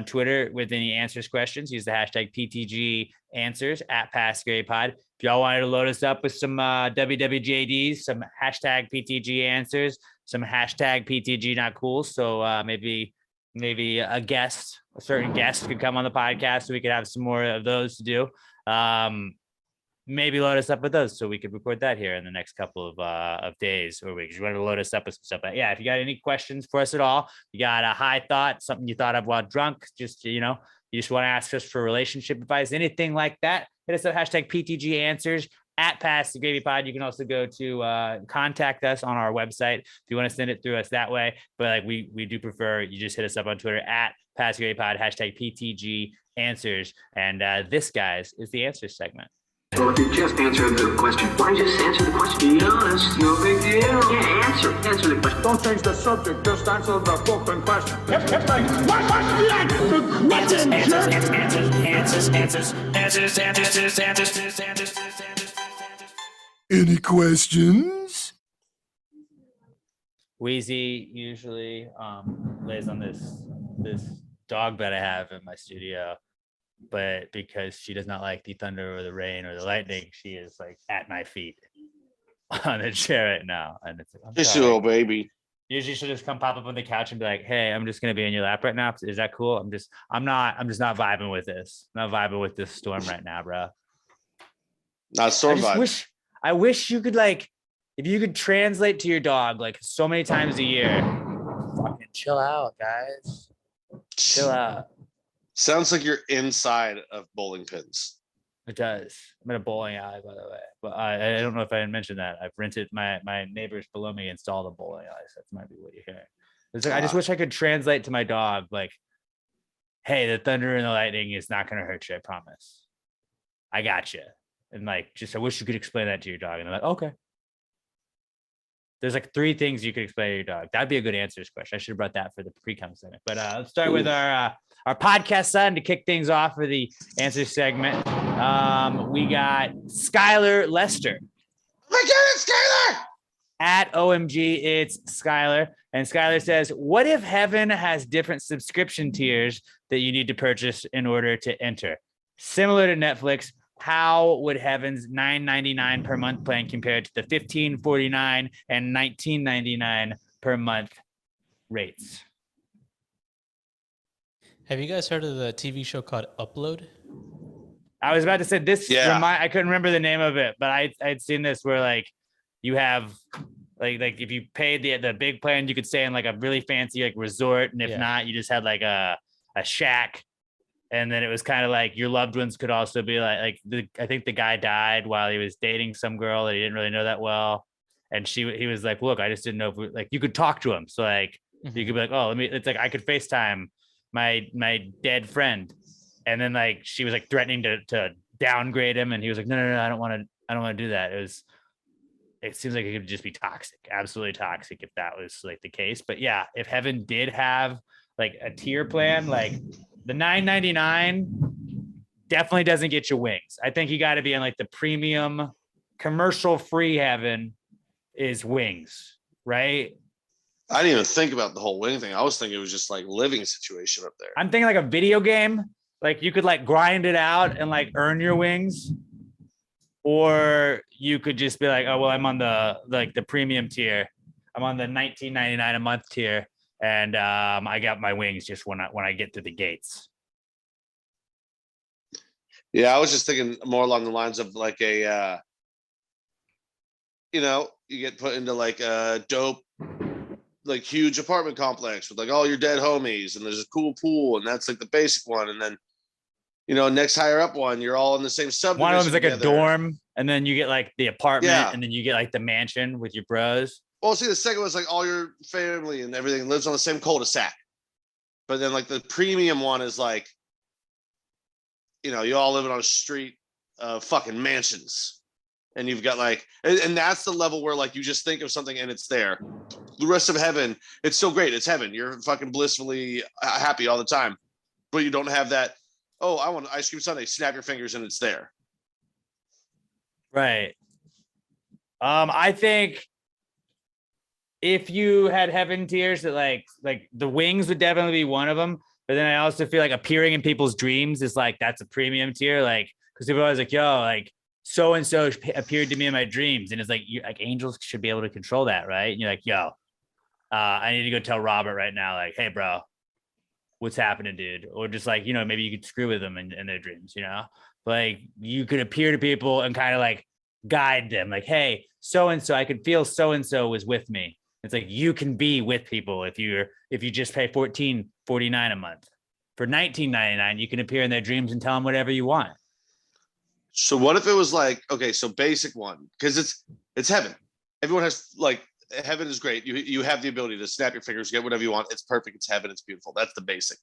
Twitter with any answers questions. Use the hashtag PTG answers at Past Gravy Pod. If y'all wanted to load us up with some WWJDs, some hashtag PTG answers, some hashtag PTG not cool. So maybe a certain guest could come on the podcast so we could have some more of those to do. Maybe load us up with those so we could record that here in the next couple of days or weeks. You want to load us up with some stuff. But yeah, if you got any questions for us at all, you got a high thought, something you thought of while drunk, just, you just want to ask us for relationship advice, anything like that, hit us up, hashtag PTG answers at Pass the Gravy Pod. You can also go to contact us on our website if you want to send it through us that way. But like we do prefer you just hit us up on Twitter at Pass the Gravy Pod, hashtag PTG answers. And this, guys, is the answers segment. Well, if you just answered the question, why don't you just answer the question? Be honest, no big deal. Yeah, answer the question. Don't change the subject, just answer the fucking question. It's like, what's the question? Any questions? Wheezy usually lays on this dog bed I have in my studio, but because she does not like the thunder or the rain or the lightning, she is like at my feet on the chair right now. And it's like, Just a little baby. Usually she'll just come pop up on the couch and be like, "Hey, I'm just gonna be in your lap right now. Is that cool?" I'm just not vibing with this. I'm not vibing with this storm right now, bro. Not storm vibe. I wish you could, like, if you could translate to your dog like so many times a year. Fucking chill out, guys. Chill out. Sounds like you're inside of bowling pins. It does. I'm in a bowling alley, by the way. But I don't know if I mentioned that. I've rented my neighbors below me installed a bowling alley. So that might be what you're hearing. It's like, I just wish I could translate to my dog, like, "Hey, the thunder and the lightning is not going to hurt you. I promise. I got you." And like, just, I wish you could explain that to your dog. And they're like, "Okay." There's like 3 things you could explain to your dog. That'd be a good answers question. I should have brought that for the pre-com segment. But let's start with our podcast son to kick things off for the answer segment. We got Skylar Lester. Oh my God, it's Skylar! At OMG, it's Skylar. And Skylar says, "What if heaven has different subscription tiers that you need to purchase in order to enter? Similar to Netflix, how would heaven's $9.99 per month plan compare to the $15.49 and $19.99 per month rates?" Have you guys heard of the TV show called Upload? I was about to say this. Yeah. I couldn't remember the name of it, but I'd seen this where like you have like if you paid the big plan, you could stay in like a really fancy like resort, and if not, you just had like a shack. And then it was kind of like your loved ones could also be I think the guy died while he was dating some girl that he didn't really know that well. And he was like, "Look, I just didn't know if you could talk to him." So like, you could be like, "Oh, it's like, I could FaceTime my dead friend." And then like, she was like threatening to downgrade him. And he was like, no, I don't want to do that. It seems like it could just be toxic, absolutely toxic if that was like the case. But yeah, if heaven did have like a tier plan, like the $9.99 definitely doesn't get you wings. I think you got to be in like the premium commercial free heaven is wings, right? I didn't even think about the whole wing thing. I was thinking it was just like living situation up there. I'm thinking like a video game, like you could like grind it out and like earn your wings, or you could just be like, "Oh, well, I'm on the premium tier." I'm on the $19.99 a month tier, and I got my wings just when I get to the gates. Yeah, I was just thinking more along the lines of like a, you get put into like a dope, like huge apartment complex with like all your dead homies, and there's a cool pool, and that's like the basic one, and then next higher up one, you're all in the same subdivision. One of them's like together. a dorm, and then you get like the apartment, Yeah. and then you get like the mansion with your bros. Well, see, the second one's like all your family and everything lives on the same cul-de-sac. But then like the premium one is like, you all live on a street of fucking mansions. And you've got like, and that's the level where like you just think of something and it's there. The rest of heaven, it's still great. It's heaven. You're fucking blissfully happy all the time. But you don't have that, oh, I want an ice cream sundae, snap your fingers and it's there. Right. I think if you had heaven tiers that like the wings would definitely be one of them. But then I also feel like appearing in people's dreams is like, that's a premium tier. Like, because people are always like, yo, like so-and-so appeared to me in my dreams. And it's like, you like angels should be able to control that. Right. And you're like, yo, I need to go tell Robert right now, like, hey bro, what's happening, dude? Or just like, maybe you could screw with them in their dreams, like you could appear to people and kind of like guide them like, hey, so-and-so, I could feel so-and-so was with me. It's like you can be with people if you just pay $14.49 a month. For $19.99, you can appear in their dreams and tell them whatever you want. So what if it was like, okay, so basic one, because it's heaven. Everyone has like, heaven is great. You have the ability to snap your fingers, get whatever you want. It's perfect. It's heaven. It's beautiful. That's the basic.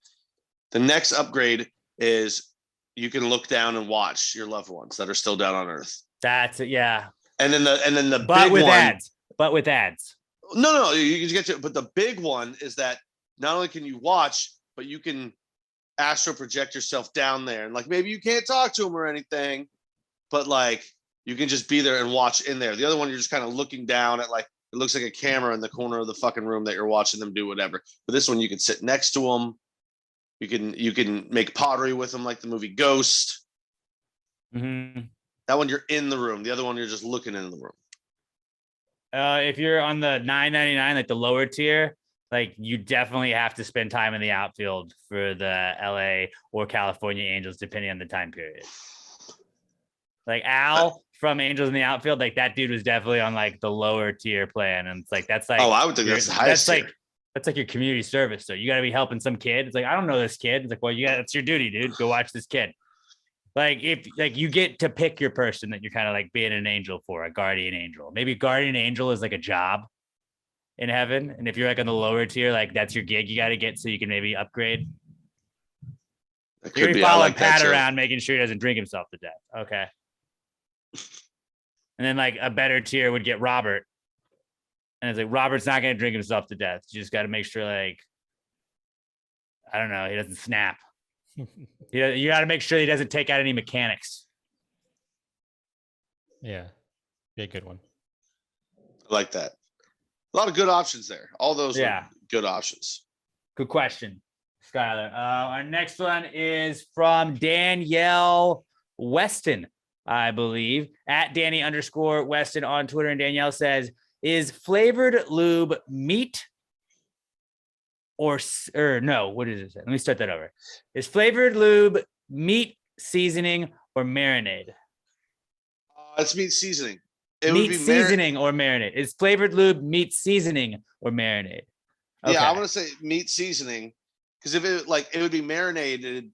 The next upgrade is you can look down and watch your loved ones that are still down on earth. That's it. Yeah. And then the but big with one, ads. But with ads. No, you get to. But the big one is that not only can you watch, but you can astral project yourself down there, and like maybe you can't talk to them or anything, but like you can just be there and watch in there. The other one, you're just kind of looking down at like it looks like a camera in the corner of the fucking room that you're watching them do whatever. But this one, you can sit next to them. You can make pottery with them, like the movie Ghost. Mm-hmm. That one, you're in the room. The other one, you're just looking in the room. If you're on the $9.99, like the lower tier, like you definitely have to spend time in the outfield for the LA or California Angels, depending on the time period. Like Al from Angels in the Outfield, like that dude was definitely on like the lower tier plan. And it's like, that's like, I would think that's the highest tier. That's like your community service. So you got to be helping some kid. It's like, I don't know this kid. It's like, well, it's your duty, dude. Go watch this kid. Like if like you get to pick your person that you're kind of like being an angel for, a guardian angel. Maybe guardian angel is like a job in heaven. And if you're like on the lower tier, like that's your gig you got to get so you can maybe upgrade. You're gonna be following Pat around, making sure he doesn't drink himself to death. Okay. And then like a better tier would get Robert. And it's like, Robert's not going to drink himself to death. You just got to make sure, like, I don't know, he doesn't snap. You got to make sure he doesn't take out any mechanics. Yeah. Be a good one. I like that. A lot of good options there. All those are good options. Good question, Skylar. Our next one is from Danielle Weston, I believe, at Danny_Weston on Twitter. And Danielle says, is flavored lube meat or no? What is it? Let me start that over. Is flavored lube meat seasoning or marinade? It's meat seasoning. Meat seasoning or marinade. Is flavored lube meat seasoning or marinade? Okay. Yeah, I want to say meat seasoning because if it would be marinade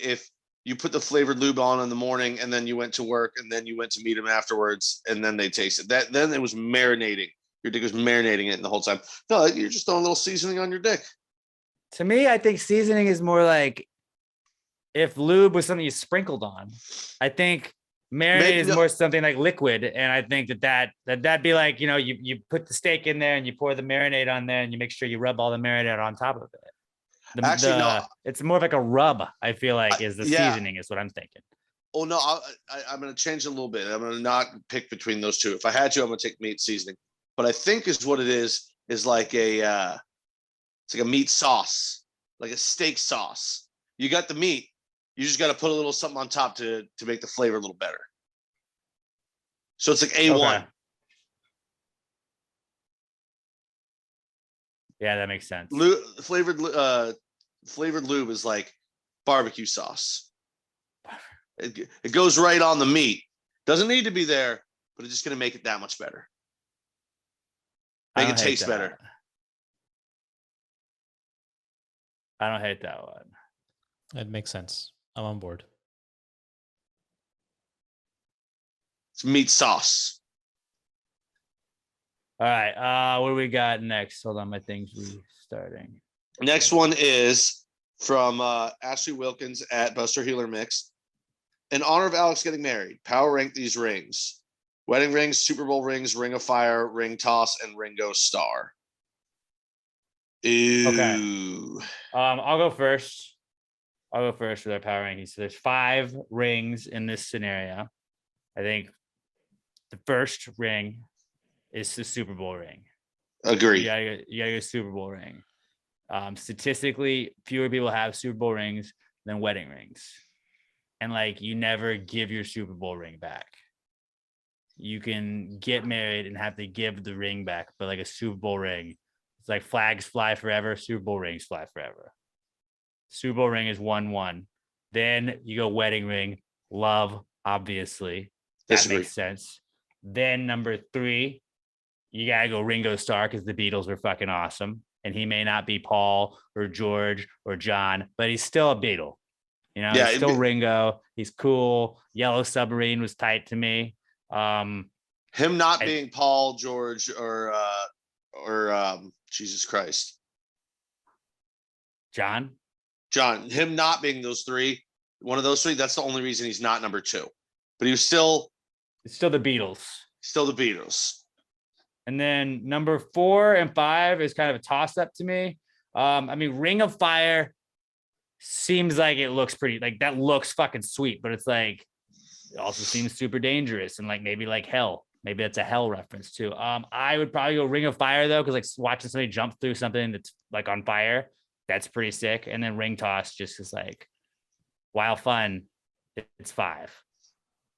if you put the flavored lube on in the morning and then you went to work and then you went to meet them afterwards and then they tasted that. Then it was marinating. Your dick was marinating it the whole time. No, you're just throwing a little seasoning on your dick. To me, I think seasoning is more like if lube was something you sprinkled on. I think marinade is more something like liquid. And I think that'd be like, you put the steak in there and you pour the marinade on there and you make sure you rub all the marinade on top of it. No. It's more of like a rub. I feel like is the seasoning is what I'm thinking. Oh no, I'm going to change it a little bit. I'm going to not pick between those two. If I had to, I'm going to take meat seasoning. But I think is what it is like it's like a meat sauce, like a steak sauce. You got the meat, you just got to put a little something on top to make the flavor a little better. So it's like A1. Yeah, that makes sense. Flavored lube is like barbecue sauce. It goes right on the meat. Doesn't need to be there, but it's just going to make it that much better. Make it taste better. I don't hate that one. It makes sense. I'm on board. It's meat sauce. All right. What do we got next? Hold on, my thing's restarting. Next one is from Ashley Wilkins at Buster Healer Mix. In honor of Alex getting married, power rank these rings: wedding rings, Super Bowl rings, Ring of Fire, ring toss, and Ringo Star. Ooh. Okay. I'll go first. I'll go first with our power rankings. So there's 5 rings in this scenario. I think the first ring is the Super Bowl ring. Agree. You gotta go Super Bowl ring. Statistically, fewer people have Super Bowl rings than wedding rings. And like, you never give your Super Bowl ring back. You can get married and have to give the ring back, but like a Super Bowl ring, it's like flags fly forever, Super Bowl rings fly forever. Super Bowl ring is 1-1. Then you go wedding ring, love, obviously. That makes sense. Then number 3, you gotta go Ringo Starr because the Beatles were fucking awesome. And he may not be Paul or George or John, but he's still a Beatle. You know, he's still Ringo. He's cool. Yellow Submarine was tight to me. Him not being Paul, George, or Jesus Christ. John. Him not being those 3, one of those 3, that's the only reason he's not number 2. But he was still. It's still the Beatles. Still the Beatles. And then number 4 and 5 is kind of a toss-up to me. I mean, Ring of Fire seems like it looks pretty, like that looks fucking sweet, but it's like, it also seems super dangerous and like maybe like hell. Maybe that's a hell reference too. I would probably go Ring of Fire though, because like watching somebody jump through something that's like on fire, that's pretty sick. And then ring toss just is like, while fun, it's 5.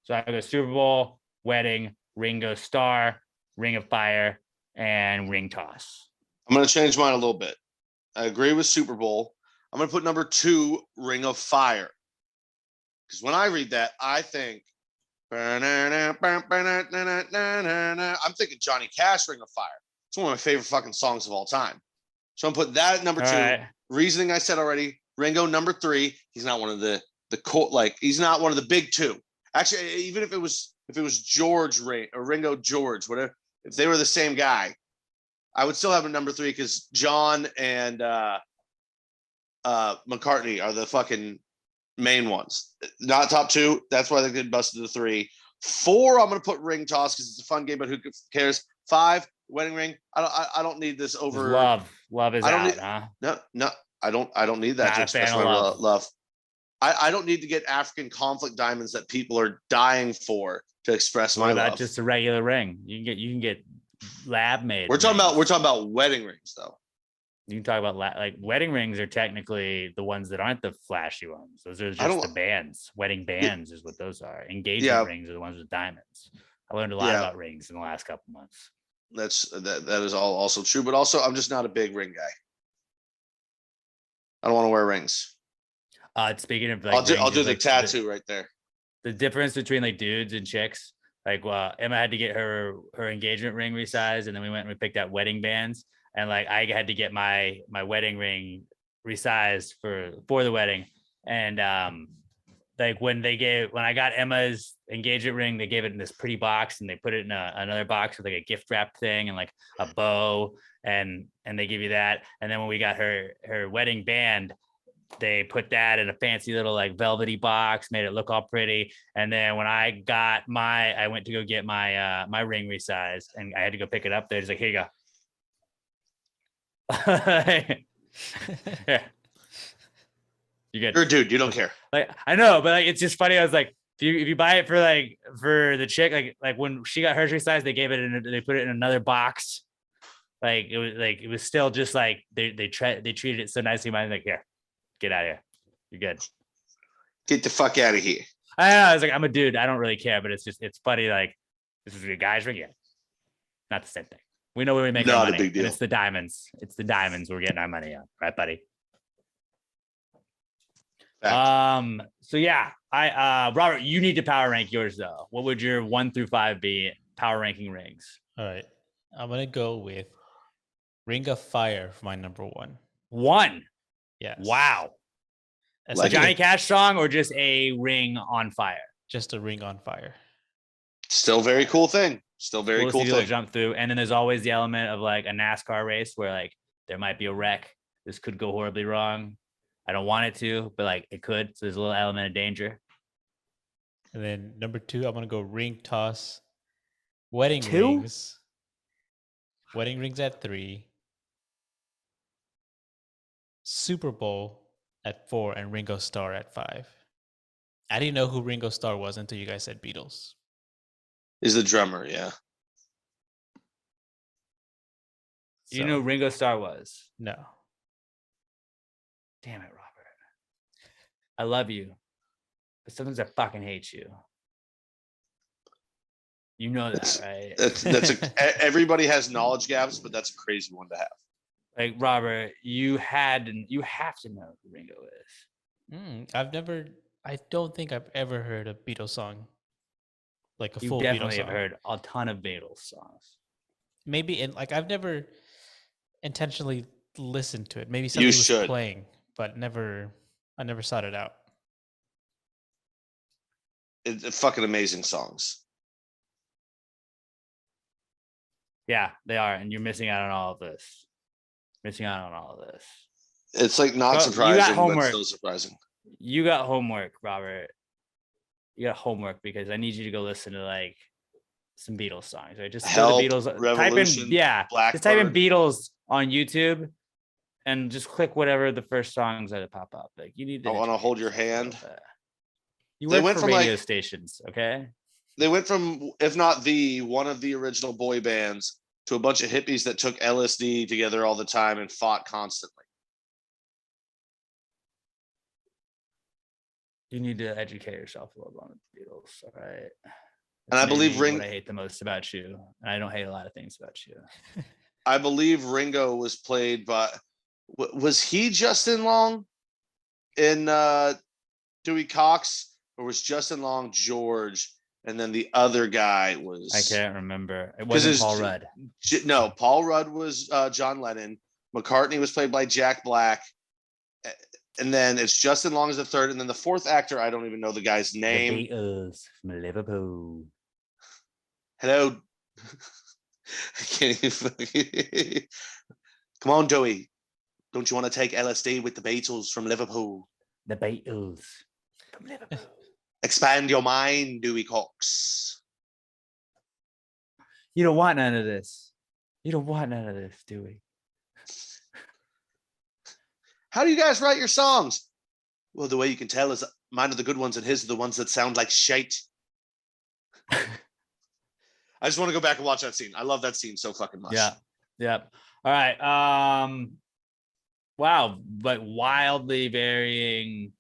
So I go Super Bowl, wedding, Ringo Starr, Ring of Fire, and ring toss. I'm going to change mine a little bit. I agree with Super Bowl. I'm going to put number 2, Ring of Fire. Because when I read that, I think, I'm thinking Johnny Cash, Ring of Fire. It's one of my favorite fucking songs of all time. So I'm putting that at number 2. Right. Reasoning I said already. Ringo, number 3. He's not one of the he's not one of the big 2. Actually, even if it was George Ring or Ringo George, whatever, if they were the same guy, I would still have a number 3 because John and McCartney are the fucking main ones. Not top 2. That's why they get busted to 3. 4, I'm gonna put ring toss because it's a fun game, but who cares? 5, wedding ring. I don't need this over. Love is out, huh? No, I don't need that to express my love. I don't need to get African conflict diamonds that people are dying for to express my love. Just a regular ring. You can get lab made. We're talking about wedding rings though. You can talk about like wedding rings are technically the ones that aren't the flashy ones. Those are just the bands. Wedding bands is what those are. Engagement rings are the ones with diamonds. I learned a lot about rings in the last couple months. That is all also true, but also I'm just not a big ring guy. I don't want to wear rings. Speaking of, like, I'll do the tattoo right there. The difference between like dudes and chicks, like, Emma had to get her engagement ring resized, and then we went and we picked out wedding bands, and like I had to get my wedding ring resized for the wedding, and like when I got Emma's engagement ring, they gave it in this pretty box, and they put it in another box with like a gift wrap thing and like a bow, and they give you that, and then when we got her wedding band, they put that in a fancy little like velvety box, made it look all pretty. And then when I went to go get my ring resized, and I had to go pick it up there. It's like, here you go. Yeah. You're a dude. You don't care. Like, I know, but like, it's just funny. I was like, if you buy it for the chick, like when she got hers resized, they put it in another box. Like it was still just like they treated it so nicely. Mine's like, here. Get out of here. You're good. Get the fuck out of here. I was like, I'm a dude. I don't really care, but it's funny. Like, this is your guy's ring. Yeah. Not the same thing. We know where we make our Not a money. big deal. And it's the diamonds. It's the diamonds we're getting our money on, right, buddy? Fact. So yeah, Robert, you need to power rank yours though. What would your 1 through 5 be power ranking rings? All right. I'm gonna go with Ring of Fire for my number 1. 1. Yes. Wow. That's A Like Johnny Cash song or just a ring on fire? just a ring on fire. Still very cool thing. Still very Cool to cool see people thing. jump through. And then there's always the element of like a NASCAR race where like there might be a wreck. This could go horribly wrong. I don't want it to, but like it could. So there's a little element of danger. And then number 2, I'm gonna go ring toss, wedding 2? rings. Wedding rings at 3. Super Bowl at 4 and Ringo Starr at 5. I didn't know who Ringo Starr was until you guys said Beatles. He's the drummer, yeah. You know who Ringo Starr was? No. Damn it, Robert. I love you. But sometimes I fucking hate you. You know that, right? Everybody has knowledge gaps, but that's a crazy one to have. Like Robert, you have to know who Ringo is. I don't think I've ever heard a Beatles song. Like a You full Beatles definitely song. have heard a ton of Beatles songs. Maybe I've never intentionally listened to it. Maybe somebody was should. playing, but I never sought it out. It's fucking amazing songs. Yeah, they are, and you're missing out on all of this. It's like not Well, you got surprising, but homework. still surprising. You got homework, Robert. You got homework because I need you to go listen to like some Beatles songs, right? Just go Help, to Beatles. Revolution, Just type in Blackbird. Beatles on YouTube, and just click whatever the first songs that pop up. Like you need to. I Wanna educate Hold Your yourself a little Hand. bit. You They work went for from, radio like- stations, okay? They went from, if not one of the original boy bands to a bunch of hippies that took LSD together all the time and fought constantly. You need to educate yourself a little bit on the Beatles, all right? And I That's believe maybe what I hate the most about you, and I don't hate a lot of things about you. I believe Ringo was played by, was he Justin Long in Dewey Cox, or was Justin Long George, and then the other guy was? I can't remember. It 'Cause wasn't it's Paul Rudd. No, Paul Rudd was John Lennon. McCartney was played by Jack Black. And then it's Justin Long as the third. And then the fourth actor, I don't even know the guy's name. The Beatles from Liverpool. Hello. I can't even. Come on, Joey. Don't you want to take LSD with the Beatles from Liverpool? The Beatles from Liverpool. Expand your mind, Dewey Cox. You don't want none of this. You don't want none of this, do we? How do you guys write your songs? Well, the way you can tell is mine are the good ones and his are the ones that sound like shite. I just want to go back and watch that scene. I love that scene so fucking much. Yeah. All right. Wow, but wildly varying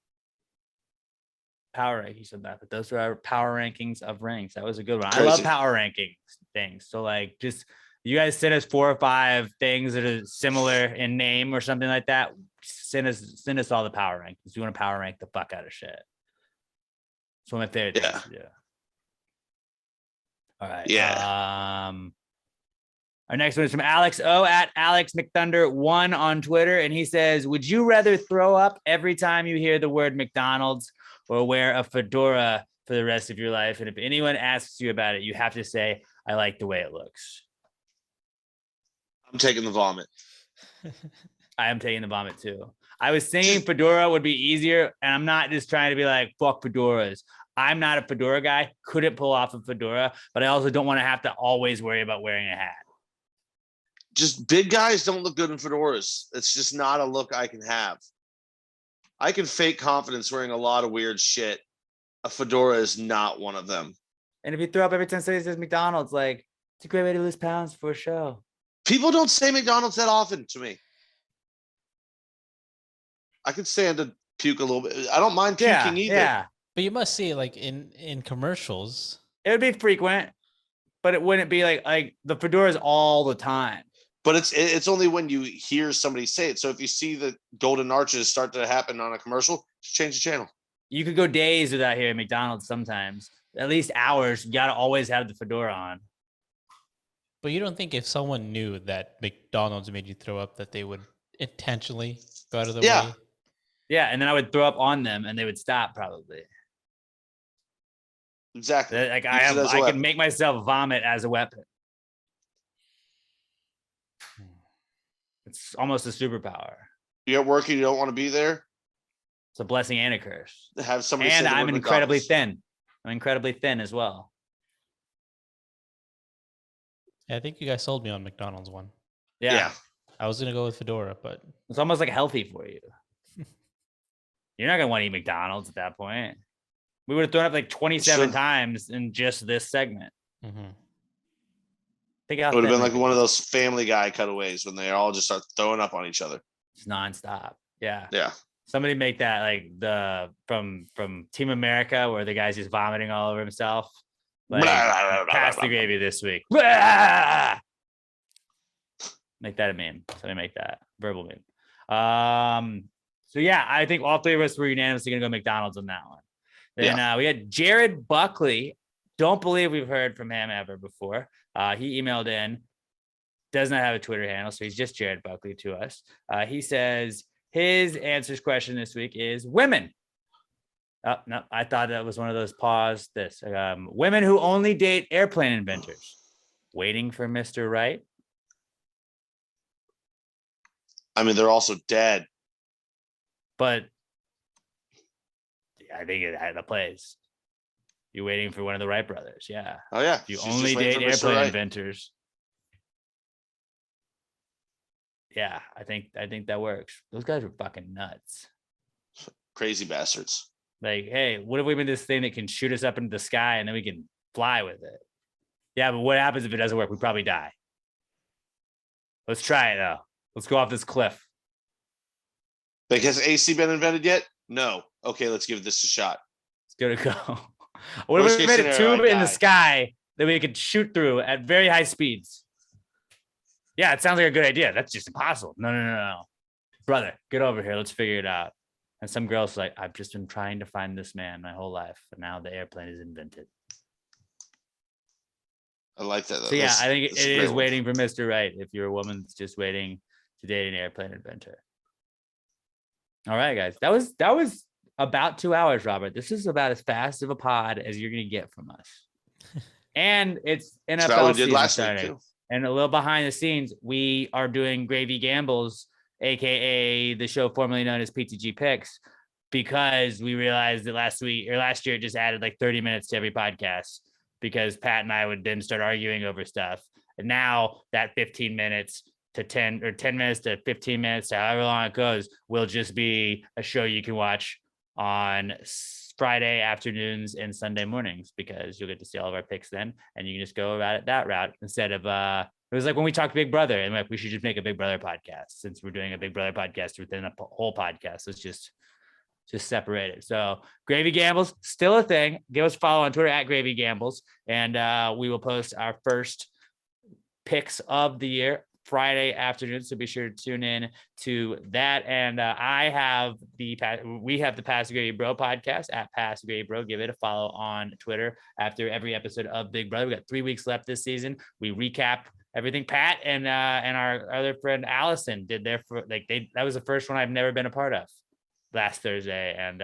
power rankings of that. But those are our power rankings of rings. That was a good one. I love Crazy. power rankings things. So like just you guys send us 4 or 5 things that are similar in name or something like that. Send us all the power rankings. You want to power rank the fuck out of shit. It's one of my favorite things to do. All right. Yeah. Our next one is from Alex O at Alex McThunder1 on Twitter. And he says, would you rather throw up every time you hear the word McDonald's or wear a fedora for the rest of your life? And if anyone asks you about it, you have to say, I like the way it looks. I'm taking the vomit. I am taking the vomit too. I was thinking fedora would be easier. And I'm not just trying to be like, fuck fedoras. I'm not a fedora guy. Couldn't pull off a fedora, but I also don't want to have to always worry about wearing a hat. Just big guys don't look good in fedoras. It's just not a look I can have. I can fake confidence wearing a lot of weird shit. A fedora is not one of them. And if you throw up every time somebody says McDonald's, like, it's a great way to lose pounds for a show. People don't say McDonald's that often to me. I could stand to puke a little bit. I don't mind puking either. Yeah. But you must see it like in commercials. It would be frequent, but it wouldn't be like the fedoras all the time. But it's only when you hear somebody say it. So if you see the golden arches start to happen on a commercial, just change the channel. You could go days without hearing McDonald's sometimes. At least hours. You got to always have the fedora on. But you don't think if someone knew that McDonald's made you throw up that they would intentionally go out of the Yeah. way? Yeah, and then I would throw up on them and they would stop probably. Exactly. Like Use it as a I can weapon. make myself vomit as a weapon. It's almost a superpower. You're at work and you don't want to be there. It's a blessing and a curse. Have somebody And say the I'm word incredibly McDonald's. thin. I'm incredibly thin as well. Yeah, I think you guys sold me on McDonald's one. Yeah. I was gonna go with fedora, but It's almost like healthy for you. You're not gonna want to eat McDonald's at that point. We would have thrown up like 27 Sure. times in just this segment. mhm. Think how It would have thin been like we one of are. those Family Guy cutaways when they all just start throwing up on each other. It's nonstop. Yeah. Yeah. Somebody make that like the from Team America where the guy's just vomiting all over himself. Like pass the gravy this week. Blah! Make that a meme. Somebody make that verbal meme. So yeah, I think all three of us were unanimously gonna go McDonald's on that one. Then we had Jared Buckley. Don't believe we've heard from him ever before. He emailed in, does not have a Twitter handle, so he's just Jared Buckley to us. He says his answers question this week is women. Oh, no, I thought that was one of those pause this. Women who only date airplane inventors. Waiting for Mr. Right. I mean, they're also dead. But I think it had a place. You're waiting for one of the Wright brothers. Yeah. Oh yeah. You She's only just waiting date for Mr. airplane Right. inventors. Yeah, I think that works. Those guys are fucking nuts. Crazy bastards. Like, hey, what if we made this thing that can shoot us up into the sky and then we can fly with it? Yeah, but what happens if it doesn't work? We probably die. Let's try it though. Let's go off this cliff. Like, has AC been invented yet? No. Okay, let's give this a shot. It's gonna go. What if Worst we case made a scenario, tube I in the die. sky that we could shoot through at very high speeds? Yeah, it sounds like a good idea. That's just impossible. No. Brother, get over here. Let's figure it out. And some girl's like, I've just been trying to find this man my whole life. And now the airplane is invented. I like that. So yeah, I think it that's a great is one. waiting for Mr. Right if you're a woman that's just waiting to date an airplane inventor. All right, guys. That was about 2 hours, Robert. This is about as fast of a pod as you're gonna get from us. And it's That's what NFL we did season last week starting. too. And a little behind the scenes, we are doing Gravy Gambles, aka the show formerly known as PTG Picks, because we realized that last year it just added like 30 minutes to every podcast because Pat and I would then start arguing over stuff. And now that 15 minutes to 10 or 10 minutes to 15 minutes to however long it goes will just be a show you can watch on Friday afternoons and Sunday mornings because you'll get to see all of our picks then, and you can just go about it that route instead of it was like when we talked Big Brother and like we should just make a Big Brother podcast since we're doing a Big Brother podcast within a whole podcast. Let's just separate it. So Gravy Gambles still a thing. Give us a follow on Twitter at Gravy Gambles, and we will post our first picks of the year Friday afternoon, so be sure to tune in to that. And we have the Pass the Grady Bro podcast at Pass the Grady Bro. Give it a follow on Twitter after every episode of Big Brother. We got 3 weeks left this season. We recap everything. Pat and our other friend Allison did that was the first one I've never been a part of last Thursday, and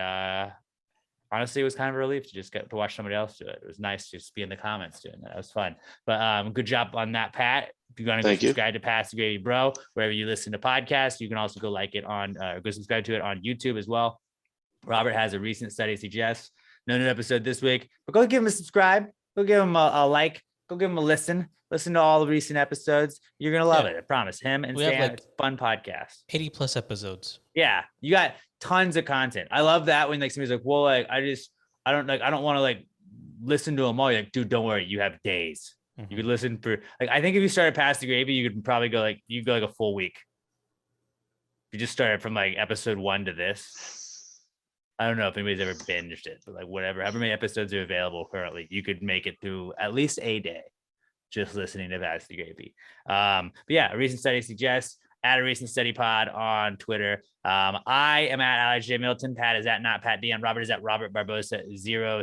honestly, it was kind of a relief to just get to watch somebody else do it. It was nice to just be in the comments doing that. It was fun. But good job on that, Pat. If you're going to go subscribe to Pass the Grady Bro, wherever you listen to podcasts, you can also go like it on, go subscribe to it on YouTube as well. Robert has a recent study suggests. No new episode this week, but go give him a subscribe. Go give him a like. Go give him a listen. Listen to all the recent episodes. You're going to love it. I promise. Him and Sam, it's a fun podcast. 80 plus episodes. Yeah. You got tons of content. I love that when like somebody's like, well, like I don't want to like listen to them all. You're like, dude, don't worry. You have days. You could listen for like, I think if you started Past the Gravy, you could probably go like a full week. You just started from like episode 1 to this. I don't know if anybody's ever binged it, but like whatever, however many episodes are available currently, you could make it through at least a day. just listening to Pass the Gravy. But yeah, a recent study suggests at a recent study pod on Twitter. I am at Alex J. Milton. Pat is at not Pat D. And Robert is at Robert Barbosa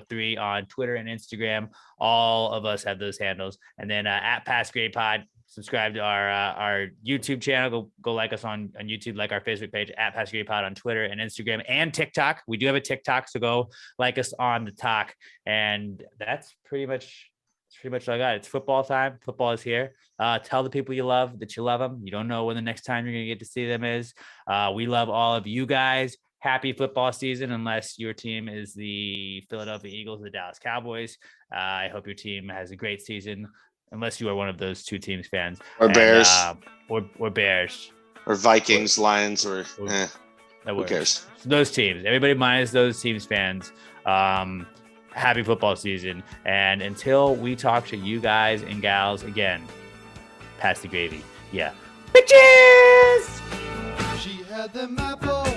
03 on Twitter and Instagram. All of us have those handles. And then at Pass Grade Pod, subscribe to our YouTube channel. Go like us on YouTube, like our Facebook page at Pass Grade Pod on Twitter and Instagram and TikTok. We do have a TikTok, so go like us on the talk. And that's pretty much all I got. It's football time. Football is here. Tell the people you love that you love them. You don't know when the next time you're going to get to see them is. We love all of you guys. Happy football season, unless your team is the Philadelphia Eagles or the Dallas Cowboys. I hope your team has a great season, unless you are one of those two teams fans. Or Bears. Or Bears. Or Vikings, Lions, or Who cares? Those teams. Everybody minus those teams fans. Happy football season. And until we talk to you guys and gals again, pass the gravy. Yeah. Bitches! She had them apples